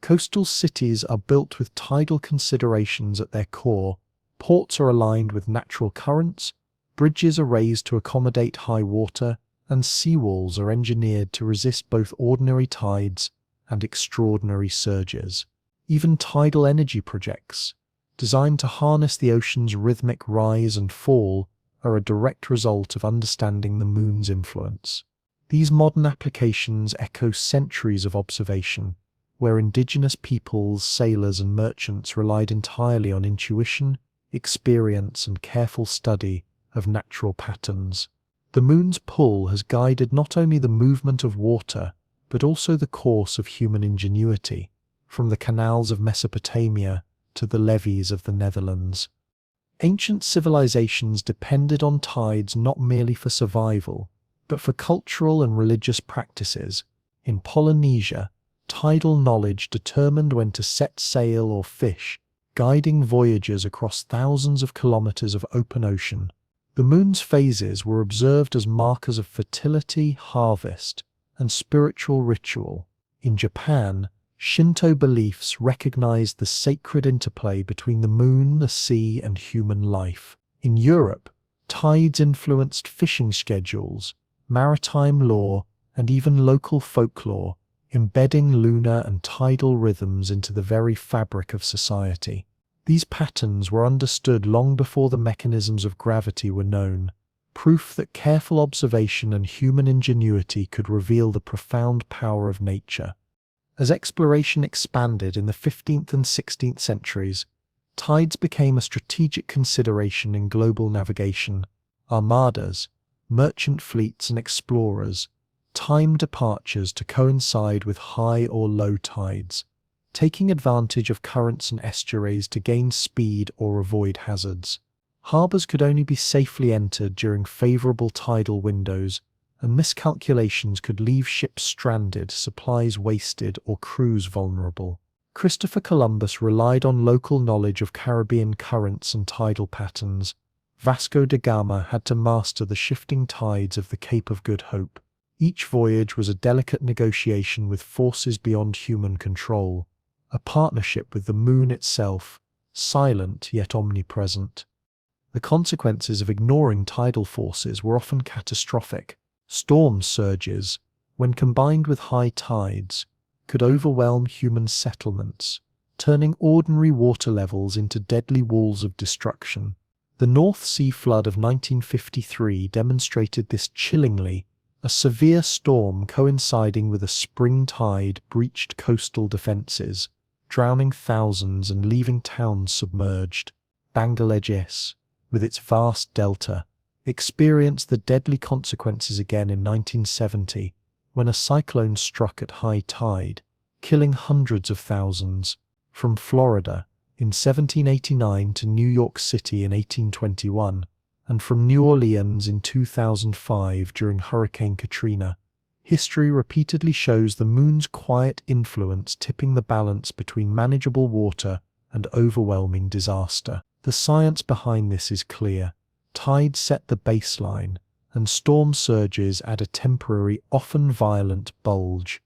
Coastal cities are built with tidal considerations at their core. Ports are aligned with natural currents, bridges are raised to accommodate high water, and seawalls are engineered to resist both ordinary tides and extraordinary surges. Even tidal energy projects, designed to harness the ocean's rhythmic rise and fall, are a direct result of understanding the moon's influence. These modern applications echo centuries of observation, where indigenous peoples, sailors, and merchants relied entirely on intuition, experience, and careful study of natural patterns. The moon's pull has guided not only the movement of water, but also the course of human ingenuity, from the canals of Mesopotamia to the levees of the Netherlands. Ancient civilizations depended on tides not merely for survival, but for cultural and religious practices. In Polynesia, tidal knowledge determined when to set sail or fish, guiding voyagers across thousands of kilometers of open ocean. The moon's phases were observed as markers of fertility, harvest, and spiritual ritual. In Japan, Shinto beliefs recognized the sacred interplay between the moon, the sea, and human life. In Europe, tides influenced fishing schedules, maritime law, and even local folklore, embedding lunar and tidal rhythms into the very fabric of society. These patterns were understood long before the mechanisms of gravity were known, proof that careful observation and human ingenuity could reveal the profound power of nature. As exploration expanded in the 15th and 16th centuries, tides became a strategic consideration in global navigation. Armadas, merchant fleets, and explorers time departures to coincide with high or low tides, taking advantage of currents and estuaries to gain speed or avoid hazards. Harbours could only be safely entered during favourable tidal windows, and miscalculations could leave ships stranded, supplies wasted, or crews vulnerable. Christopher Columbus relied on local knowledge of Caribbean currents and tidal patterns. Vasco da Gama had to master the shifting tides of the Cape of Good Hope. Each voyage was a delicate negotiation with forces beyond human control, a partnership with the moon itself, silent yet omnipresent. The consequences of ignoring tidal forces were often catastrophic. Storm surges, when combined with high tides, could overwhelm human settlements, turning ordinary water levels into deadly walls of destruction. The North Sea flood of 1953 demonstrated this chillingly. A severe storm coinciding with a spring tide breached coastal defences, drowning thousands and leaving towns submerged. Bangladesh, with its vast delta, experienced the deadly consequences again in 1970, when a cyclone struck at high tide, killing hundreds of thousands. From Florida in 1789 to New York City in 1821, and from New Orleans in 2005 during Hurricane Katrina, history repeatedly shows the moon's quiet influence tipping the balance between manageable water and overwhelming disaster. The science behind this is clear. Tides set the baseline, and storm surges add a temporary, often violent bulge.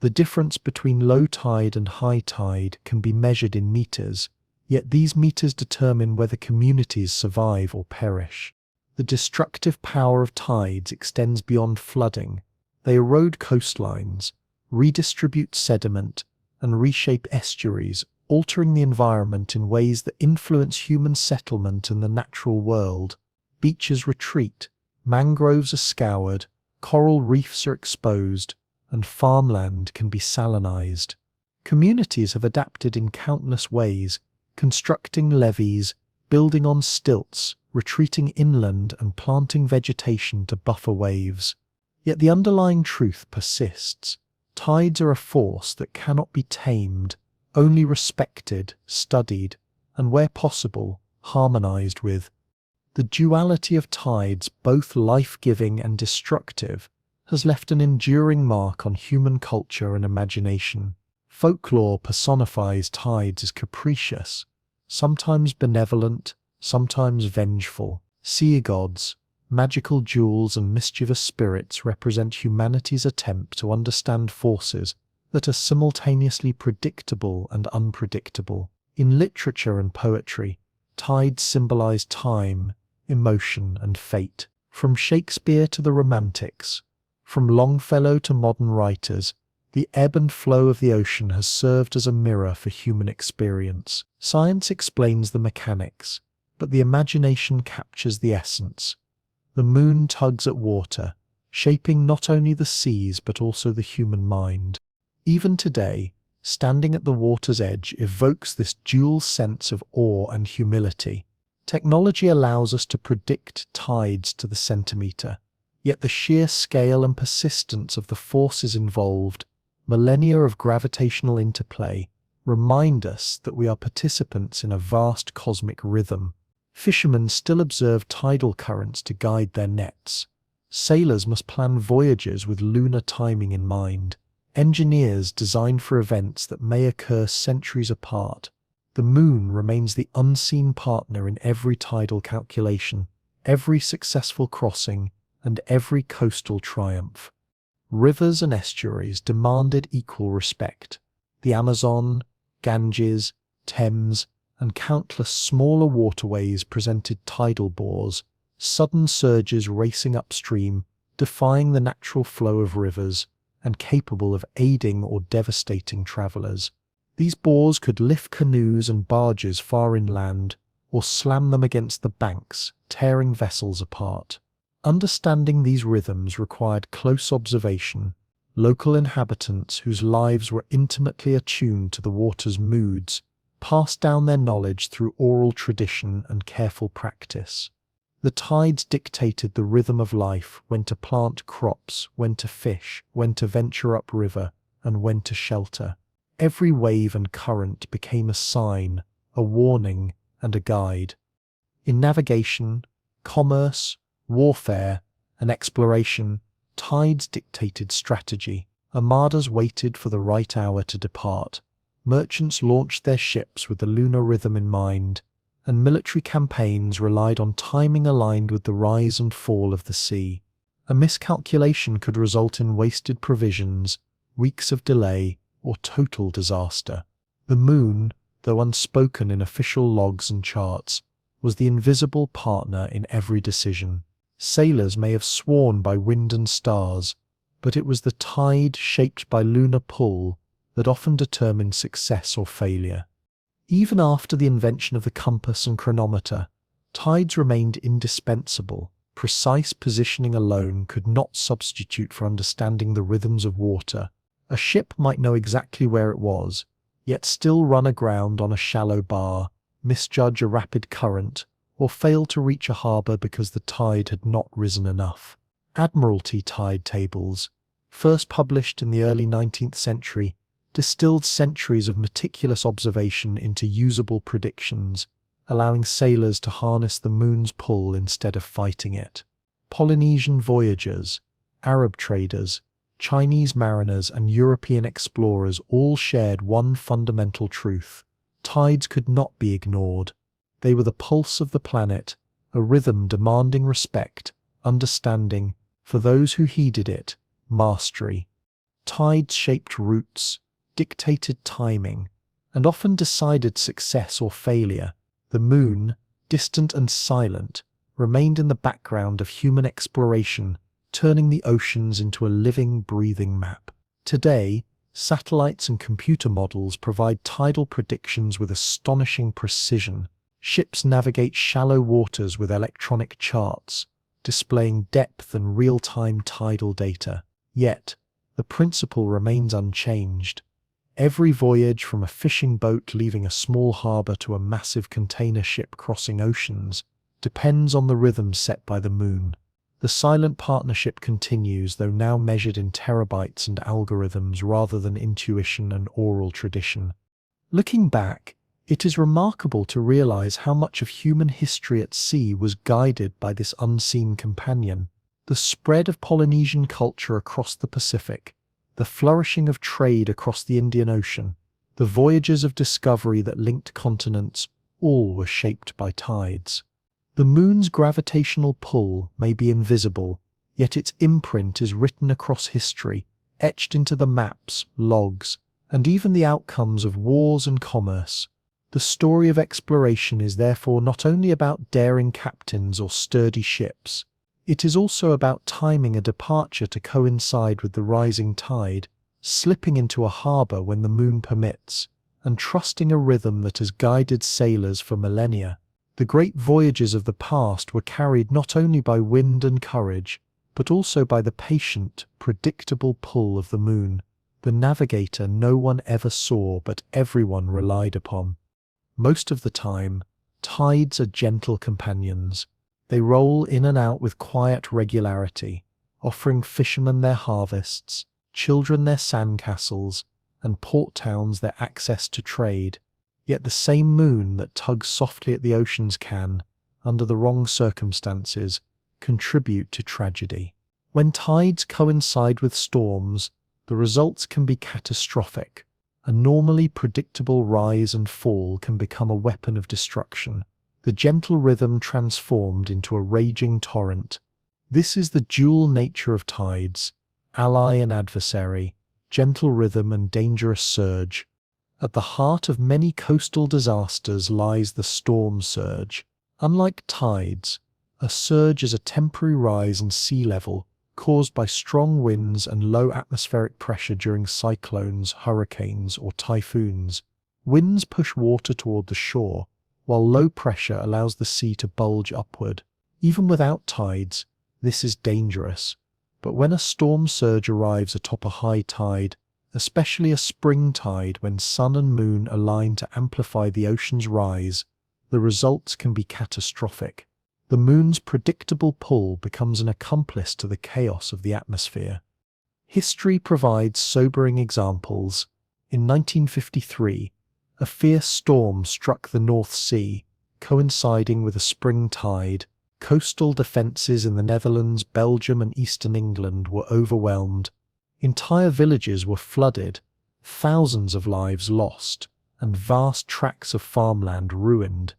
The difference between low tide and high tide can be measured in meters, yet these meters determine whether communities survive or perish. The destructive power of tides extends beyond flooding. They erode coastlines, redistribute sediment, and reshape estuaries, altering the environment in ways that influence human settlement and the natural world. Beaches retreat, mangroves are scoured, coral reefs are exposed, and farmland can be salinized. Communities have adapted in countless ways, constructing levees, building on stilts, retreating inland, and planting vegetation to buffer waves. Yet the underlying truth persists. Tides are a force that cannot be tamed, only respected, studied, and where possible, harmonized with. The duality of tides, both life-giving and destructive, has left an enduring mark on human culture and imagination. Folklore personifies tides as capricious, sometimes benevolent, sometimes vengeful. Sea gods, magical jewels, and mischievous spirits represent humanity's attempt to understand forces that are simultaneously predictable and unpredictable. In literature and poetry, tides symbolize time, emotion, and fate. From Shakespeare to the Romantics, from Longfellow to modern writers, the ebb and flow of the ocean has served as a mirror for human experience. Science explains the mechanics, but the imagination captures the essence. The moon tugs at water, shaping not only the seas but also the human mind. Even today, standing at the water's edge evokes this dual sense of awe and humility. Technology allows us to predict tides to the centimetre, yet the sheer scale and persistence of the forces involved, millennia of gravitational interplay, remind us that we are participants in a vast cosmic rhythm. Fishermen still observe tidal currents to guide their nets. Sailors must plan voyages with lunar timing in mind. Engineers design for events that may occur centuries apart. The moon remains the unseen partner in every tidal calculation, every successful crossing, and every coastal triumph. Rivers and estuaries demanded equal respect. The Amazon, Ganges, Thames, and countless smaller waterways presented tidal bores, sudden surges racing upstream, defying the natural flow of rivers, and capable of aiding or devastating travellers. These bores could lift canoes and barges far inland, or slam them against the banks, tearing vessels apart. Understanding these rhythms required close observation. Local inhabitants whose lives were intimately attuned to the water's moods passed down their knowledge through oral tradition and careful practice. The tides dictated the rhythm of life, when to plant crops, when to fish, when to venture upriver, and when to shelter. Every wave and current became a sign, a warning, and a guide. In navigation, commerce, warfare, and exploration, tides dictated strategy. Armadas waited for the right hour to depart. Merchants launched their ships with the lunar rhythm in mind, and military campaigns relied on timing aligned with the rise and fall of the sea. A miscalculation could result in wasted provisions, weeks of delay, or total disaster. The moon, though unspoken in official logs and charts, was the invisible partner in every decision. Sailors may have sworn by wind and stars, but it was the tide shaped by lunar pull that often determined success or failure. Even after the invention of the compass and chronometer, tides remained indispensable. Precise positioning alone could not substitute for understanding the rhythms of water. A ship might know exactly where it was, yet still run aground on a shallow bar, misjudge a rapid current, or fail to reach a harbour because the tide had not risen enough. Admiralty tide tables, first published in the early 19th century, distilled centuries of meticulous observation into usable predictions, allowing sailors to harness the moon's pull instead of fighting it. Polynesian voyagers, Arab traders, Chinese mariners, and European explorers all shared one fundamental truth: tides could not be ignored. They were the pulse of the planet, a rhythm demanding respect, understanding, for those who heeded it, mastery. Tides shaped routes, dictated timing, and often decided success or failure. The moon, distant and silent, remained in the background of human exploration, turning the oceans into a living, breathing map. Today, satellites and computer models provide tidal predictions with astonishing precision. Ships navigate shallow waters with electronic charts, displaying depth and real-time tidal data. Yet, the principle remains unchanged. Every voyage, from a fishing boat leaving a small harbour to a massive container ship crossing oceans, depends on the rhythm set by the moon. The silent partnership continues, though now measured in terabytes and algorithms rather than intuition and oral tradition. Looking back, it is remarkable to realize how much of human history at sea was guided by this unseen companion. The spread of Polynesian culture across the Pacific, the flourishing of trade across the Indian Ocean, the voyages of discovery that linked continents, all were shaped by tides. The moon's gravitational pull may be invisible, yet its imprint is written across history, etched into the maps, logs, and even the outcomes of wars and commerce. The story of exploration is therefore not only about daring captains or sturdy ships. It is also about timing a departure to coincide with the rising tide, slipping into a harbour when the moon permits, and trusting a rhythm that has guided sailors for millennia. The great voyages of the past were carried not only by wind and courage, but also by the patient, predictable pull of the moon, the navigator no one ever saw but everyone relied upon. Most of the time, tides are gentle companions. They roll in and out with quiet regularity, offering fishermen their harvests, children their sandcastles, and port towns their access to trade. Yet the same moon that tugs softly at the oceans can, under the wrong circumstances, contribute to tragedy. When tides coincide with storms, the results can be catastrophic. A normally predictable rise and fall can become a weapon of destruction, the gentle rhythm transformed into a raging torrent. This is the dual nature of tides, ally and adversary, gentle rhythm and dangerous surge. At the heart of many coastal disasters lies the storm surge. Unlike tides, a surge is a temporary rise in sea level caused by strong winds and low atmospheric pressure during cyclones, hurricanes, or typhoons. Winds push water toward the shore, while low pressure allows the sea to bulge upward. Even without tides, this is dangerous. But when a storm surge arrives atop a high tide, especially a spring tide when sun and moon align to amplify the ocean's rise, the results can be catastrophic. The moon's predictable pull becomes an accomplice to the chaos of the atmosphere. History provides sobering examples. In 1953, a fierce storm struck the North Sea, coinciding with a spring tide. Coastal defences in the Netherlands, Belgium, and eastern England were overwhelmed. Entire villages were flooded, thousands of lives lost, and vast tracts of farmland ruined.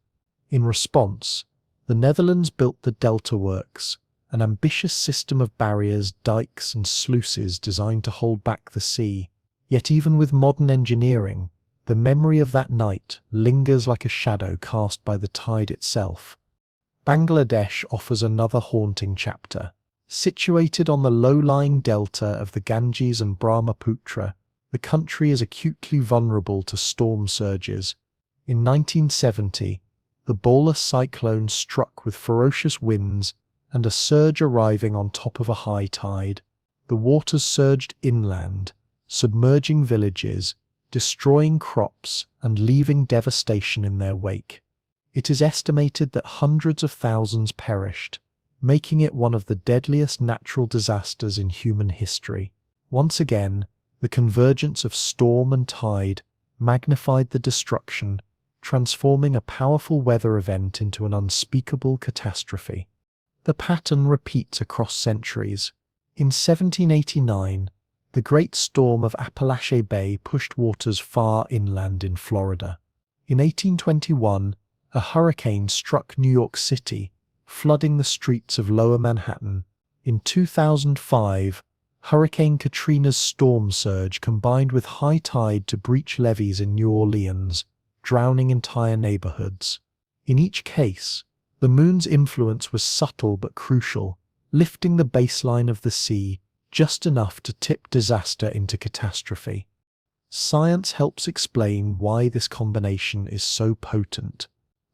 In response, the Netherlands built the Delta Works, an ambitious system of barriers, dikes, and sluices designed to hold back the sea. Yet even with modern engineering, the memory of that night lingers like a shadow cast by the tide itself. Bangladesh offers another haunting chapter. Situated on the low-lying delta of the Ganges and Brahmaputra, the country is acutely vulnerable to storm surges. In 1970, the Bhola cyclone struck with ferocious winds and a surge arriving on top of a high tide. The waters surged inland, submerging villages, destroying crops, and leaving devastation in their wake. It is estimated that hundreds of thousands perished, making it one of the deadliest natural disasters in human history. Once again, the convergence of storm and tide magnified the destruction, transforming a powerful weather event into an unspeakable catastrophe. The pattern repeats across centuries. In 1789, the Great Storm of Appalachia Bay pushed waters far inland in Florida. In 1821, a hurricane struck New York City, flooding the streets of Lower Manhattan. In 2005, Hurricane Katrina's storm surge combined with high tide to breach levees in New Orleans, drowning entire neighborhoods. In each case, the moon's influence was subtle but crucial, lifting the baseline of the sea just enough to tip disaster into catastrophe. Science helps explain why this combination is so potent.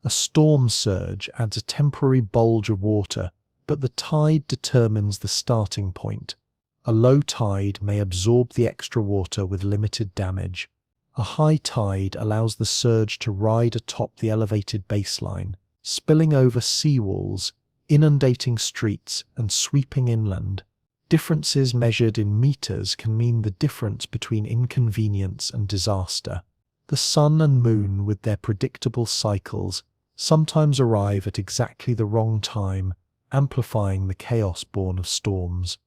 A storm surge adds a temporary bulge of water, but the tide determines the starting point. A low tide may absorb the extra water with limited damage. A high tide allows the surge to ride atop the elevated baseline, spilling over seawalls, inundating streets, and sweeping inland. Differences measured in meters can mean the difference between inconvenience and disaster. The sun and moon, with their predictable cycles, sometimes arrive at exactly the wrong time, amplifying the chaos born of storms.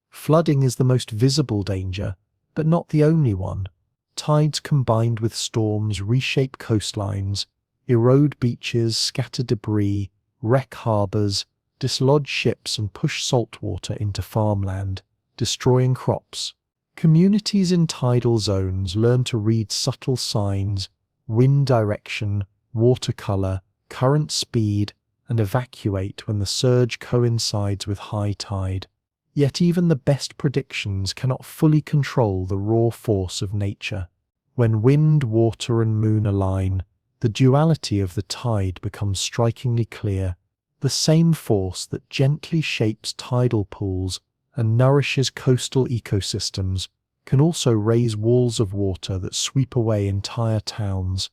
Flooding is the most visible danger, but not the only one. Tides combined with storms reshape coastlines, erode beaches, scatter debris, wreck harbors, dislodge ships, and push saltwater into farmland, destroying crops. Communities in tidal zones learn to read subtle signs, wind direction, water color, current speed, and evacuate when the surge coincides with high tide. Yet even the best predictions cannot fully control the raw force of nature. When wind, water, and moon align, the duality of the tide becomes strikingly clear. The same force that gently shapes tidal pools and nourishes coastal ecosystems can also raise walls of water that sweep away entire towns.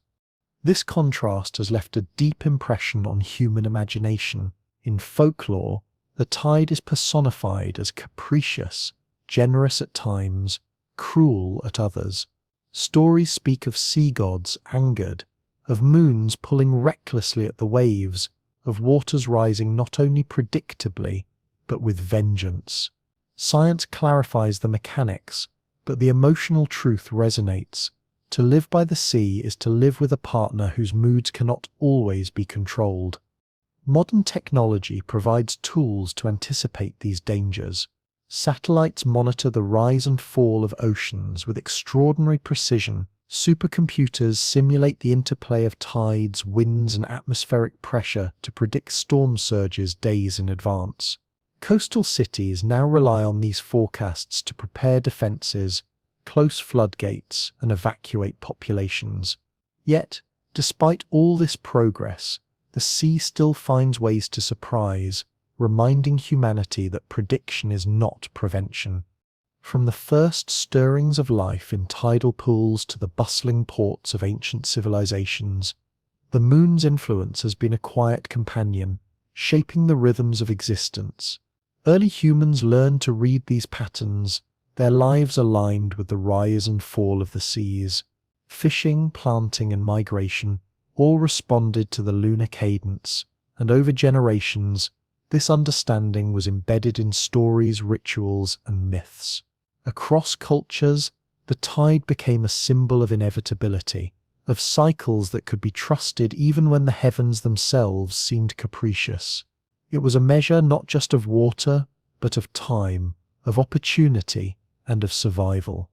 This contrast has left a deep impression on human imagination. In folklore, the tide is personified as capricious, generous at times, cruel at others. Stories speak of sea gods angered, of moons pulling recklessly at the waves, of waters rising not only predictably, but with vengeance. Science clarifies the mechanics, but the emotional truth resonates. To live by the sea is to live with a partner whose moods cannot always be controlled. Modern technology provides tools to anticipate these dangers. Satellites monitor the rise and fall of oceans with extraordinary precision. Supercomputers simulate the interplay of tides, winds, and atmospheric pressure to predict storm surges days in advance. Coastal cities now rely on these forecasts to prepare defenses, close floodgates, and evacuate populations. Yet, despite all this progress, the sea still finds ways to surprise, reminding humanity that prediction is not prevention. From the first stirrings of life in tidal pools to the bustling ports of ancient civilizations, the moon's influence has been a quiet companion, shaping the rhythms of existence. Early humans learned to read these patterns, their lives aligned with the rise and fall of the seas. Fishing, planting, and migration all responded to the lunar cadence, and over generations, this understanding was embedded in stories, rituals, and myths. Across cultures, the tide became a symbol of inevitability, of cycles that could be trusted even when the heavens themselves seemed capricious. It was a measure not just of water, but of time, of opportunity, and of survival.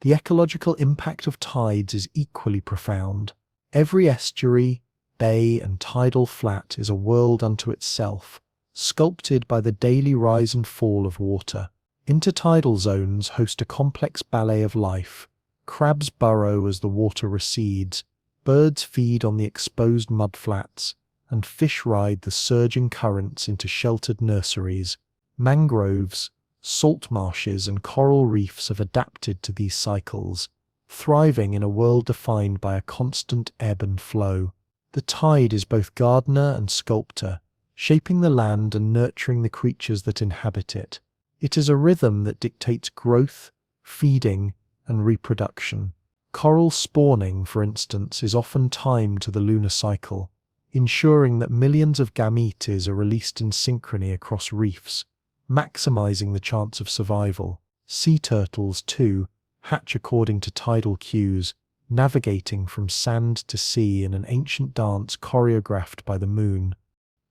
The ecological impact of tides is equally profound. Every estuary, bay, and tidal flat is a world unto itself, sculpted by the daily rise and fall of water. Intertidal zones host a complex ballet of life. Crabs burrow as the water recedes, birds feed on the exposed mudflats, and fish ride the surging currents into sheltered nurseries. Mangroves, salt marshes, and coral reefs have adapted to these cycles, thriving in a world defined by a constant ebb and flow. The tide is both gardener and sculptor, shaping the land and nurturing the creatures that inhabit it. It is a rhythm that dictates growth, feeding, and reproduction. Coral spawning, for instance, is often timed to the lunar cycle, ensuring that millions of gametes are released in synchrony across reefs, maximizing the chance of survival. Sea turtles, too, hatch according to tidal cues, navigating from sand to sea in an ancient dance choreographed by the moon.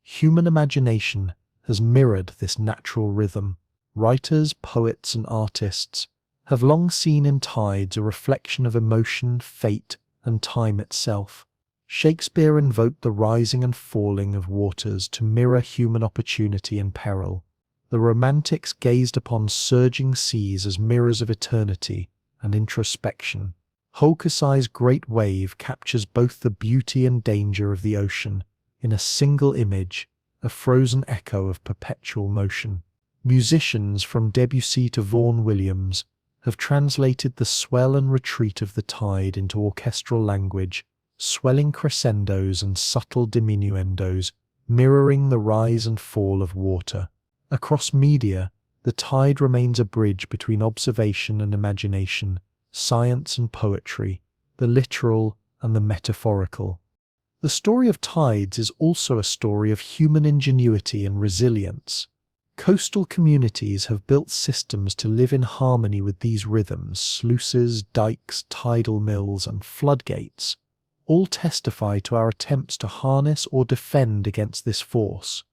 Human imagination has mirrored this natural rhythm. Writers, poets, and artists have long seen in tides a reflection of emotion, fate, and time itself. Shakespeare invoked the rising and falling of waters to mirror human opportunity and peril. The Romantics gazed upon surging seas as mirrors of eternity and introspection. Hokusai's Great Wave captures both the beauty and danger of the ocean in a single image, a frozen echo of perpetual motion. Musicians from Debussy to Vaughan Williams have translated the swell and retreat of the tide into orchestral language, swelling crescendos and subtle diminuendos, mirroring the rise and fall of water. Across media, the tide remains a bridge between observation and imagination, science and poetry, the literal and the metaphorical. The story of tides is also a story of human ingenuity and resilience. Coastal communities have built systems to live in harmony with these rhythms. Sluices, dikes, tidal mills, and floodgates all testify to our attempts to harness or defend against this force.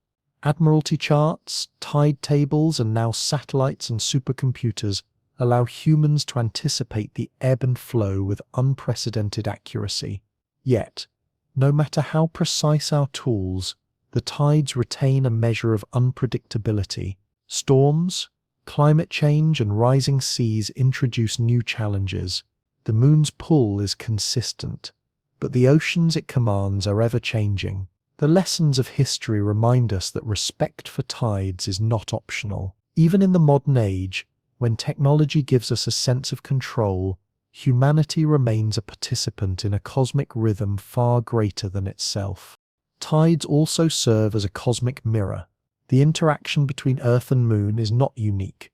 Admiralty charts, tide tables, and now satellites and supercomputers allow humans to anticipate the ebb and flow with unprecedented accuracy. Yet, no matter how precise our tools, the tides retain a measure of unpredictability. Storms, climate change, and rising seas introduce new challenges. The moon's pull is consistent, but the oceans it commands are ever-changing. The lessons of history remind us that respect for tides is not optional. Even in the modern age, when technology gives us a sense of control, humanity remains a participant in a cosmic rhythm far greater than itself. Tides also serve as a cosmic mirror. The interaction between Earth and Moon is not unique.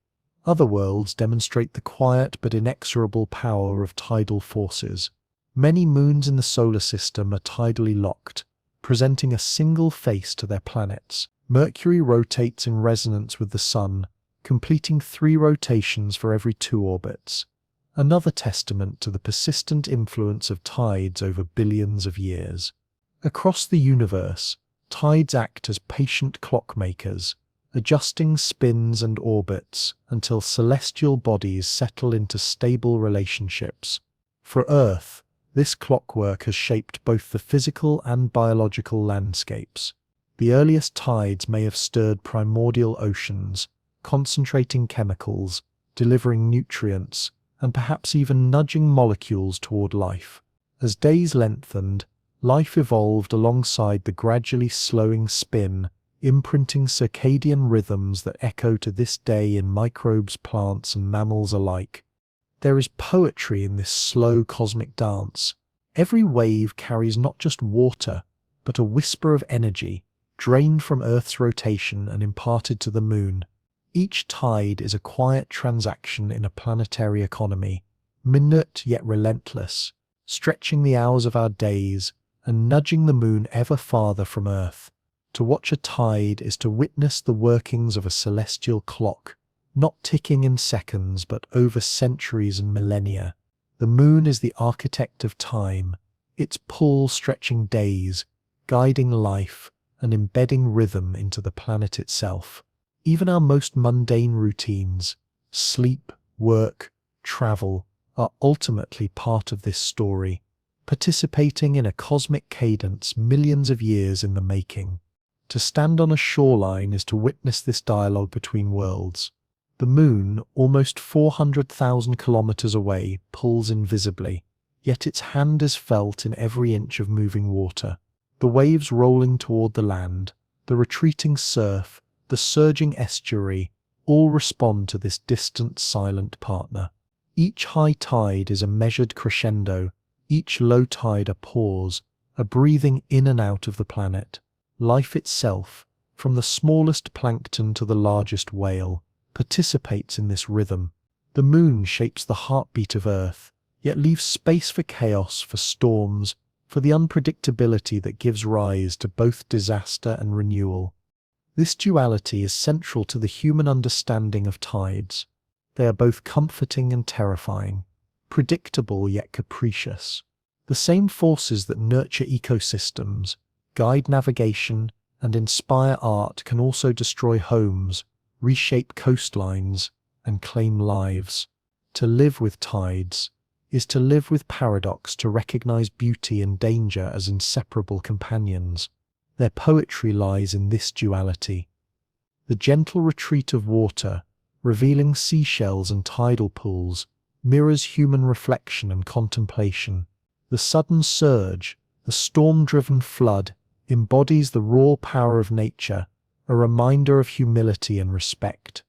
Other worlds demonstrate the quiet but inexorable power of tidal forces. Many moons in the solar system are tidally locked, presenting a single face to their planets. Mercury rotates in resonance with the Sun, completing 3 rotations for every 2 orbits, another testament to the persistent influence of tides over billions of years. Across the universe, tides act as patient clockmakers, adjusting spins and orbits until celestial bodies settle into stable relationships. For Earth, this clockwork has shaped both the physical and biological landscapes. The earliest tides may have stirred primordial oceans, concentrating chemicals, delivering nutrients, and perhaps even nudging molecules toward life. As days lengthened, life evolved alongside the gradually slowing spin, imprinting circadian rhythms that echo to this day in microbes, plants, and mammals alike. There is poetry in this slow cosmic dance. Every wave carries not just water, but a whisper of energy, drained from Earth's rotation and imparted to the moon. Each tide is a quiet transaction in a planetary economy, minute yet relentless, stretching the hours of our days and nudging the moon ever farther from Earth. To watch a tide is to witness the workings of a celestial clock, not ticking in seconds but over centuries and millennia. The moon is the architect of time, its pull stretching days, guiding life, and embedding rhythm into the planet itself. Even our most mundane routines, sleep, work, travel, are ultimately part of this story, participating in a cosmic cadence millions of years in the making. To stand on a shoreline is to witness this dialogue between worlds. The moon, almost 400,000 kilometers away, pulls invisibly, yet its hand is felt in every inch of moving water. The waves rolling toward the land, the retreating surf, the surging estuary, all respond to this distant, silent partner. Each high tide is a measured crescendo, each low tide a pause, a breathing in and out of the planet. Life itself, from the smallest plankton to the largest whale, participates in this rhythm. The moon shapes the heartbeat of Earth, yet leaves space for chaos, for storms, for the unpredictability that gives rise to both disaster and renewal. This duality is central to the human understanding of tides. They are both comforting and terrifying, predictable yet capricious. The same forces that nurture ecosystems, guide navigation, and inspire art can also destroy homes, reshape coastlines, and claim lives. To live with tides is to live with paradox, to recognize beauty and danger as inseparable companions. Their poetry lies in this duality. The gentle retreat of water, revealing seashells and tidal pools, mirrors human reflection and contemplation. The sudden surge, the storm-driven flood, embodies the raw power of nature, a reminder of humility and respect.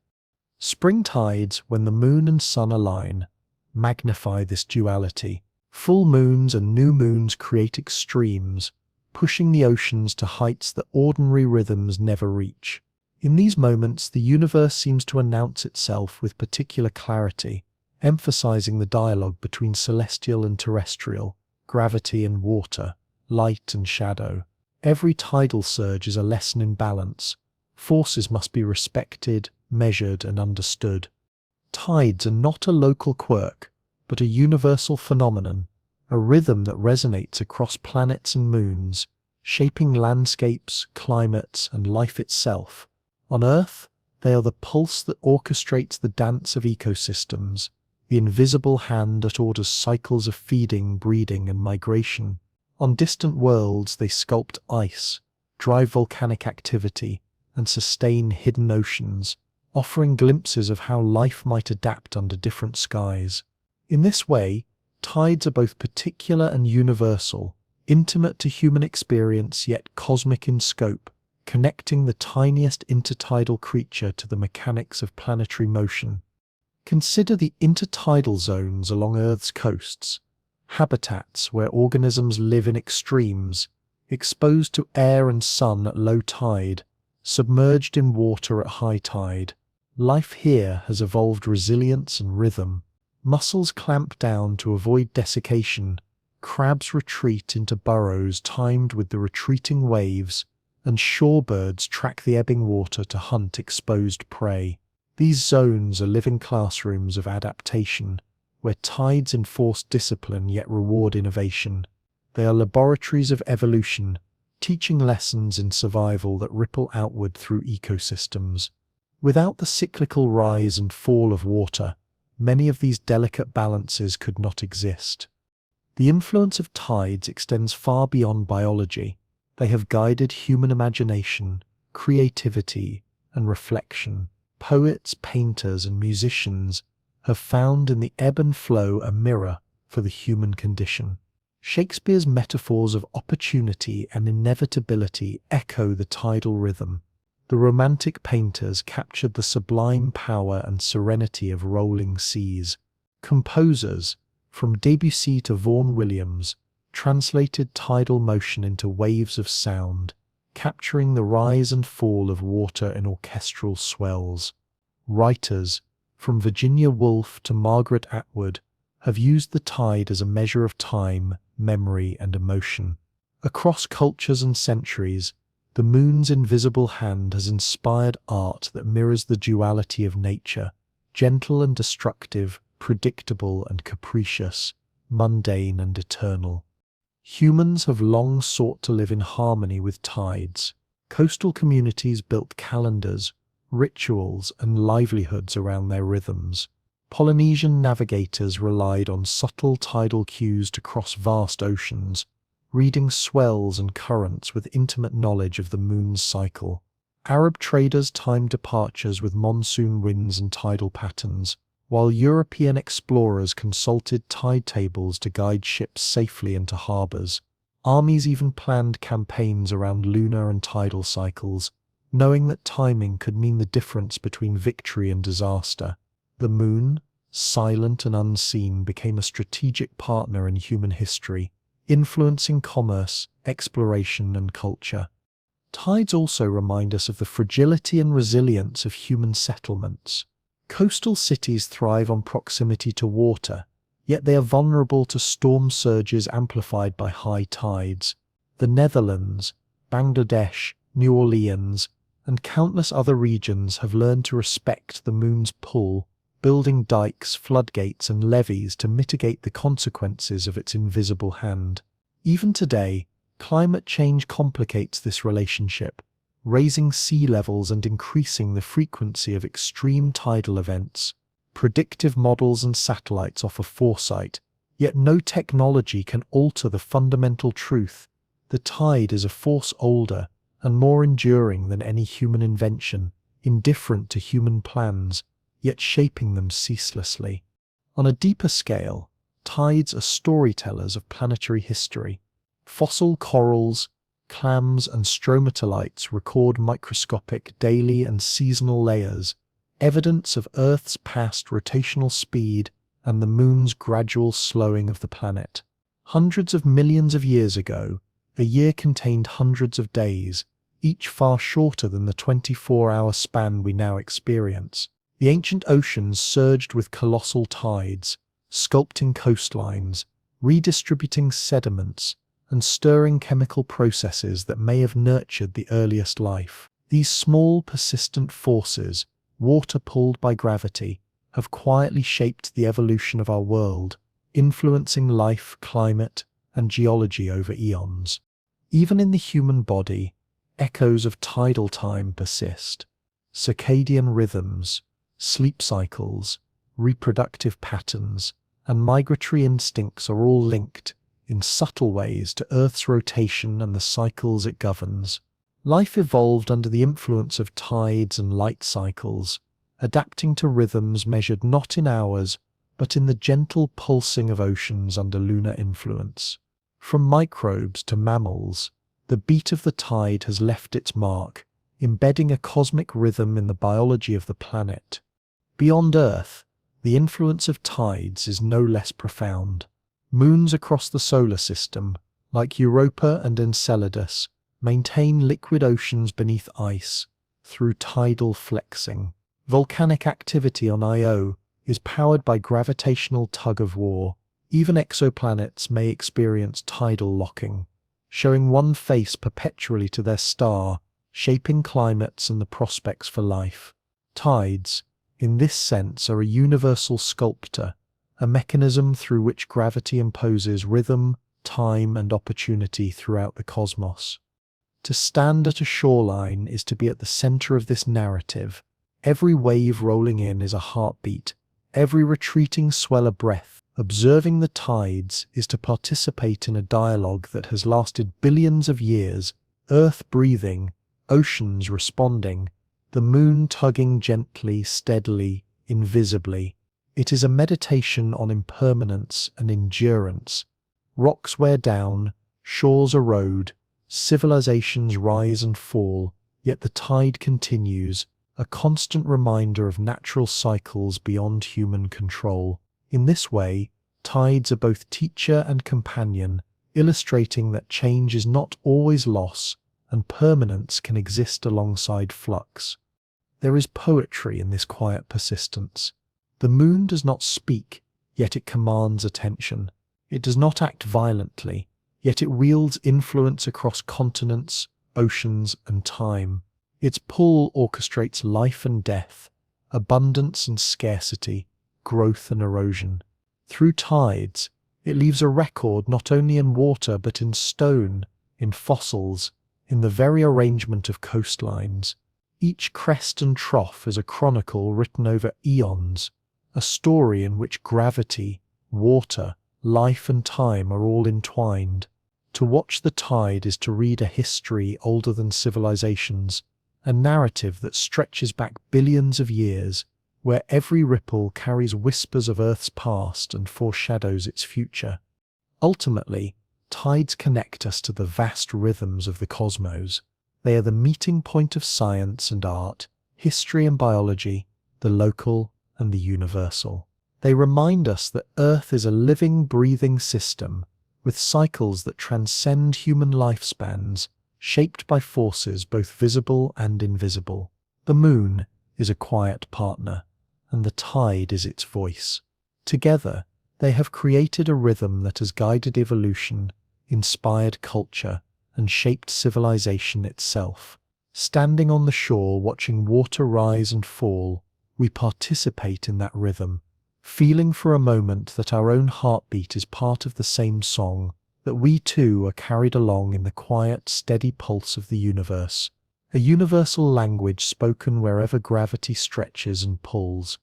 Spring tides, when the moon and sun align, magnify this duality. Full moons and new moons create extremes, pushing the oceans to heights that ordinary rhythms never reach. In these moments, the universe seems to announce itself with particular clarity, emphasizing the dialogue between celestial and terrestrial, gravity and water, light and shadow. Every tidal surge is a lesson in balance. Forces must be respected, measured, and understood. Tides are not a local quirk, but a universal phenomenon, a rhythm that resonates across planets and moons, shaping landscapes, climates, and life itself. On Earth, they are the pulse that orchestrates the dance of ecosystems, the invisible hand that orders cycles of feeding, breeding, and migration. On distant worlds, they sculpt ice, drive volcanic activity, and sustain hidden oceans, offering glimpses of how life might adapt under different skies. In this way, tides are both particular and universal, intimate to human experience yet cosmic in scope, connecting the tiniest intertidal creature to the mechanics of planetary motion. Consider the intertidal zones along Earth's coasts, habitats where organisms live in extremes, exposed to air and sun at low tide, submerged in water at high tide. Life here has evolved resilience and rhythm. Mussels clamp down to avoid desiccation, crabs retreat into burrows timed with the retreating waves, and shorebirds track the ebbing water to hunt exposed prey. These zones are living classrooms of adaptation, where tides enforce discipline yet reward innovation. They are laboratories of evolution, teaching lessons in survival that ripple outward through ecosystems. Without the cyclical rise and fall of water, many of these delicate balances could not exist. The influence of tides extends far beyond biology. They have guided human imagination, creativity, and reflection. Poets, painters, and musicians have found in the ebb and flow a mirror for the human condition. Shakespeare's metaphors of opportunity and inevitability echo the tidal rhythm. The Romantic painters captured the sublime power and serenity of rolling seas. Composers, from Debussy to Vaughan Williams, translated tidal motion into waves of sound, capturing the rise and fall of water in orchestral swells. Writers, from Virginia Woolf to Margaret Atwood, have used the tide as a measure of time, memory, and emotion. Across cultures and centuries, the moon's invisible hand has inspired art that mirrors the duality of nature, gentle and destructive, predictable and capricious, mundane and eternal. Humans have long sought to live in harmony with tides. Coastal communities built calendars, rituals, and livelihoods around their rhythms. Polynesian navigators relied on subtle tidal cues to cross vast oceans, reading swells and currents with intimate knowledge of the moon's cycle. Arab traders timed departures with monsoon winds and tidal patterns, while European explorers consulted tide tables to guide ships safely into harbours. Armies even planned campaigns around lunar and tidal cycles, knowing that timing could mean the difference between victory and disaster. The moon, silent and unseen, became a strategic partner in human history, influencing commerce, exploration, and culture. Tides also remind us of the fragility and resilience of human settlements. Coastal cities thrive on proximity to water, yet they are vulnerable to storm surges amplified by high tides. The Netherlands, Bangladesh, New Orleans, and countless other regions have learned to respect the moon's pull, building dikes, floodgates, and levees to mitigate the consequences of its invisible hand. Even today, climate change complicates this relationship, raising sea levels and increasing the frequency of extreme tidal events. Predictive models and satellites offer foresight, yet no technology can alter the fundamental truth: the tide is a force older and more enduring than any human invention, indifferent to human plans, yet shaping them ceaselessly. On a deeper scale, tides are storytellers of planetary history. Fossil corals, clams, and stromatolites record microscopic daily and seasonal layers, evidence of Earth's past rotational speed and the moon's gradual slowing of the planet. Hundreds of millions of years ago, a year contained hundreds of days, each far shorter than the 24-hour span we now experience. The ancient oceans surged with colossal tides, sculpting coastlines, redistributing sediments, and stirring chemical processes that may have nurtured the earliest life. These small, persistent forces, water pulled by gravity, have quietly shaped the evolution of our world, influencing life, climate, and geology over eons. Even in the human body, echoes of tidal time persist. Circadian rhythms, sleep cycles, reproductive patterns, and migratory instincts are all linked, in subtle ways, to Earth's rotation and the cycles it governs. Life evolved under the influence of tides and light cycles, adapting to rhythms measured not in hours, but in the gentle pulsing of oceans under lunar influence. From microbes to mammals, the beat of the tide has left its mark, embedding a cosmic rhythm in the biology of the planet. Beyond Earth, the influence of tides is no less profound. Moons across the solar system, like Europa and Enceladus, maintain liquid oceans beneath ice through tidal flexing. Volcanic activity on Io is powered by gravitational tug-of-war. Even exoplanets may experience tidal locking, showing one face perpetually to their star, shaping climates and the prospects for life. Tides, in this sense, are a universal sculptor, a mechanism through which gravity imposes rhythm, time, and opportunity throughout the cosmos. To stand at a shoreline is to be at the center of this narrative. Every wave rolling in is a heartbeat, every retreating swell a breath. Observing the tides is to participate in a dialogue that has lasted billions of years, Earth breathing, oceans responding, the moon tugging gently, steadily, invisibly. It is a meditation on impermanence and endurance. Rocks wear down, shores erode, civilizations rise and fall, yet the tide continues, a constant reminder of natural cycles beyond human control. In this way, tides are both teacher and companion, illustrating that change is not always loss, and permanence can exist alongside flux. There is poetry in this quiet persistence. The moon does not speak, yet it commands attention. It does not act violently, yet it wields influence across continents, oceans, and time. Its pull orchestrates life and death, abundance and scarcity, growth and erosion. Through tides, it leaves a record not only in water but in stone, in fossils, in the very arrangement of coastlines. Each crest and trough is a chronicle written over eons, a story in which gravity, water, life and time are all entwined. To watch the tide is to read a history older than civilizations, a narrative that stretches back billions of years, where every ripple carries whispers of Earth's past and foreshadows its future. Ultimately, tides connect us to the vast rhythms of the cosmos. They are the meeting point of science and art, history and biology, the local and the universal. They remind us that Earth is a living, breathing system, with cycles that transcend human lifespans, shaped by forces both visible and invisible. The moon is a quiet partner, and the tide is its voice. Together, they have created a rhythm that has guided evolution, inspired culture, and shaped civilization itself. Standing on the shore watching water rise and fall, we participate in that rhythm, feeling for a moment that our own heartbeat is part of the same song, that we too are carried along in the quiet, steady pulse of the universe, a universal language spoken wherever gravity stretches and pulls.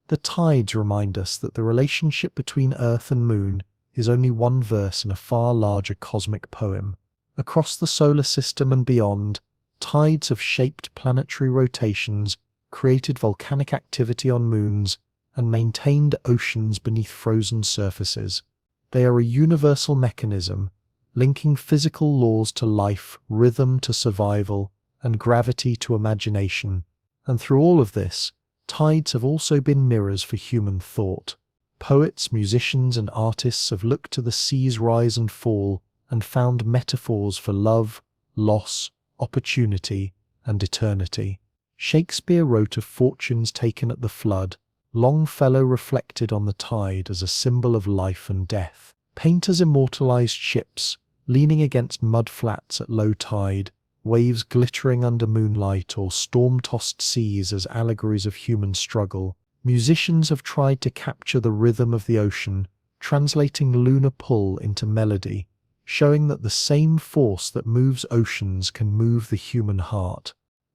The tides remind us that the relationship between Earth and Moon is only one verse in a far larger cosmic poem. Across the solar system and beyond, tides have shaped planetary rotations, created volcanic activity on moons, and maintained oceans beneath frozen surfaces. They are a universal mechanism, linking physical laws to life, rhythm to survival, and gravity to imagination. And through all of this, tides have also been mirrors for human thought. Poets, musicians, and artists have looked to the sea's rise and fall and found metaphors for love, loss, opportunity, and eternity. Shakespeare wrote of fortunes taken at the flood. Longfellow reflected on the tide as a symbol of life and death. Painters immortalized ships, leaning against mud flats at low tide, waves glittering under moonlight, or storm-tossed seas as allegories of human struggle. Musicians have tried to capture the rhythm of the ocean, translating lunar pull into melody, showing that the same force that moves oceans can move the human heart.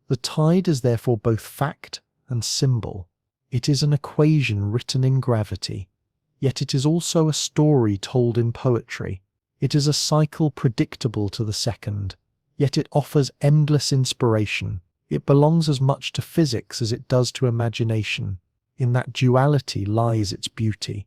The tide is therefore both fact and symbol. It is an equation written in gravity, yet it is also a story told in poetry. It is a cycle predictable to the second, yet it offers endless inspiration. It belongs as much to physics as it does to imagination. In that duality lies its beauty.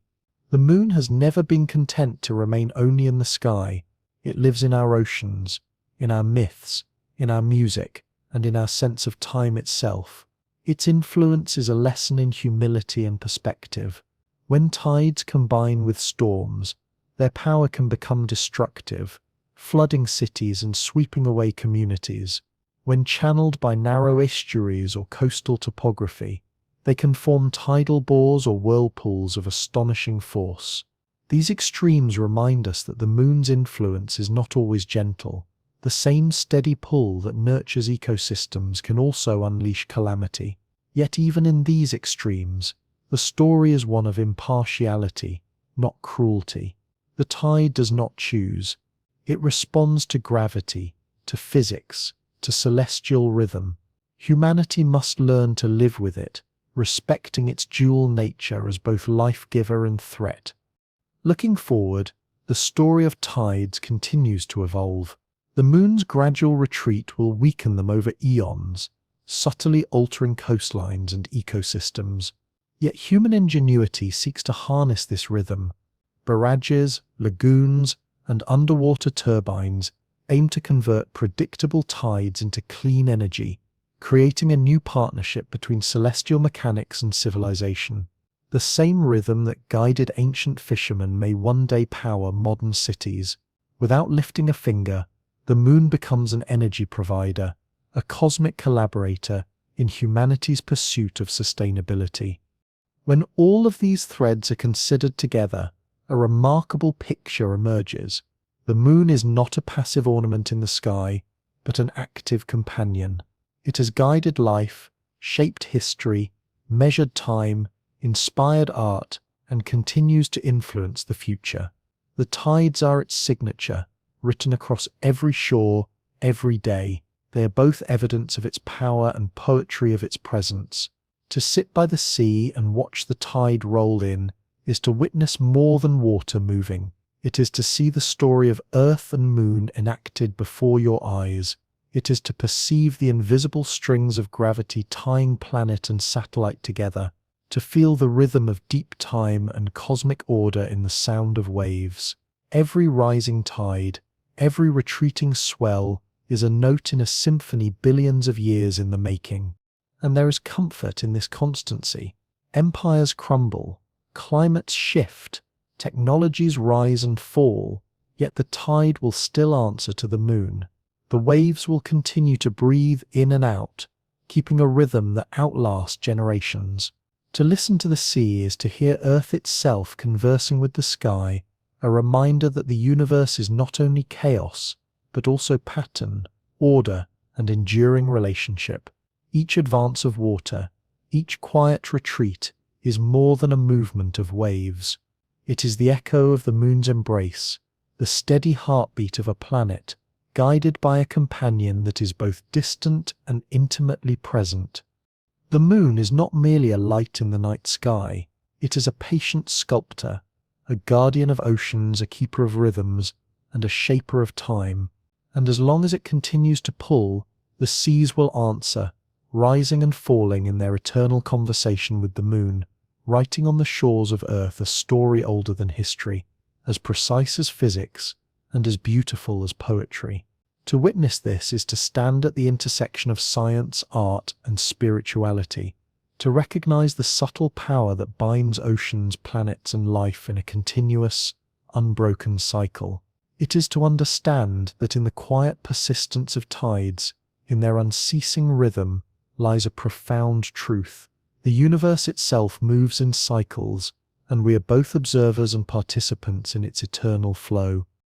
The moon has never been content to remain only in the sky. It lives in our oceans, in our myths, in our music, and in our sense of time itself. Its influence is a lesson in humility and perspective. When tides combine with storms, their power can become destructive, flooding cities and sweeping away communities. When channeled by narrow estuaries or coastal topography, they can form tidal bores or whirlpools of astonishing force. These extremes remind us that the moon's influence is not always gentle. The same steady pull that nurtures ecosystems can also unleash calamity. Yet even in these extremes, the story is one of impartiality, not cruelty. The tide does not choose. It responds to gravity, to physics, to celestial rhythm. Humanity must learn to live with it, respecting its dual nature as both life-giver and threat. Looking forward, the story of tides continues to evolve. The moon's gradual retreat will weaken them over eons, subtly altering coastlines and ecosystems. Yet human ingenuity seeks to harness this rhythm. Barrages, lagoons, and underwater turbines aim to convert predictable tides into clean energy, creating a new partnership between celestial mechanics and civilization. The same rhythm that guided ancient fishermen may one day power modern cities. Without lifting a finger, the moon becomes an energy provider, a cosmic collaborator in humanity's pursuit of sustainability. When all of these threads are considered together, a remarkable picture emerges. The moon is not a passive ornament in the sky, but an active companion. It has guided life, shaped history, measured time, inspired art, and continues to influence the future. The tides are its signature, written across every shore, every day. They are both evidence of its power and poetry of its presence. To sit by the sea and watch the tide roll in is to witness more than water moving. It is to see the story of earth and moon enacted before your eyes. It is to perceive the invisible strings of gravity tying planet and satellite together, to feel the rhythm of deep time and cosmic order in the sound of waves. Every rising tide, every retreating swell is a note in a symphony billions of years in the making. And there is comfort in this constancy. Empires crumble, climates shift, technologies rise and fall, yet the tide will still answer to the moon. The waves will continue to breathe in and out, keeping a rhythm that outlasts generations. To listen to the sea is to hear Earth itself conversing with the sky, a reminder that the universe is not only chaos, but also pattern, order, and enduring relationship. Each advance of water, each quiet retreat, is more than a movement of waves. It is the echo of the moon's embrace, the steady heartbeat of a planet, guided by a companion that is both distant and intimately present. The moon is not merely a light in the night sky, it is a patient sculptor, a guardian of oceans, a keeper of rhythms, and a shaper of time. And as long as it continues to pull, the seas will answer, rising and falling in their eternal conversation with the moon, writing on the shores of Earth a story older than history, as precise as physics, and as beautiful as poetry. To witness this is to stand at the intersection of science, art, and spirituality, to recognize the subtle power that binds oceans, planets, and life in a continuous, unbroken cycle. It is to understand that in the quiet persistence of tides, in their unceasing rhythm, lies a profound truth. The universe itself moves in cycles, and we are both observers and participants in its eternal flow.